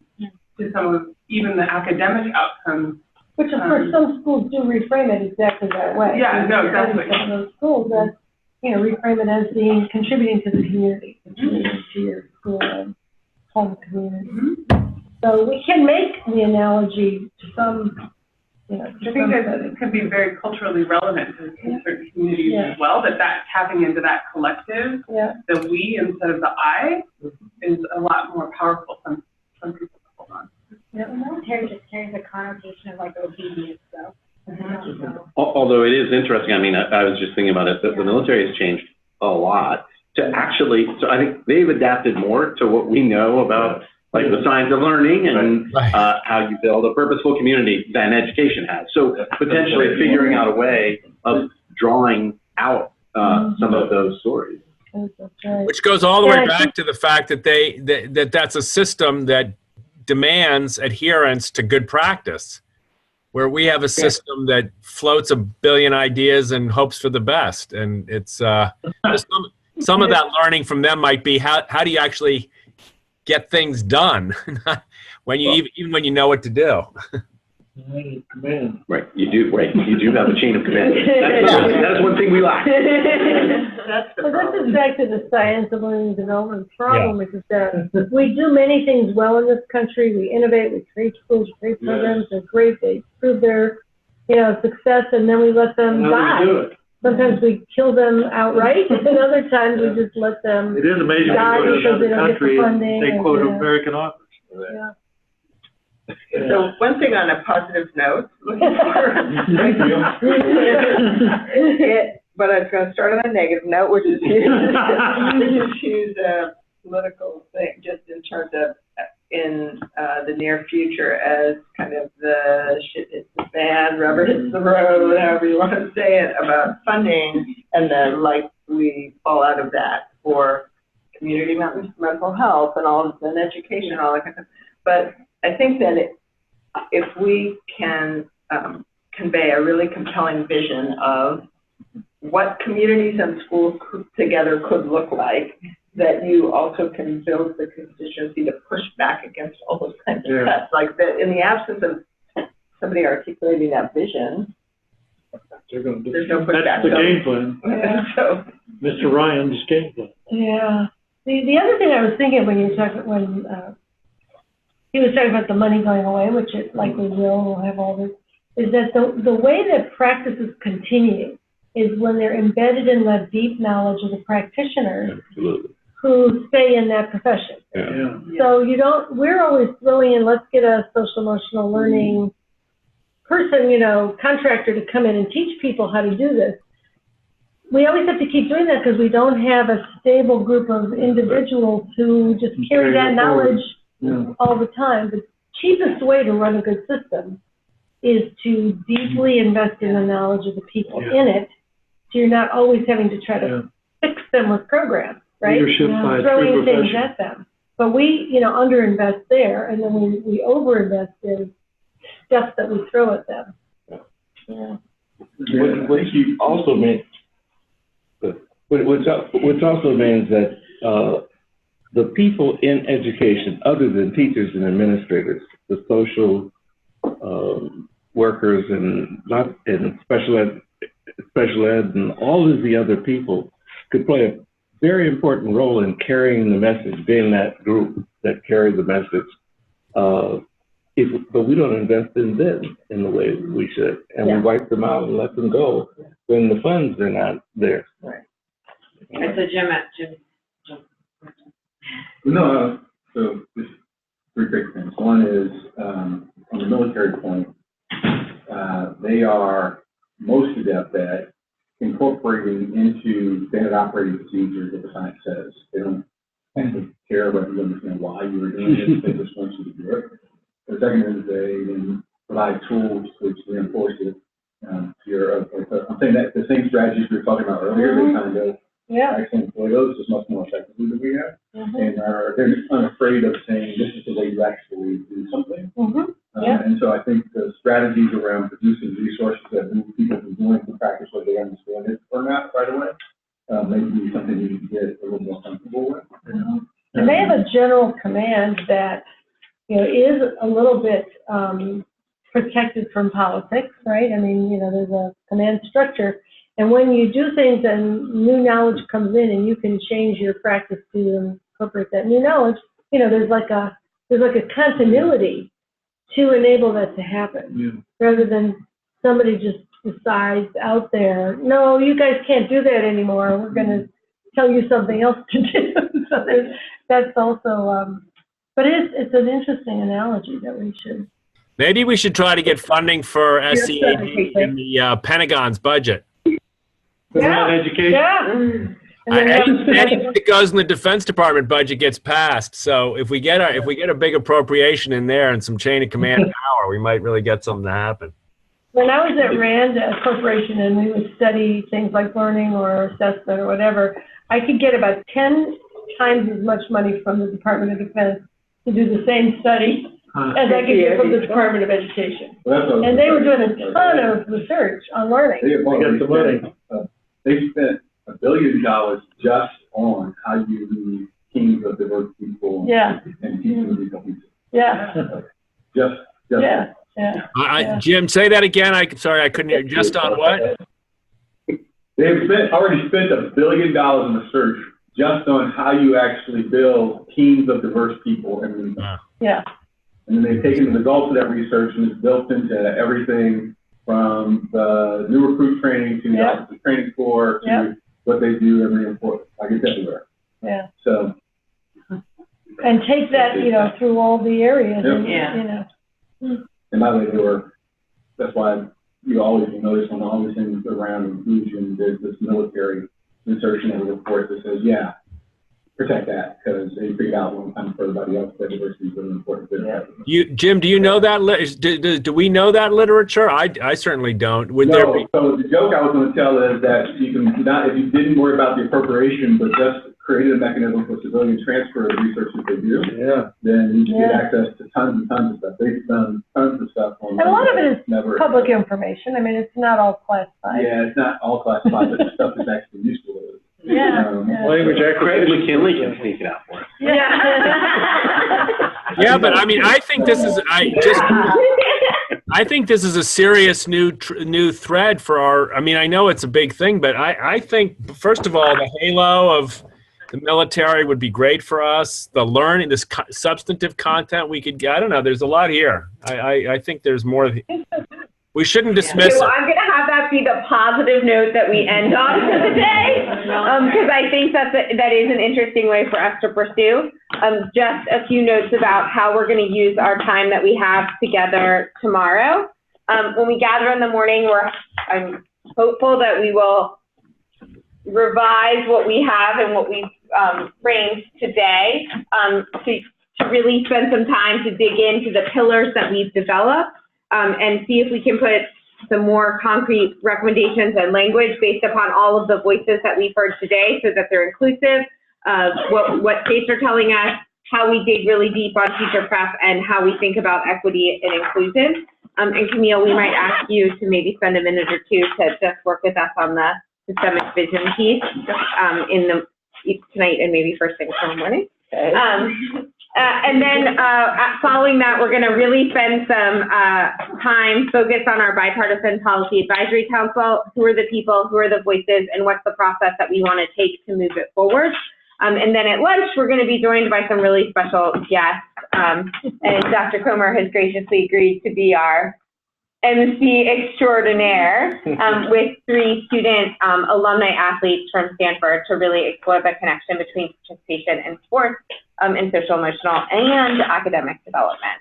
to some of even the academic outcomes. Which, of course, some schools do reframe it exactly that way. Yeah, no, exactly. Some of those schools that, you know, reframe it as being contributing to the community, contributing to your school and home community. So we can make the analogy to some, you know, I think that it could be very culturally relevant to certain communities as well, that tapping into that collective, the we instead of the I, is a lot more powerful than some people hold on. The military just carries a connotation of like obedience, though. Although it is interesting, I mean, I was just thinking about it, that the military has changed a lot to actually, so I think they've adapted more to what we know about like the science of learning and how you build a purposeful community than education has. So potentially figuring out a way of drawing out some of those stories. Which goes all the way back to the fact that that's a system that demands adherence to good practice, where we have a system that floats a billion ideas and hopes for the best. And it's some of that learning from them might be how do you actually get things done when you even when you know what to do. Command. Right, you do have a chain of command. That's one thing we lack. So this is back to the science of learning and development problem, which is that we do many things well in this country. We innovate, we create schools, we create programs, they're great, they prove their, you know, success, and then we let them die. Sometimes we kill them outright, and other times we just let them It is amazing die when you go to because they another don't get the country funding. and they quote American authors. So one thing on a positive note, but I was going to start on a negative note, which is use a political thing, just in terms of in the near future as kind of the shit hits the fan, rubber hits the road, however you want to say it, about funding and the likely fallout of that for community mental health and all and education and all that kind of stuff. But I think that if we can convey a really compelling vision of what communities and schools together could look like, that you also can build the constituency to push back against all those kinds of cuts. Like that, in the absence of somebody articulating that vision, there's no pushback. That's the game plan. Yeah. So, Mr. Ryan's game plan. Yeah. The other thing I was thinking when he was talking about the money going away, which it likely will have all this, is that the way that practices continue is when they're embedded in the deep knowledge of the practitioners who stay in that profession. Yeah. So we're always throwing in, let's get a social emotional learning person, contractor to come in and teach people how to do this. We always have to keep doing that because we don't have a stable group of individuals who just carry that knowledge all the time. The cheapest way to run a good system is to deeply invest in the knowledge of the people in it, so you're not always having to try to fix them with programs, right? Leadership by throwing true things profession. at them. But we, underinvest there, and then we overinvest in stuff that we throw at them. Yeah. Which also means, which also means that the people in education, other than teachers and administrators, the social workers and special ed and all of the other people could play a very important role in carrying the message, being that group that carry the message. But we don't invest in them in the way we should, and we wipe them out and let them go when the funds are not there. Right. And so Jim. No, so just three quick things. One is on the military point, they are most adept at incorporating into standard operating procedures what the science says. They don't care whether you understand why you were doing it, they just want you to do it. The second is they then provide tools which reinforce it. I'm saying that the same strategies we were talking about earlier, they kind of actually employ those just much more effectively than we have. And they're just unafraid of saying this is the way you actually do something. And so I think the strategies around producing resources that move people from doing the practice whether they understand it or not right away, maybe something you can get a little more comfortable with. And they have a general command that is a little bit protected from politics, right? I mean, there's a command structure. And when you do things and new knowledge comes in and you can change your practice to incorporate that new knowledge, there's like a continuity to enable that to happen, rather than somebody just decides out there, no, you guys can't do that anymore. We're going to tell you something else to do. So that's also, but it's an interesting analogy that we should. Maybe we should try to get funding for SCAD in the Pentagon's budget. Education. Anything that goes in the Defense Department budget gets passed. So if we get a big appropriation in there and some chain of command power, we might really get something to happen. When I was at RAND Corporation and we would study things like learning or assessment or whatever, I could get about 10 times as much money from the Department of Defense to do the same study as I could get from the Department of Education. And they were doing a ton of research on learning. They spent $1 billion just on how you move teams of diverse people and teaching these people. Jim, say that again. Sorry, I couldn't hear. Just on what? They've already spent $1 billion in research just on how you actually build teams of diverse people and and then they've taken the results of that research and it's built into everything from the new recruit training to the training corps to what they do every important. Like it's everywhere. So. And take that, through all the areas. And by the way, that's why you always notice on all these things around inclusion, there's this military insertion in the report that says, protect that, because they figured out one time for everybody else that diversity is really important. Jim, do you know that? Do we know that literature? I certainly don't. Would there be? So the joke I was going to tell is that you can not, if you didn't worry about the appropriation, but just created a mechanism for civilian transfer of the research that they do, then you can get access to tons and tons of stuff. They've done tons of stuff on. And a lot of it is public information. I mean, it's not all classified. Yeah, it's not all classified, but the stuff is actually useful. Language Craig McKinley can sneak it out for us. Yeah, but I mean, I think this is I think this is a serious new thread for our. I mean, I know it's a big thing, but I think first of all, the halo of the military would be great for us. The learning, this substantive content we could get. I don't know. There's a lot here. I think there's more. We shouldn't dismiss it. I'm going to have that be the positive note that we end on for the day, because I think that is an interesting way for us to pursue. Just a few notes about how we're going to use our time that we have together tomorrow. When we gather in the morning, I'm hopeful that we will revise what we have and what we've framed today to really spend some time to dig into the pillars that we've developed. And see if we can put some more concrete recommendations and language based upon all of the voices that we've heard today, so that they're inclusive, what states are telling us, how we dig really deep on teacher prep, and how we think about equity and inclusion. And Camille, we might ask you to maybe spend a minute or two to just work with us on the systemic vision piece tonight and maybe first thing tomorrow morning. Okay. And then following that, we're going to really spend some time focused on our bipartisan policy advisory council. Who are the people, who are the voices, and what's the process that we want to take to move it forward? And then at lunch, we're going to be joined by some really special guests. And Dr. Comer has graciously agreed to be our MC extraordinaire with 3 student alumni athletes from Stanford to really explore the connection between participation in sports and social, emotional, and academic development.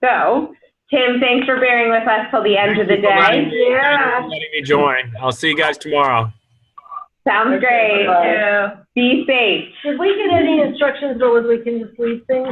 So, Tim, thanks for bearing with us till the end of the day. Thanks for letting me join. I'll see you guys tomorrow. Sounds great. Be safe. Should we get any instructions, or would we can just leave things?